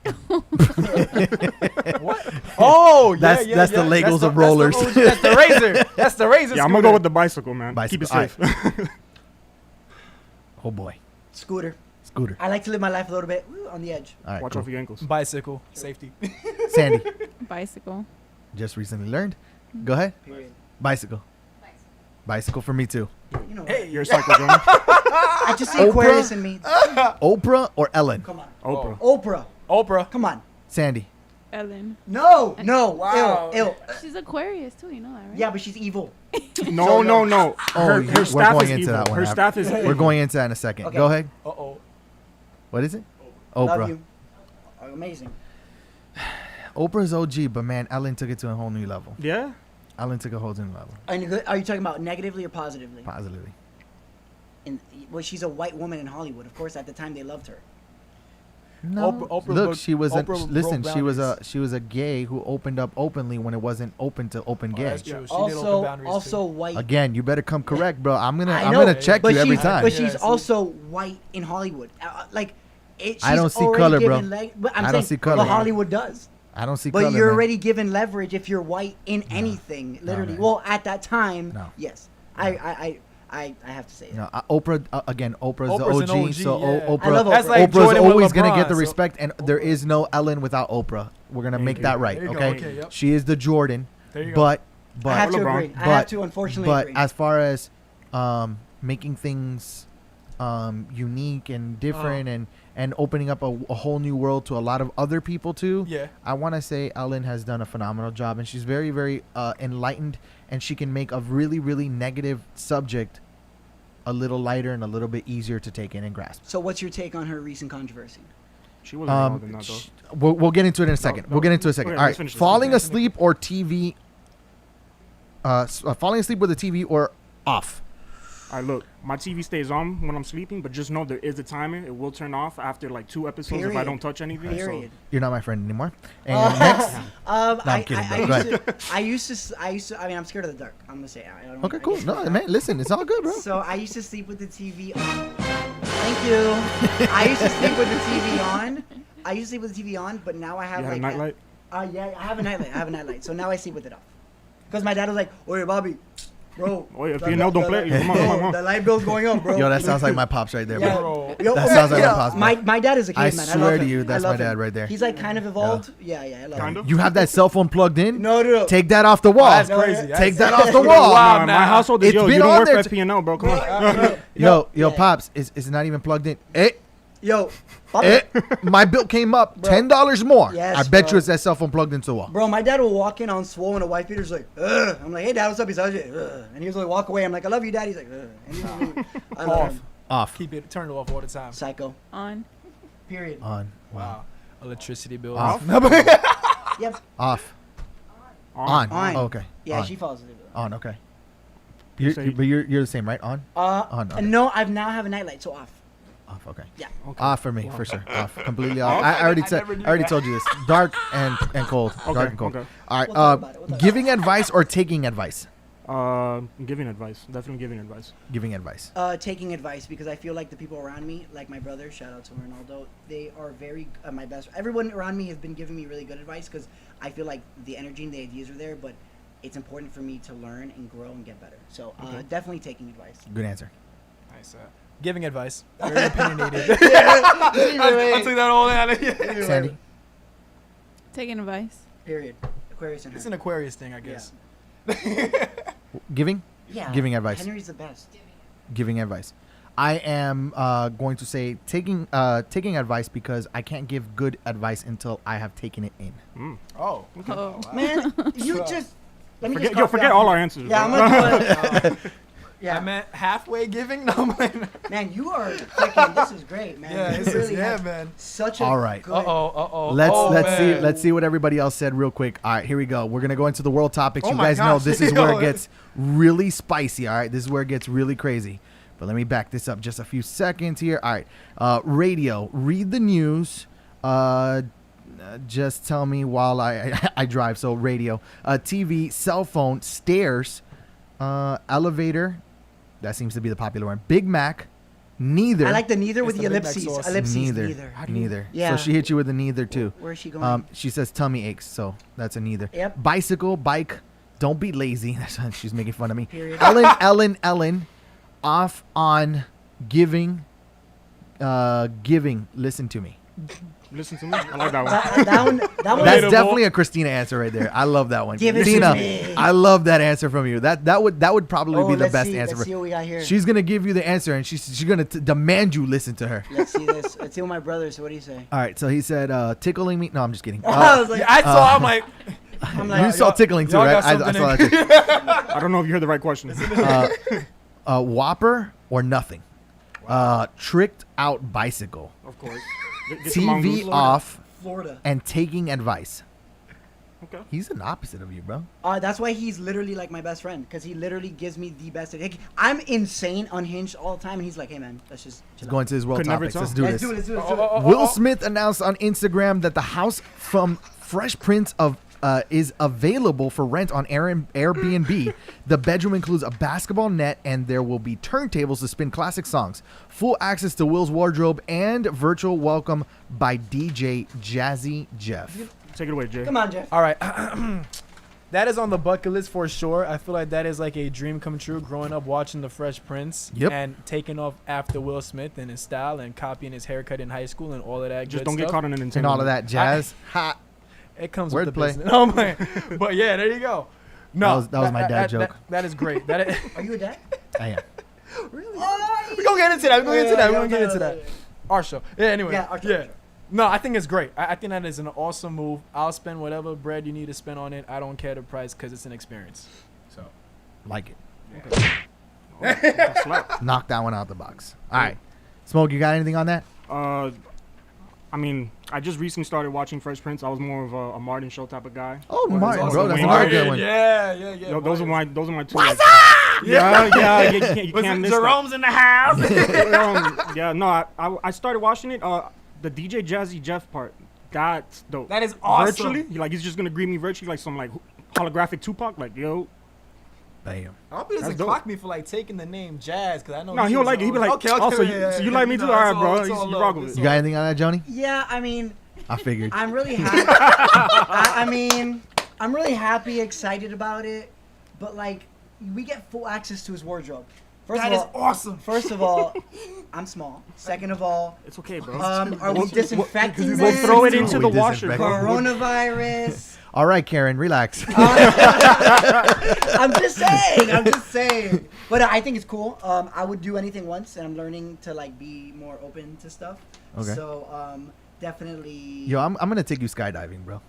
Oh, That's the Legos of rollers. That's the razor. That's the razor. Yeah, I'm going to go with the bicycle, man. Bicycle. Keep it safe. Oh boy, Scooter. scooter. I like to live my life a little bit on the edge. All right, Watch cool. off your ankles. bicycle safety. Sandy, Bicycle. just recently learned. Go ahead. Period. Bicycle. Bicycle for me too. You know, Hey, You're a psycho, Johnny. I just see Oprah? Aquarius in me. Oprah or Ellen? Come on. Oprah. Oprah. Oprah. Come on. Sandy. Ellen. No. Wow. Ill. She's Aquarius too, you know that, right? Yeah, but she's evil. No. Oh, Her we're staff going is into evil. that one. Her staff is We're going into that in a second. Okay. Go ahead. Uh-oh. What is it? Love Oprah. you. Amazing. Oprah's OG, but man, Ellen took it to a whole new level. Yeah? Ellen took a whole new level. Are you talking about negatively or positively? Positively. Well, she's a white woman in Hollywood. Of course, at the time they loved her. No. Oprah Look, broke- she was Oprah listen. broke She was a gay who opened up openly when it wasn't open to open Oh, gay. that's true. She did open boundaries, Also too. white. Again, you better come correct, bro. I'm I gonna know, check but you every she's- time. But she's Yeah, see. also white in Hollywood. She's I don't see already color, bro. given but I'm I don't saying, see color. But Hollywood does. I don't see But color. you're man. already given leverage if you're white in anything. Literally. man. Well, at that time, No. yes. I I have to say it. No, Oprah again. Oprah's Oprah's the an OG, OG, so yeah. Oprah. I love That's Oprah. like Oprah's Jordan with always gonna LeBron, get the so- respect, and there is no Ellen without Oprah. We're gonna make that right, There you go, okay? okay, yep. She is the Jordan, There you go. but I have to LeBron. agree. I have to unfortunately but agree. as far as making things unique and different and opening up a whole new world to a lot of other people too. Yeah. I want to say Ellen has done a phenomenal job, and she's very, very enlightened, and she can make a really, really negative subject a little lighter and a little bit easier to take in and grasp. So what's your take on her recent controversy? She wasn't involved in that though. We'll get into it in a second. no. We'll get into it in a second. Okay, All let's right. finish this. Falling Okay. asleep or TV. Falling asleep with the TV or off. All right, look, my TV stays on when I'm sleeping, but just know there is a timer. It will turn off after like 2 episodes if I Period. don't touch anything. Period. You're not my friend anymore. And next. I'm kidding, bro. Go I used to. I mean, I'm scared of the dark. I'm gonna say. It. I don't. Okay, I cool. guess- No, man, listen, it's all good, bro. So I used to sleep with the TV on. Thank you. I used to sleep with the TV on. I used to sleep with the TV on, but now I have You had like a nightlight? Yeah, I have a nightlight. So now I sleep with it off. Because my dad was like, "Oye, Bobby, bro. Oh, yeah, if you know, don't play. Come on, come on, come on. The light bill's going up, bro." Yo, that sounds like my pops right there, Yeah. bro. Yo, That sounds like yeah, my pops, man. my dad is a I caveman. I swear love to him. you, that's I love my dad him. right there. He's like kind of evolved. Yeah, I love Kind him. of. You have that cell phone plugged in? No. Take that off the wall. That's crazy. Take that That's- off the wall. Wow, Nah, nah. my household is It's yo. been You don't on work there for FPNO, bro. Come on. Yo, Yeah. pops, it's not even plugged in. Yo, Bobby, My bill came up Bro. $10 more. Yes, I bet bro. you it's that cell phone plugged into the wall. bro, my dad will walk in on swole and a wife beater's like, ugh. I'm like, "Hey, dad, what's up?" He's like, ugh. And he was like, walk away. I'm like, "I love you, dad." He's like, ugh. And he's like, I love Off. him. Off. Keep it turned off all the time. Psycho. On. Period. On. Wow. Electricity bills. Off. Yep. Off. On. On. Oh, okay. Yeah, on. she falls asleep. On. Okay. say- But you're the same, right? On. On, okay. No, I've now have a nightlight, so off. Off. Okay. Yeah. Okay. Off for me, for sure. Off. Completely off. Off? I already I said. never knew I already that. told you this. Dark and cold. Okay, Dark and cold. okay. All right. We'll talk about it, we'll talk Giving advice or taking advice? Giving advice. Definitely giving advice. Giving advice. Taking advice because I feel like the people around me, like my brother, shout out to Ronaldo, they are very my best. Everyone around me has been giving me really good advice because I feel like the energy and the ideas are there, but it's important for me to learn and grow and get better. So definitely taking advice. Good answer. Nice. Giving advice. Very opinionated. I'll I'll take that all out of here. Sandy. Taking advice. Period. Aquarius and her. It's an Aquarius thing, I guess. Giving. Yeah. Giving advice. Henry's the best. Giving advice. I am going to say taking advice because I can't give good advice until I have taken it in. Oh. Oh. Man, you just let me just Forget all our answers. Yeah, I'm bro. gonna do it. I meant halfway giving? No, I'm playing. Man, you are freaking. This is great, man. Yeah, You this is, really yeah, have man. Such a All right. good. Uh-oh. Let's see what everybody else said real quick. All right, here we go. We're gonna go into the world topics. Oh You my guys know gosh. this is where Yo. it gets really spicy. All right, this is where it gets really crazy. But let me back this up just a few seconds here. All right, radio. Read the news. Just tell me while I drive. So radio, TV, cell phone, stairs, elevator. That seems to be the popular one. Big Mac. Neither. I like the neither with It's the the Big Mac ellipses. sauce. Ellipses. neither. Neither. Neither. Yeah. So she hit you with a neither too. Where is she going? She says tummy aches, so that's a neither. Yep. Bicycle, bike. Don't be lazy. She's making fun of me. Period. Ellen. Off on giving. Giving. Listen to me. Listen to me. I like that one. that one. That one. That's Relatable. definitely a Christina answer right there. I love that one. Give it to Tina, me. I love that answer from you. That would probably be the let's best see, answer. Let's see what we got here. She's gonna give you the answer, and she's gonna demand you listen to her. Let's see this. Let's see what my brother. So what do you say? All right. So he said, tickling me. No, I'm just kidding. I was like, Yeah, I saw. I'm like, I'm you like, saw tickling too, y'all right? got I something saw in- that too. I don't know if you heard the right question. Whopper or nothing. Tricked out bicycle. Of course. Get some TV mongoose. off Florida. and taking advice. Okay. He's an opposite of you, bro. That's why he's literally like my best friend because he literally gives me the best. Like, I'm insane, unhinged all the time, and he's like, "Hey man, let's just Let's chill go out. into his world Could never topics. tell. Let's do Let's this. do it. Let's do it. Let's do it. Will Smith announced on Instagram that the house from Fresh Prince of is available for rent on Airbnb. The bedroom includes a basketball net, and there will be turntables to spin classic songs. Full access to Will's wardrobe and virtual welcome by DJ Jazzy Jeff. Take it away, Jay. Come on, Jeff. all right. that is on the bucket list for sure. I feel like that is like a dream come true. Growing up watching The Fresh Prince and taking off after Will Smith and his style and copying his haircut in high school and all of that. Just good don't get stuff. caught in an And all of that jazz. It comes Word with the play. business. Oh man, but yeah, there you go. No, That was my dad joke. That is great. That is, Are you a dad? I am. Really? we gonna get into that. We're Yeah, gonna get into that. yeah. Our show. Yeah. Anyway. Yeah, our show, Yeah. our show. No, I think it's great. I think that is an awesome move. I'll spend whatever bread you need to spend on it. I don't care the price because it's an experience. So. Like it. That's slap. Knock that one out the box. All right. Smoke, you got anything on that? I mean, I just recently started watching Fresh Prince. I was more of a Martin show type of guy. Oh, Martin, also bro. That's Wayne another Martin. good one. Yeah. Yo, those are my two. What's Yeah, you can't Was it miss Jerome's in the house? that. Yeah, no, I started watching it. The DJ Jazzy Jeff part, that's dope. That is awesome. Virtually, like he's just gonna greet me virtually like some like holographic Tupac. Like yo, Bam. I hope he doesn't That's dope. clock me for like taking the name Jazz because I know. no, he'll like it. He'll be like, okay, oh, so yeah, you like me too? All right, bro. You rock with it. You got anything on that, Joni? Yeah, I mean, I figured. I'm really happy. I mean, I'm really happy, excited about it, but like, we get full access to his wardrobe. That is awesome. First of all, I'm small. Second of all, It's okay, bro. are we disinfecting We'll them? throw it into We the washer, disinfect bro. Coronavirus. All right, Karen, relax. I'm just saying. But I think it's cool. I would do anything once, and I'm learning to like be more open to stuff. Okay. So definitely. Yo, I'm going to take you skydiving, bro.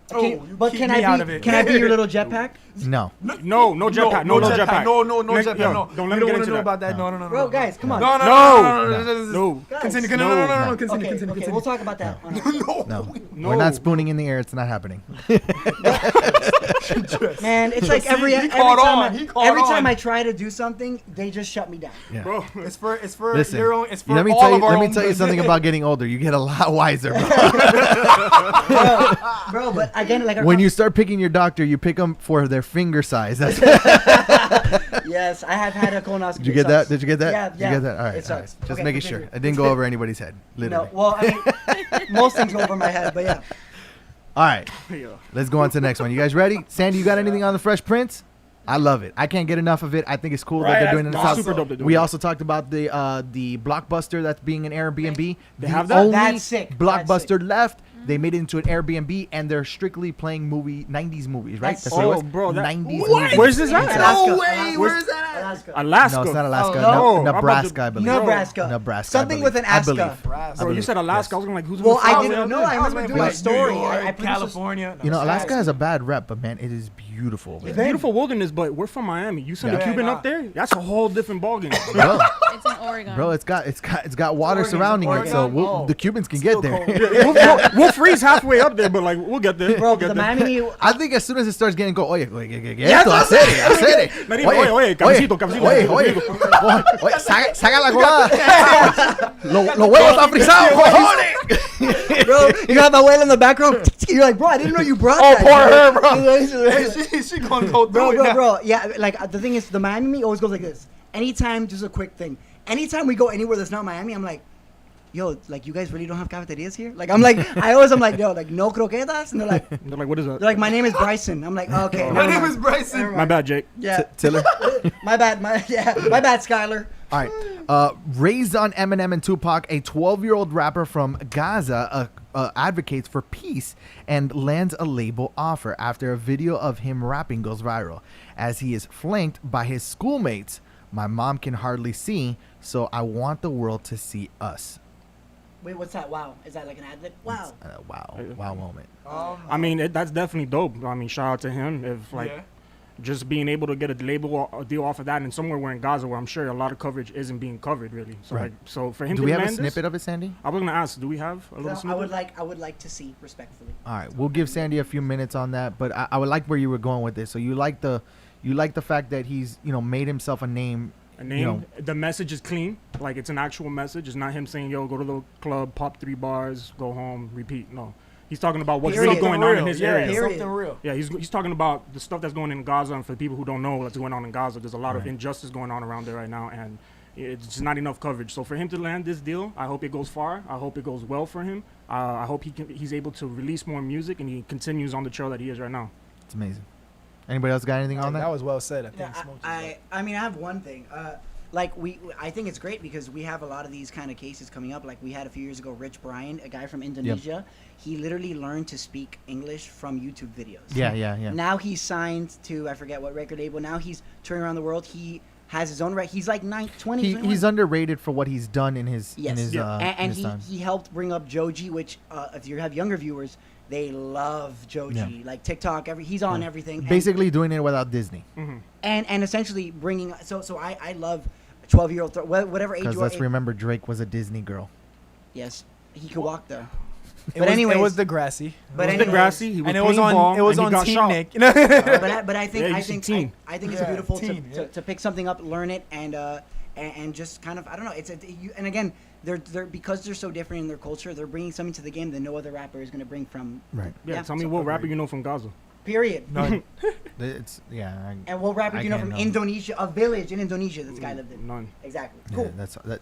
Okay, you but keep can me out I of be? it. Can I be your little jetpack? No. No jetpack. No jetpack. No Next- jetpack. yo, No. Don't We let me don't get want to into know that. about that. No. Bro, guys, come on. No. No. Guys. Continue. No. No. Okay, Continue. okay, we'll talk about that. on our show. No. No. We're not spooning in the air. It's not happening. Man, it's like every he caught on. every time I try to do something, they just shut me down. Yeah. Bro, It's for Listen, your own. It's for let me all tell you. of our Let me own tell you good. something about getting older. You get a lot wiser, bro. Bro, but again, like When you start picking your doctor, you pick them for their finger size. That's yes, I have had a colonoscopy. Did you get that? Did you get that? Yeah, Did you get that? All right. It all right. sucks. Just Okay, making continue. sure. It didn't go over anybody's head. Literally. No, well, I mean, most things go over my head, but yeah. All right. yeah. Let's go on to the next one. You guys ready? Sandy, you got anything on the Fresh Prince? I love it. I can't get enough of it. I think it's cool that they're doing it in the That's South. super dope. They're doing We that. also talked about the Blockbuster that's being an Airbnb. They The have that? only That's sick. That's Blockbuster left. They made it into an Airbnb, and they're strictly playing 90s movies, right? That's what it was? sick. Bro, that- 90s What? movies. Where's this at? Alaska. No way. Alaska. Where's that at? Alaska. Alaska. No, it's not Alaska. Oh, no. No, I'm about Nebraska, to- I believe. Nebraska. Nebraska. I Something believe. with an I Aska. believe. Bro, you said Alaska. I was like, who's Well, I from didn't know. I remember doing a Yes. story. New York, I produced a- California. You know, Alaska has a bad rep, but man, it is beautiful. over It's there. beautiful wilderness, but we're from Miami. You send Yeah. a Cuban Yeah, up there, that's a whole different ballgame. Bro, It's in Oregon. bro, it's got water Oregon, surrounding it, so Oregon. the Cubans can get there. we'll freeze halfway up there, but like we'll get there. Bro, We'll get the there. Miami. I think as soon as it starts getting cold, oye, esto, hacer. Not even, oye, cafecito. Oye, saca la colada. Los huevos están frisados, cojones. Bro, you have Abuela in the background. You're like, bro, I didn't know you brought Oh, that. poor her, bro. she gonna go through Bro, it bro, now. bro. Yeah, like the thing is, the Miami always goes like this. Anytime, just a quick thing. Anytime we go anywhere that's not Miami, I'm like, yo, like you guys really don't have cafeterias here? Like I'm like, I'm like, yo, like no croquetas, and they're They're like, what is that? like, my name is Bryson. I'm like, okay, My never name mind. is Bryson. Never My mind. bad, Jake. Yeah, Tiller. my bad, my bad, Skylar. All right. Raised on Eminem and Tupac, a 12-year-old rapper from Gaza advocates for peace and lands a label offer after a video of him rapping goes viral. As he is flanked by his schoolmates, my mom can hardly see, so I want the world to see us. Wait, what's that? Wow, is that like an ad lib? Wow. Wow moment. I mean, that's definitely dope. I mean, shout out to him. If like just being able to get a label a deal off of that, and somewhere we're in Gaza, where I'm sure a lot of coverage isn't being covered really. So Right. like, so for him Do to we have a land this, snippet of it, Sandy? I was gonna ask, do we have a little No, snippet? I would like to see respectfully. All right, we'll give Sandy a few minutes on that, but I would like where you were going with this. So you like the fact that he's made himself a name. A name. The message is clean. Like it's an actual message. It's not him saying, "Yo, go to the club, pop 3 bars, go home, repeat." No, he's talking about what's Period. really going on in his area. Period. Something real. Yeah, he's talking about the stuff that's going on in Gaza, and for people who don't know what's going on in Gaza, there's a lot of Right. injustice going on around there right now, and it's just not enough coverage. So for him to land this deal, I hope it goes far. I hope it goes well for him. I hope he's able to release more music, and he continues on the trail that he is right now. It's amazing. Anybody else got anything on That that? was well said. I think. Yeah, Smokes is I mean, I have one thing. Like I think it's great because we have a lot of these kind of cases coming up. Like we had a few years ago, Rich Brian, a guy from Indonesia. He literally learned to speak English from YouTube videos. Yeah. Now he's signed to I forget what record label. Now he's touring around the world. He has his own He's like 20. 21. He's underrated for what he's done in his Yes, in his time. he helped bring up Joji, which if you have younger viewers, they love Joji. Yeah. Like TikTok, he's on everything. Basically doing it without Disney. And essentially bringing so I love 12-year-old whatever age Because you are. let's remember, Drake was a Disney girl. Yes, he could walk there. It But was, anyways, it was Degrassi. But It was Degrassi. He was And it was playing ball, on. It was and he on got Team shot. Nick. You know? but I think Yeah, I you think see team. I think it's Yeah, beautiful team, to pick something up, learn it, and just kind of I don't know. And again, they're because they're so different in their culture. They're bringing something to the game that no other rapper is going to bring from. Right. Yeah, tell me what rapper you know from Gaza. Period. None. It's And what rapper I do you know can't from know. Indonesia? A village in Indonesia this guy lived in. None. Exactly. Yeah, Cool.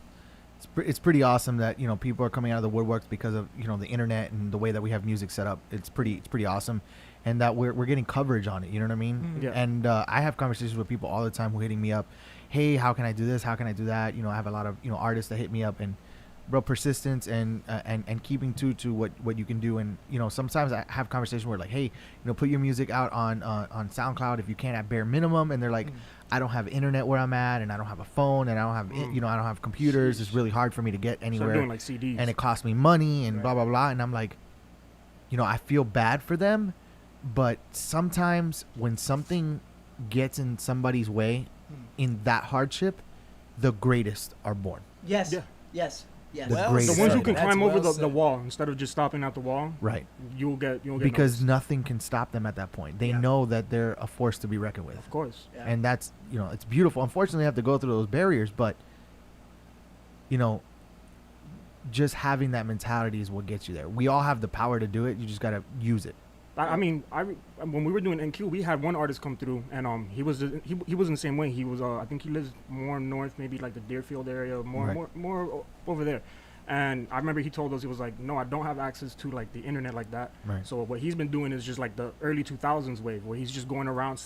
it's pretty awesome that people are coming out of the woodworks because of the internet and the way that we have music set up. It's pretty awesome, and that we're getting coverage on it. You know what I mean? Yeah. And I have conversations with people all the time who are hitting me up. Hey, how can I do this? How can I do that? I have a lot of artists that hit me up, and bro, persistence and keeping to what you can do. And sometimes I have conversations where like, hey, put your music out on SoundCloud if you can at bare minimum, and they're like, I don't have internet where I'm at, and I don't have a phone, and I don't have I don't have computers. It's really hard for me to get So anywhere, they're doing like CDs. and it costs me money and blah blah blah. And I'm like, I feel bad for them, but sometimes when something gets in somebody's way in that hardship, the greatest are born. Yes. Yeah. Yes. Yes. The Well greatest the ones who are can born. That's climb over well the said. wall instead of just stopping at the wall, Right. you'll get Because noticed. nothing can stop them at that point. They Yeah. know that they're a force to be reckoned with. Of course. Yeah. And that's it's beautiful. Unfortunately, you have to go through those barriers, but just having that mentality is what gets you there. We all have the power to do it. You just got to use it. I mean, when we were doing NQ, we had one artist come through, and he was in the same way. He was I think he lives more north, maybe like the Deerfield area, more over there. And I remember he told us, he was like, no, I don't have access to like the internet like that. Right. So what he's been doing is just like the early 2000s wave, where he's just going around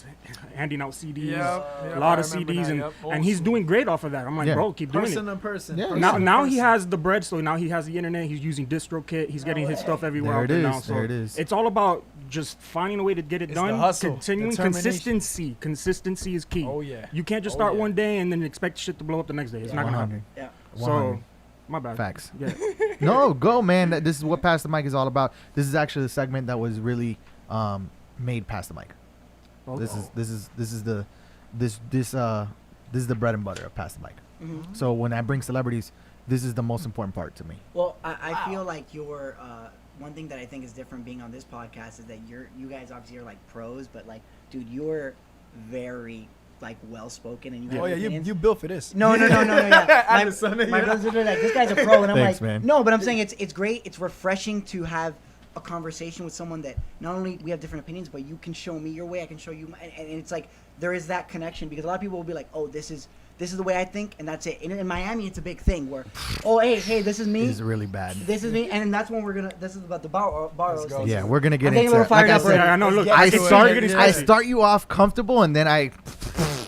handing out CDs, a lot of CDs, and he's doing great off of that. I'm like, Yeah. bro, keep doing Person it. to person. Yeah. person Now, to now he person. has the bread, so now he has the internet. He's using DistroKit. He's getting his stuff everywhere There out it there is, now. So there it is. it's all about just finding a way to get it It's the done. hustle, Continuing determination. consistency is key. Oh, yeah. You can't just Oh, start yeah. one day and then expect shit to blow up the next day. It's not gonna 100. happen. Yeah. So, 100. my bad. Facts. Yeah. No, go, man. This is what Pass the Mic is all about. This is actually the segment that was really made Pass the Mic. This is the bread and butter of Pass the Mic. Mhm. So when I bring celebrities, this is the most important part to me. Well, I feel like your one thing that I think is different being on this podcast is that you guys obviously are like pros, but like, dude, you're very like well spoken and you. Oh have yeah, opinions. you built for this. No. Yeah. I'm the son of my you. brothers are like, this guy's a pro, and I'm Thanks, like, man. no, but I'm saying it's great. It's refreshing to have a conversation with someone that not only we have different opinions, but you can show me your way, I can show you, and it's like there is that connection because a lot of people will be like, oh, this is the way I think, and that's it. In Miami, it's a big thing where, oh, hey, this is me. It's really bad. This is me, and that's when we're gonna. This is about the bar. Let's go. Yeah, we're gonna get I'm getting into a little fired like I up said, already. Yeah, I know. Look, Yeah, I I can start getting I spicy. start you off comfortable, and then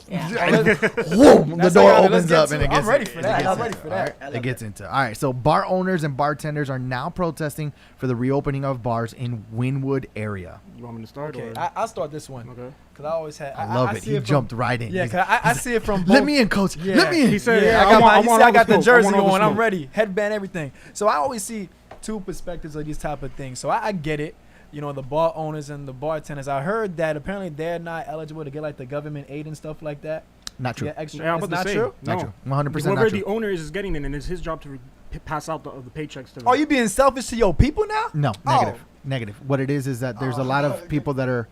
Yeah. whoom, the That's door all right, opens let's get up to and it. it gets I'm ready into- for it that. gets I'm into ready it, for all that. right? I love It gets into. All right, so bar owners and bartenders are now protesting for the reopening of bars in Wynwood area. You want me to start? Okay, Or? I'll start this one Okay. because I always had. I love it. see He from- jumped right in. Yeah, He's- 'cause I see it from. Let both- me in, coach. Yeah. Let me in. He said, Yeah, I I got, want- my, I you want see, I all got the the smoke. I jersey want all the going. I'm smoke. ready. Headband, everything. So I always see two perspectives of these type of things. So I get it. The bar owners and the bartenders. I heard that apparently they're not eligible to get like the government aid and stuff like that. Not true. Yeah, extra. Yeah, I'm It's about not to say, true. Not no. true. 100% Whoever not the true. owner is getting it, and it's his job to pass out the paychecks to them. Are you being selfish to your people now? No, Oh. negative. Negative. What it is that there's a lot of people that are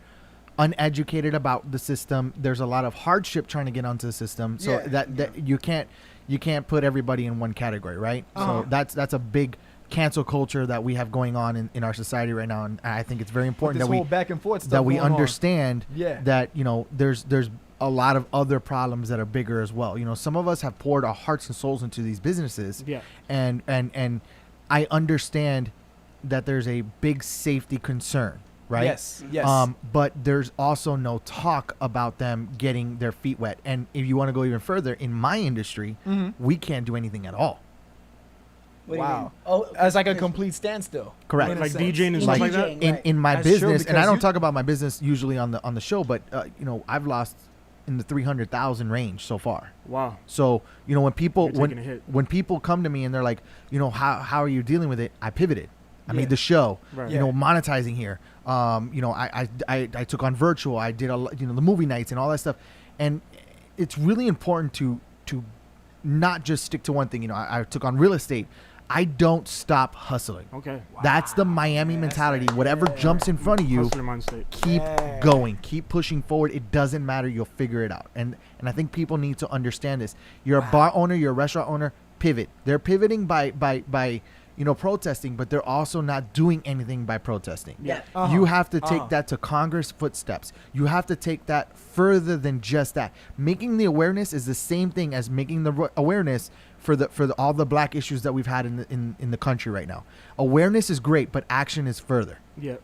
uneducated about the system. There's a lot of hardship trying to get onto the system. So Yeah. that you can't put everybody in one category, right? Uh-huh. So that's a big cancel culture that we have going on in our society right now, and I think it's very important This that we whole back and forth stuff that we going on. understand Yeah. that there's a lot of other problems that are bigger as well. Some of us have poured our hearts and souls into these businesses, Yeah. and I understand that there's a big safety concern. right? Yes. But there's also no talk about them getting their feet wet. And if you want to go even further, in my industry, we can't do anything at all. What do you mean? Wow. Oh, It's like a because- complete standstill. Correct. in a Like sense. DJing and In stuff like that. DJing. In my That's true, business, and I because don't you- talk about my business usually on the show, but I've lost in the 300,000 range so far. Wow. So when people You're taking a hit. when people come to me and they're like, how are you dealing with it? I pivoted. I made the show. Right. Monetizing here. I took on virtual. I did the movie nights and all that stuff, and it's really important to not just stick to one thing. I took on real estate. I don't stop hustling. Okay. That's the Miami mentality. Whatever jumps in front of you, Hustler mindset. keep going, keep pushing forward. It doesn't matter. You'll figure it out. And I think people need to understand this. You're a bar owner, you're a restaurant owner, pivot. They're pivoting by protesting, but they're also not doing anything by protesting. Yeah. You have to take that to Congress footsteps. You have to take that further than just that. Making the awareness is the same thing as making the awareness for all the black issues that we've had in the country right now. Awareness is great, but action is further. Yeah.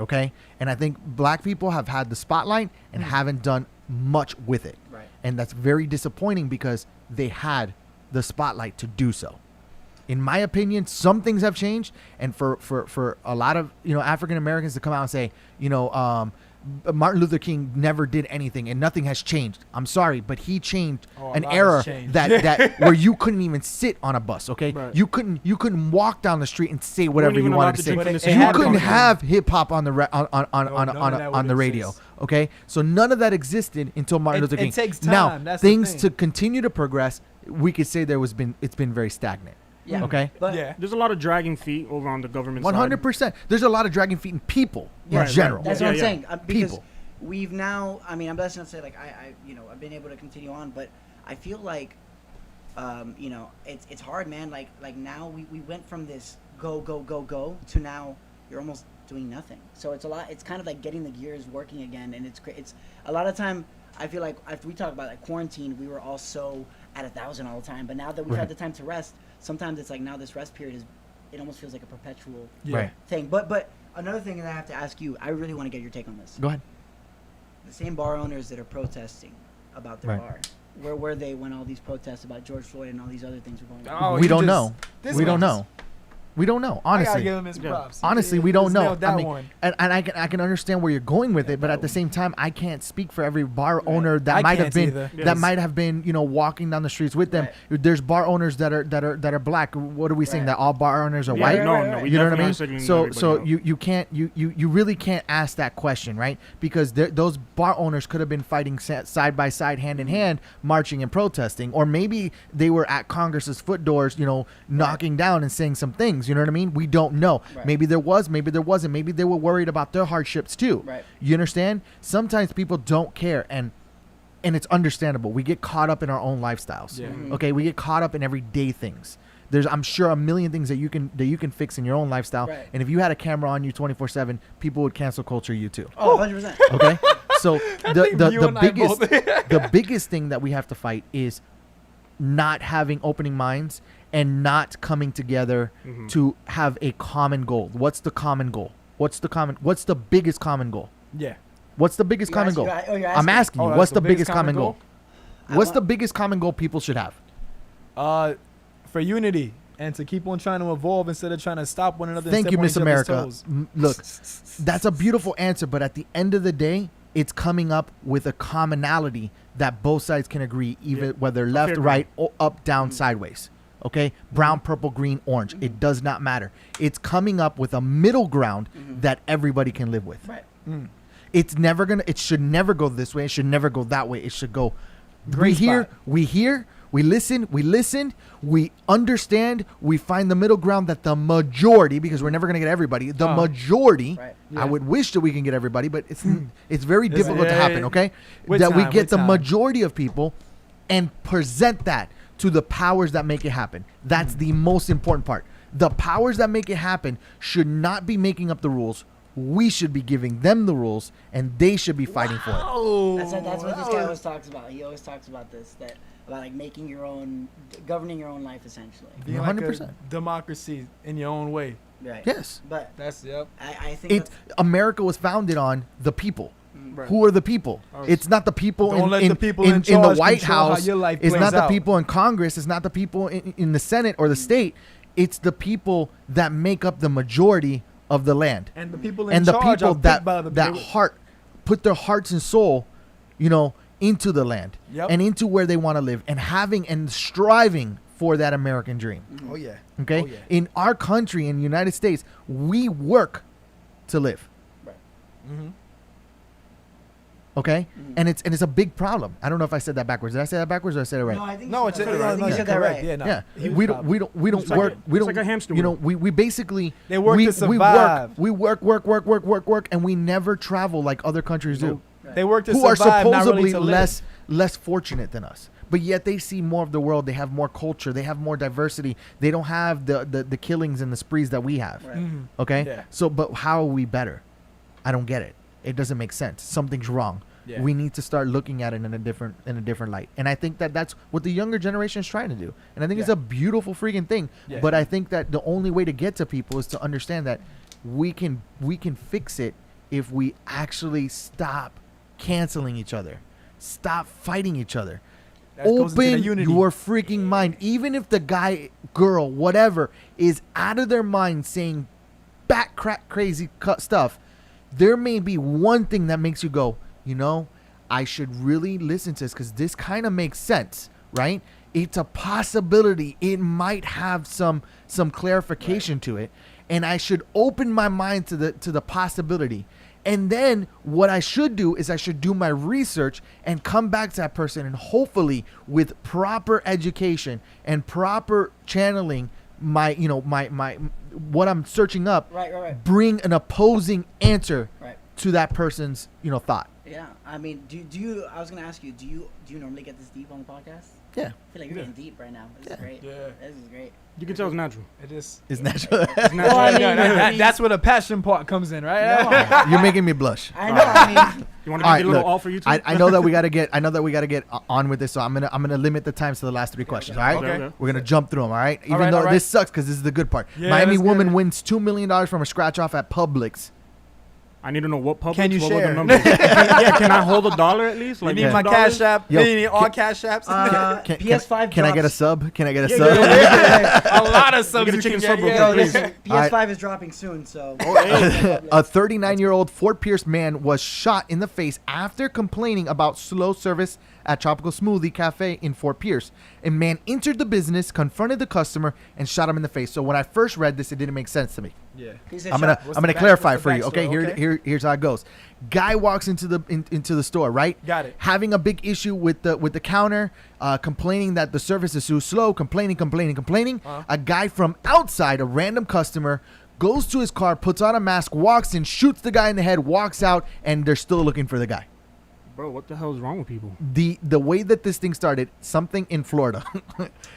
Okay? And I think black people have had the spotlight and haven't done much with it. Right. And that's very disappointing because they had the spotlight to do so. In my opinion, some things have changed, and for a lot of African Americans to come out and say, Martin Luther King never did anything and nothing has changed. I'm sorry, but he changed Oh, a an lot era has changed. that where you couldn't even sit on a bus. Okay, Right. you couldn't walk down the street and say whatever even you allowed wanted to to say. drink from the same You water couldn't fountain. have hip hop on the none of that on the would radio. exist. Okay, so none of that existed until Martin It- Luther King. it takes Now time, that's the things thing. to continue to progress, we could say it's been very stagnant. Yeah. Okay. But Yeah. There's a lot of dragging feet over on the government side. 100%. There's a lot of dragging feet in people in Right, general. That's Yeah, what I'm yeah. saying. Because People. we've now. I mean, I'm blessed enough to say like I've been able to continue on, but I feel like, it's hard, man. Like now we went from this go to now you're almost doing nothing. So it's a lot. It's kind of like getting the gears working again, and it's a lot of time. I feel like after we talk about like quarantine, we were all so at 1,000 all the time. But now that we've Right. had the time to rest, sometimes it's like now this rest period it almost feels like a perpetual Yeah. Right. thing. But another thing that I have to ask you, I really want to get your take on this. Go ahead. The same bar owners that are protesting about their Right. bar, where were they when all these protests about George Floyd and all these other things were going on? Oh, We you don't just- know. this We don't one's- know. We don't know. I gotta Honestly. give him his Yeah. props. Honestly, He we don't just know. nailed that I mean, one. and I can understand where you're going with it, but at the same time, I can't speak for every bar owner that I might have can't been either. Yes. that might have been walking down the streets with them. There's bar owners that are black. What are we saying? Right. That all bar owners are Yeah, white? no, we You know what I definitely mean? aren't signaling So everybody out. you can't you really can't ask that question, right? Because those bar owners could have been fighting side by side, hand in hand, marching and protesting, or maybe they were at Congress's foot doors, knocking down and saying some things. You know what I mean? We don't know. Right. Maybe there was, maybe there wasn't. Maybe they were worried about their hardships too. Right. You understand? Sometimes people don't care, and it's understandable. We get caught up in our own lifestyles. Yeah. Mhm. Okay, we get caught up in everyday things. There's, I'm sure, a million things that you can fix in your own lifestyle. Right. And if you had a camera on you 24/7, people would cancel culture you too. Oh, 100%. Okay, so think you the and I biggest both- the biggest thing that we have to fight is not having opening minds and not coming together to have a common goal. What's the common goal? What's the biggest common goal? Yeah. What's the biggest You're common asking- goal? you're I'm asking. asking you. Oh, What's that's the biggest common goal? I What's want- the biggest common goal people should have? For unity and to keep on trying to evolve instead of trying to stop one another. Thank and you, step on Miss each other's America. toes. Look, that's a beautiful answer, but at the end of the day, it's coming up with a commonality that both sides can agree, even Yeah. whether fair left, ground. right, or up, down, sideways. Okay, brown, purple, green, orange. It does not matter. It's coming up with a middle ground that everybody can live with. Right. It's never gonna. It should never go this way. It should never go that way. It should go. Great spot. We hear. We listen. We understand. We find the middle ground that the majority, because we're never gonna get everybody. The majority. Right. I would wish that we can get everybody, but it's very difficult to yeah, happen. Okay, with that we time, get with the time. majority of people and present that to the powers that make it happen. That's the most important part. The powers that make it happen should not be making up the rules. We should be giving them the rules, and they should be fighting for it. Oh, That's what this guy always talks about. He always talks about this, about like making governing your own life essentially. Being like a 100%. democracy in your own way. Right. Yes. But That's yep. I think It America was founded on the people. Right. Who are the people? It's not the people Don't let in the people in in the charge White control how House. your life It's plays not the out. people in Congress. It's not the people in the Senate or the state. It's the people that make up the majority of the land. And the people in And the charge people are picked that by the that heart put their hearts and soul, into the land Yep. and into where they want to live and having and striving for that American dream. Oh yeah. Okay? Oh, yeah. In our country, in the United States, we work to live. Mm-hmm. Okay? And it's a big problem. I don't know if I said that backwards. Did I say that backwards or I said it right? No, I think No, you it's said no, that right. I think no, you you're said that correct. right. Yeah, no. Yeah, Huge we problem. don't It's like work. a- We it's don't like a hamster You know, wheel. we basically They work we, to survive. We work, and we never travel like other countries do, They work to who are survive, not supposedly really to live. less fortunate than us. But yet they see more of the world. They have more culture. They have more diversity. They don't have the killings and the sprees that we have. Right. Mhm. Okay, Yeah. so but how are we better? I don't get it. It doesn't make sense. Something's wrong. Yeah. We need to start looking at it in a different light. And I think that's what the younger generation is trying to do. And I think it's Yeah. a beautiful freaking thing. Yeah. But I think that the only way to get to people is to understand that we can fix it if we actually stop canceling each other. Stop fighting each other. That goes into the Open unity. your freaking mind. Even if the guy, girl, whatever, is out of their mind saying back crack crazy stuff, there may be one thing that makes you go, I should really listen to this because this kind of makes sense, right? It's a possibility. It might have some clarification to it, and I should open my mind to the possibility. And then what I should do is I should do my research and come back to that person, and hopefully with proper education and proper channeling my what I'm searching up, Right. bring an opposing answer Right. to that person's thought. Yeah. I mean, do you? I was gonna ask you. Do you normally get this deep on the podcast? Yeah, I feel like you're getting deep right now. This is great. Yeah. This is great. You can tell it's natural. It is. it's natural. It's natural. Well, I mean, That's where the passion part comes in, right? No, You're making me blush. I know. I mean, You want All to right, get a little look, all for you too? I know that we gotta get on with this, so I'm gonna limit the time to the last three questions. All right, Okay. we're gonna jump through them. All right, even right, though all right. this sucks because this is the good part. Yeah, Miami that's woman good. wins $2 million from a scratch off at Publix. I need to know what public. Can you what were the share? numbers? Can I hold $1 at least? You Like need my $2? cash app. Yo, You need all cash apps. PS5 Can I get a drops. sub? Can I get a Yeah, sub? yeah, a lot of subs Get a you chicken can sub get. real Yo, quick, listen, please. PS5 is dropping soon, so. A 39-year-old Fort Pierce man was shot in the face after complaining about slow service at Tropical Smoothie Cafe in Fort Pierce. A man entered the business, confronted the customer, and shot him in the face. So when I first read this, it didn't make sense to me. Yeah. He said I'm shot. gonna clarify what's the for you. Okay, backstory? here's how it goes. Guy walks into the store, right? Got it. Having a big issue with the counter, complaining that the service is too slow, complaining. Uh-huh. A guy from outside, a random customer, goes to his car, puts on a mask, walks in, shoots the guy in the head, walks out, and they're still looking for the guy. Bro, what the hell is wrong with people? The way that this thing started, something in Florida.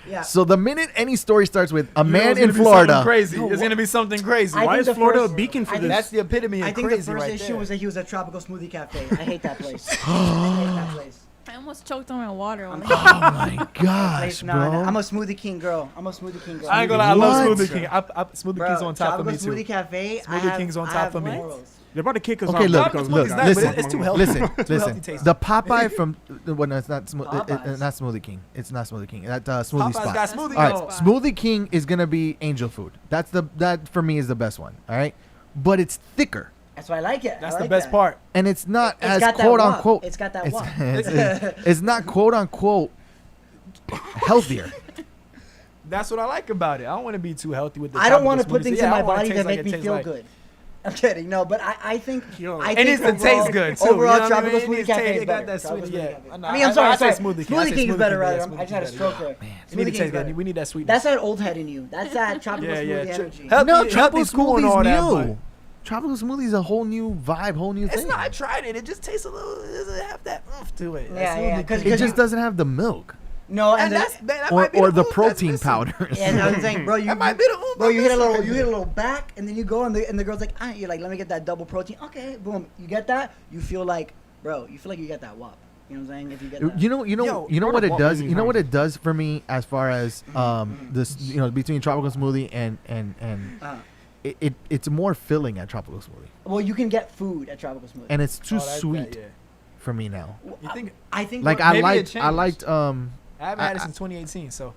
Yeah. So the minute any story starts with a You know man it's in gonna be Florida, something crazy. No, It's gonna be something crazy. I Why think is the Florida first- a beacon for I think this? That's the epitome of I think crazy the first right issue there. was that he was at Tropical Smoothie Cafe. I hate that place. I hate that place. I almost choked on my water. On oh my gosh, Place, bro. nah, I'm a Smoothie King girl. I love I ain't gonna lie, I love What? Smoothie King. Smoothie Bro, King's on top of Tropical me too. Smoothie Cafe. Smoothie King's on top of me. They're about to kick us Okay, off. look, because- look, It's nice, listen. but it's too healthy. Listen, Too listen. healthy tasting. The Popeye from well, no, it's not Popeyes. not Smoothie King. It's not Smoothie King. That Smoothie Popeye's Spot. got Smoothie All right, King. Smoothie King is gonna be angel food. That for me is the best one. All right, but it's thicker, That's why I like it. That's I the like best that. part. and it's not It's as got that quote wop. unquote. It's got that it's, wop. it's not quote unquote healthier. That's what I like about it. I don't want to be too healthy with the I don't want to tropical put smoothies. things Yeah, in I my wanna body taste that like make it me tastes feel like. good. I'm kidding. No, but I think Yo. I It think needs to overall- taste good too. Overall, you know what Tropical I mean? Smoothie It Cafe tastes- is it got better. that Tropical sweet, Smoothie yeah. Cafe. I know, I mean, I'm I sorry. say I'm Smoothie sorry. King. I say Smoothie King's Smoothie better, King, rather. yeah, I just had a Smoothie King stroke better. there. Smoothie Smoothie King King's tastes better. good. We need that sweetness. That's that old head in you. That's that Tropical Yeah, yeah. Smoothie energy. Healthy, No, healthy tropical school and all smoothie's that. but new. Tropical smoothie is a whole new vibe, whole new It's thing. not. I tried it. It just tastes a little. It doesn't have that oomph to it. Yeah, yeah, It 'cause just you- doesn't have the milk No, And and that or might be the oomph that's protein missing. powders. and I was saying, bro, you That might be the oomph bro, I'm you hit a missing little, right you hit a there. little back, and then you go, and the girl's like, you're like, let me get that double protein. Okay, boom, you get that. You feel like, bro, you feel like you get that wop. You know what I'm saying? If you get that. You know Yo, what it what does. made me You know what hungry. it does for me as far as this, between tropical smoothie and it's more filling at tropical smoothie, Well, you can get food at tropical smoothie. and it's too That's sweet that, yeah. for me now. You think? I think Like what- I maybe it liked changed. I haven't I- had it since 2018, so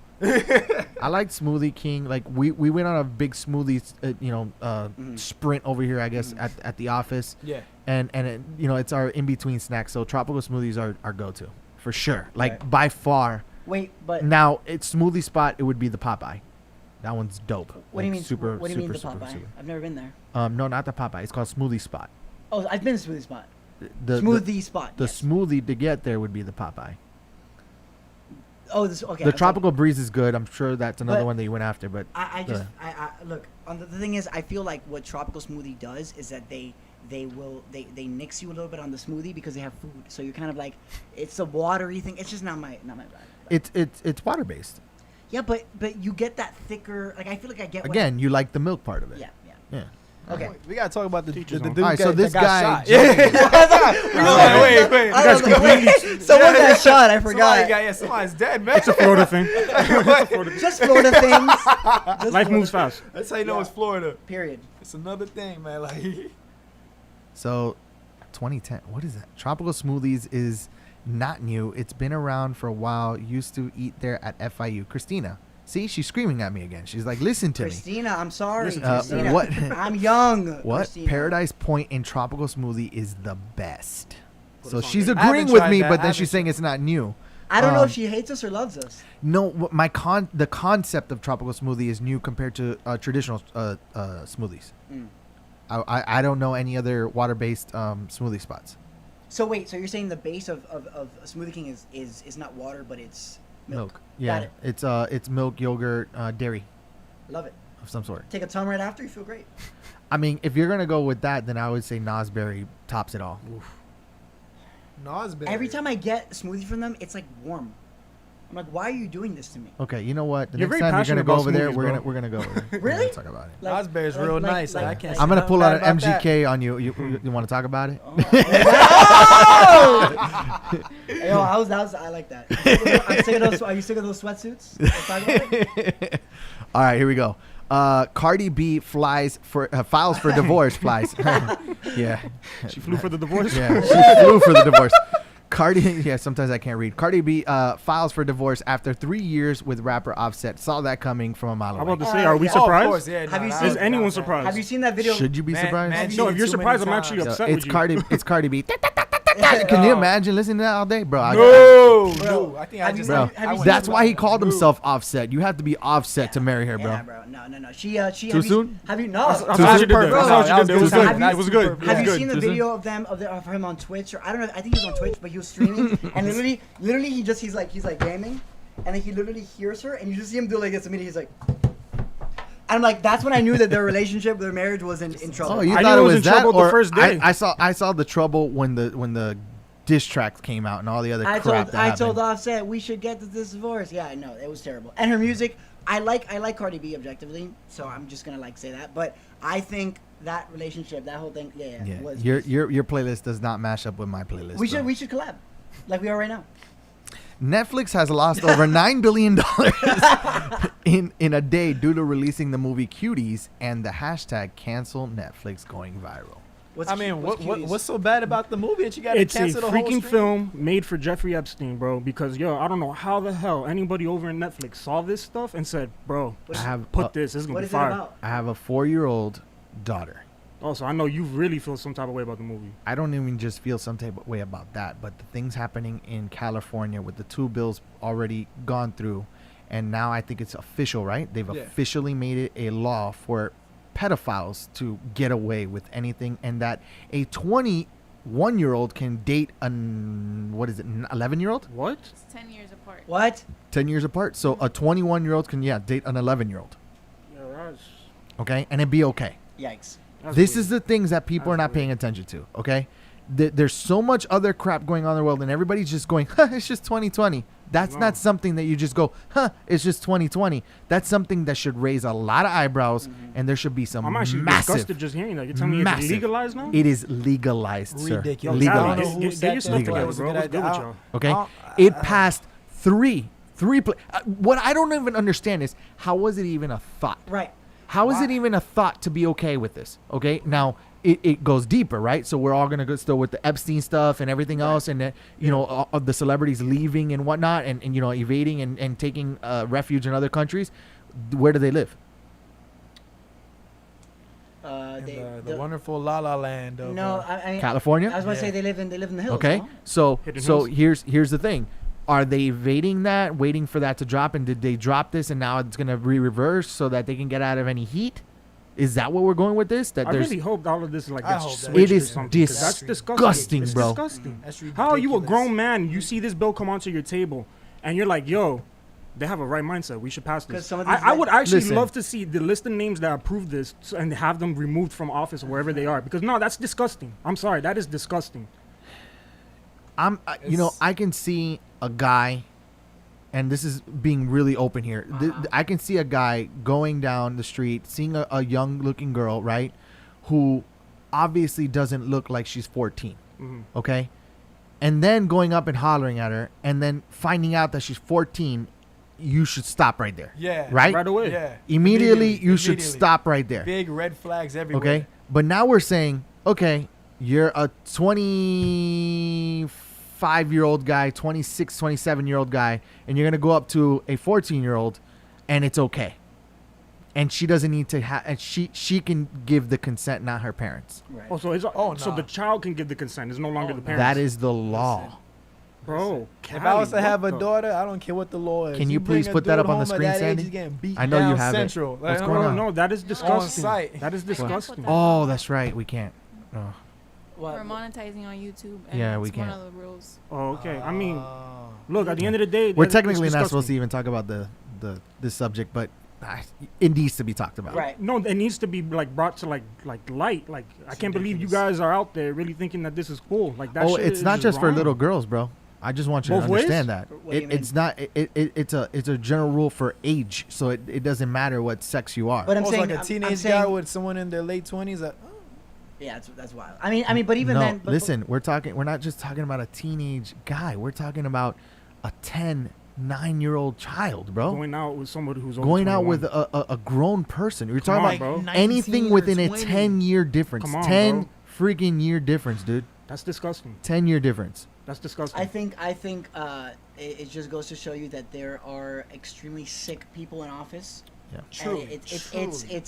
I liked Smoothie King. Like we went on a big smoothie sprint over here, I guess, at the office. yeah. And it, it's our in between snack. So tropical smoothies are our go to for sure. Like Right. by far. Wait, but Now it's smoothie spot. It would be the Popeye. That one's dope. what do you Like, mean? Super. What do you mean super, the Popeye? super. I've never been there. No, not the Popeye. It's called Smoothie Spot. Oh, I've been to smoothie spot. The Smoothie spot. The yes. smoothie to get there would be the Popeye. Oh, this okay. The I'm sorry. Tropical Breeze is good. I'm sure that's another But- one that you went after. But I look. On the thing is, I feel like what tropical smoothie does is that they nix you a little bit on the smoothie because they have food. So you're kind of like, it's a watery thing. It's just not my vibe. it's water based. Yeah, but you get that thicker. Like I feel like I get Again, you like the milk part of it. Yeah. Yeah. Okay. We gotta talk about the Teachers dude on. All right, so that this got guy. shot. Yeah. Wait. I don't know, wait, someone got shot. I forgot. Somebody's dead, man. It's a Florida thing. Just Florida things. Just Life Florida- moves fast. That's how you know Yeah. it's Florida. Period. It's another thing, man. Like, So, 2010. What is that? Tropical Smoothies is not new. It's been around for a while. Used to eat there at FIU. Christina. See, she's screaming at me again. She's like, listen to me. Christina, I'm sorry. Listen, Christina. what- I'm young. What? Christina. Paradise Point in Tropical Smoothie is the best. So us on she's game. I haven't agreeing with tried me, that. but I then she's haven't saying it's not new. I don't know Um, if she hates us or loves us. No, the concept of tropical smoothie is new compared to traditional smoothies. Mm. I don't know any other water-based smoothie spots. So wait, so you're saying the base of Smoothie King is not water, but it's milk. Yeah, Got it. it's milk, yogurt, dairy Love it. of some sort. Take a ton right after, you feel great. I mean, if you're gonna go with that, then I would say Nosberry tops it all. Nosberry. Every time I get a smoothie from them, it's like warm. I'm like, why are you doing this to me? Okay, you know what? The You're next very time you're passionate gonna go about over there, smoothies, we're bro. gonna go over there. We're Really? gonna talk about it. Nosberry's real nice. I can't say I'm gonna nothing pull out bad an about that. MGK on you. You want to talk about it? Yo, I like that. I'm sick of those. Are you sick of those sweatsuits? Let's talk about it. All right, here we go. Cardi B files for divorce. Flies. Yeah. She flew for the divorce. Yeah, she flew for the divorce. Cardi, yeah, sometimes I can't read. Cardi B files for divorce after 3 years with rapper Offset. Saw that coming from a mile I'm away. about to say, are we Yeah. Oh, of surprised? course, yeah. Have you that seen- was Is anyone down, surprised? Have you seen that video? Should you be Man, surprised? man, No, if you're too many surprised, I'm times. actually So upset it's with you. Cardi. It's Cardi B. Can you imagine listening to that all day, bro? No, Bro, no. I think I have you- just. Bro, have you I went that's too why he far. called No. himself Offset. You have to be Offset to marry her, bro. Yeah, bro. No. She. Too Too soon? Have you no? I saw Too what soon? you did there. I Bro, saw what you that did there. It was was good. good. Have It was good. Have It you was seen good. the video of them of him on Twitch? Or I don't know. I think he was on Twitch, but he was streaming and literally he's like gaming, and then he literally hears her, and you just see him do like this immediately. He's like, and I'm like, that's when I knew that their relationship, their marriage was in trouble. Oh, you I thought knew it it was was in that, trouble the or first day. I saw the trouble when the diss tracks came out and all the other crap that I happened. told Offset we should get this divorce. Yeah, I know it was terrible. And her music, I like Cardi B objectively, so I'm just gonna say that. But I think that relationship, that whole thing, Yeah, was your playlist does not mash up with my playlist. we bro. should collab, like we are right now. Netflix has lost over $9 billion in a day due to releasing the movie Cuties and the hashtag cancel Netflix going viral. What's I mean, Cuties? what's so bad about the movie that you got to It's a cancel the whole freaking stream? film made for Jeffrey Epstein, bro. Because I don't know how the hell anybody over in Netflix saw this stuff and said, "Bro, I have put this. This is What gonna be is it fire." about? I have a 4-year-old daughter. Also, I know you really feel some type of way about the movie. I don't even just feel some type of way about that, but the things happening in California with the 2 bills already gone through, and now I think it's official, right? They've Yeah. officially made it a law for pedophiles to get away with anything, and that a 21-year-old can date an 11-year-old? What? It's 10 years apart. What? 10 years apart. So a 21-year-old can date an 11-year-old. Yeah, that's Okay, and it'd be okay. Yikes! This weird. is the things that people are not That's paying attention to. Okay, there's so much other crap going on in the world, and everybody's just going, "Huh, it's just 2020." That's No. not something that you just go, "Huh, it's just 2020." That's something that should raise a lot of eyebrows, and there should be some I'm actually massive. disgusted just hearing that. You're telling me massive. it's legalized now? It is legalized, sir. Ridiculous. Yo, I don't Get- know who get said your stuff that, but together, it was a bro. good What's idea. good with y'all? Okay, it passed three. What I don't even understand is how was it even a thought? Right. How is it even a thought to be okay with this? Okay, now it goes deeper, right? So we're all gonna go still with the Epstein stuff and everything else, and of the celebrities leaving and whatnot, and evading and taking refuge in other countries. Where do they live? The wonderful La La Land of No, I mean, California. I was going to say they live in the hills. Okay, no? so Hidden so hills. here's the thing: are they evading that, waiting for that to drop, and did they drop this, and now it's gonna reverse so that they can get out of any heat? Is that what we're going with this? That I there's really hope all of this is like I gets hope that- switched It or is something, 'cause that's disgusting, It's bro. disgusting. That's How are you a ridiculous. grown man? You see this bill come onto your table, and you're like, "Yo, they have a right mindset. We should pass 'Cause this." some of these, I would actually Listen. love to see the list of names that approve this and have them removed from office or wherever they are. Because no, that's disgusting. I'm sorry, that is disgusting. I can see a guy, and this is being really open here. I can see a guy going down the street, seeing a young looking girl, right, who obviously doesn't look like she's 14. Mhm. Okay, and then going up and hollering at her, and then finding out that she's 14. You should stop right there. Yeah. Right? Right away. Yeah. Immediately, you should Immediately. stop right there. Big red flags everywhere. Okay, but now we're saying, okay, you're a 25-year-old guy, 26, 27-year-old guy, and you're gonna go up to a 14-year-old, and it's okay, and she doesn't need to have, and she can give the consent, not her parents. Right. Oh, so so nah. the child can give the consent. It's no longer the parents. That is the law. Bro. If I was to Cali, have what a the- daughter, I don't care what the law is. Can you bring please a put that dude up on the home at screen, that age, Sandy? he's getting beat I know you down have it. Central. What's Like, going on? No, that is disgusting. site. That is disgusting. that. Oh, that's right. We can't. Oh. What? We're monetizing on YouTube. And Yeah, it's we one can't. of the rules. Oh, okay. I mean, Oh. look, at the end of the day, We're it's technically not disgusting. supposed to even talk about this subject, but it needs to be talked about. Right. No, it needs to be like brought to like light. Like I can't believe you guys are out there really thinking that this is cool. Like that. Oh, shit it's is not just for wrong. little girls, bro. I just want you to Both ways? understand that What do you mean? it's not. It's a general rule for age, so it doesn't matter what sex you are. But I'm Almost saying like a I'm teenage saying, guy with someone in their late 20s. yeah, that's wild. I mean, but even no, then, but, listen, we're not just talking about a teenage guy. We're talking about a 9-year-old child, bro. Going out with somebody who's over Going out 21. with a grown person. You're Come talking on, about bro. anything within a 10-year difference. Come on, 10 bro. freaking year difference, dude. That's disgusting. 10-year difference. That's disgusting. I think it just goes to show you that there are extremely sick people in office. Yeah. Truly, And truly.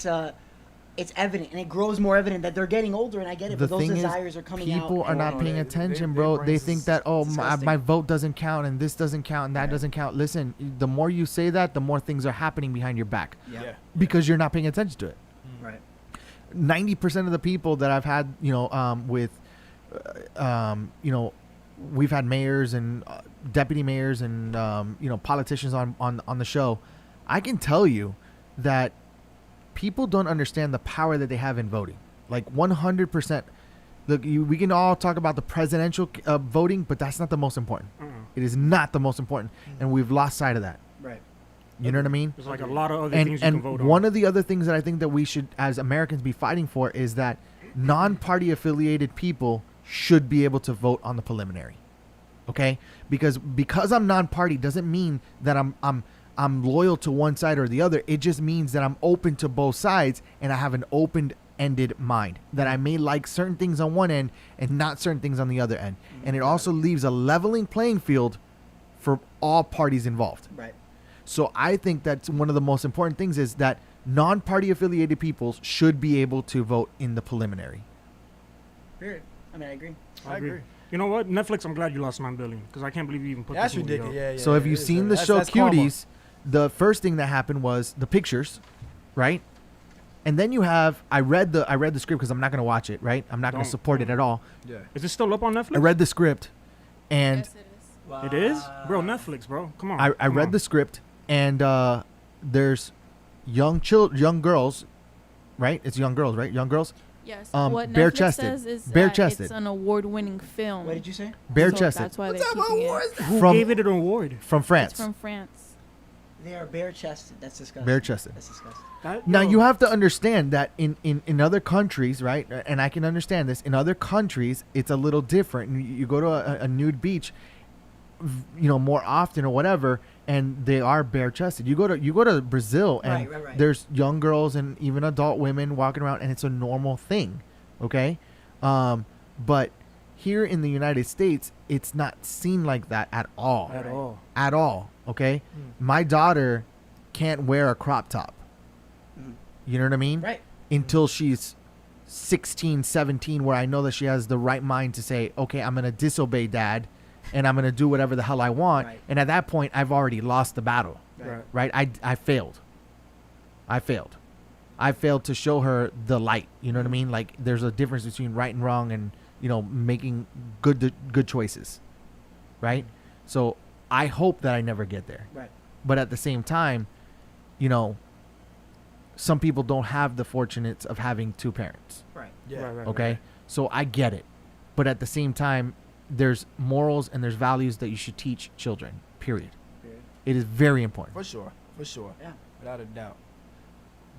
it's evident, and it grows more evident that they're getting older, and I get it. The But those thing desires is, are coming out. people are and- not paying they- attention, they bro. brains They is think that, oh, disgusting. my vote doesn't count, and this doesn't count, and that Right. doesn't count. Listen, the more you say that, the more things are happening behind your back Yeah. because you're not paying attention to it. Right. 90% of the people that I've had, we've had mayors and deputy mayors and politicians on the show. I can tell you that people don't understand the power that they have in voting. Like 100%. Look, we can all talk about the presidential voting, but that's not the most important. It is not the most important, and we've lost sight of that. Right. You know what I mean? There's like a lot of other things you can And vote one on. of the other things that I think that we should, as Americans, be fighting for is that non-party affiliated people should be able to vote on the preliminary. Okay? Because I'm non-party doesn't mean that I'm loyal to one side or the other. It just means that I'm open to both sides and I have an open-ended mind. That I may like certain things on one end and not certain things on the other end. And it also leaves a leveling playing field for all parties involved. Right. So I think that's one of the most important things is that non-party affiliated peoples should be able to vote in the preliminary. Period. I mean, I agree. I agree. You know what? Netflix, I'm glad you lost $9 billion because I can't believe you even put That's this movie ridiculous. out. Yeah, yeah. So have yeah, you it is. seen the That's- show that's karma. Cuties? The first thing that happened was the pictures, right? And then you have I read the script because I'm not going to watch it, right? I'm not going to Don't. support it at all. Yeah. Is it still up on Netflix? I read the script and Yes, it is. It is? Bro, Netflix, bro. Come on. I Come read on. the script and there's young girls, right? It's young girls, right? Young girls. Yes. Um, What Netflix bare-chested. says is Bare-chested. it's an award-winning film. What did you say? Bare-chested. That's why they're keeping it. Who from- gave it an award? From France. It's from France. They are bare-chested. That's disgusting. Bare-chested. That's disgusting. Now Yo, you have to understand that in other countries, right? And I can understand this. In other countries, it's a little different. You go to a nude beach. more often or whatever, and they are bare chested. You go to Brazil, and Right. there's young girls and even adult women walking around, and it's a normal thing. Okay, but here in the United States, it's not seen like that at all. At all. Okay, my daughter can't wear a crop top. You know what I mean? Right. Until she's 16, 17, where I know that she has the right mind to say, okay, I'm going to disobey dad and I'm going to do whatever the hell I want. Right. And at that point, I've already lost the battle. Right. Right? I failed. I failed to show her the light. You know what I mean? Like, there's a difference between right and wrong and, making good choices. Right? So I hope that I never get there. Right. But at the same time, some people don't have the fortunates of having two parents. Right. Yeah. Right. Okay? So I get it. But at the same time, there's morals and there's values that you should teach children, period. It is very important. For sure. Yeah. Without a doubt.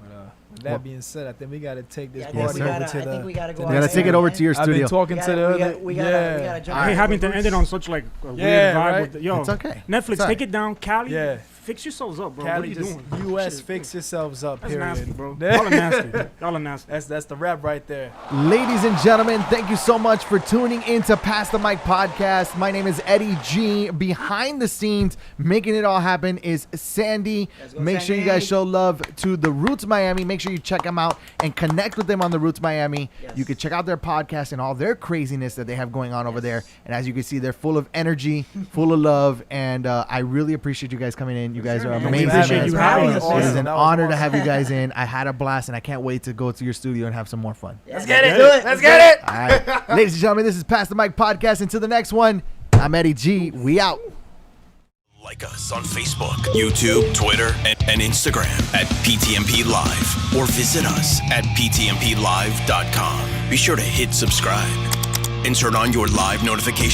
But with that being said, I think we got to take this Yeah, I Yes, party sir. over to I think we gotta go. You gotta take it over to your I've been studio. talking to the other. We gotta jump. I hate having to end it on such like a weird vibe. right? With the, yo, It's okay. Netflix, It's all take right. it down. Cali, Yeah. fix yourselves up, bro. Cali, what are you just doing? U.S. Shit, fix yourselves up. That's Period. nasty, bro. Y'all are nasty. Y'all are nasty. That's the rap right there. Ladies and gentlemen, thank you so much for tuning into Pass the Mic podcast. My name is Eddie G. Behind the scenes, making it all happen is Sandy. Let's go, Make sure you Sandy. guys show love to the Roots Miami. Make sure you check them out and connect with them on the Roots Miami. Yes. You can check out their podcast and all their craziness that they have going on over there. And as you can see, they're full of energy, full of love, and I really appreciate you guys coming in. You guys are man. amazing. We appreciate man. you having us. It is Awesome. an That was honor to awesome. have you guys in. I had a blast, and I can't wait to go to your studio and have some more fun. Let's get it. Do it. Let's get it. All right. Ladies and gentlemen, this is Pass the Mic podcast. Until the next one, I'm Eddie G. We out. Like us on Facebook, YouTube, Twitter, and Instagram at PTMP Live, or visit us at ptmplive.com. Be sure to hit subscribe and turn on your live notifications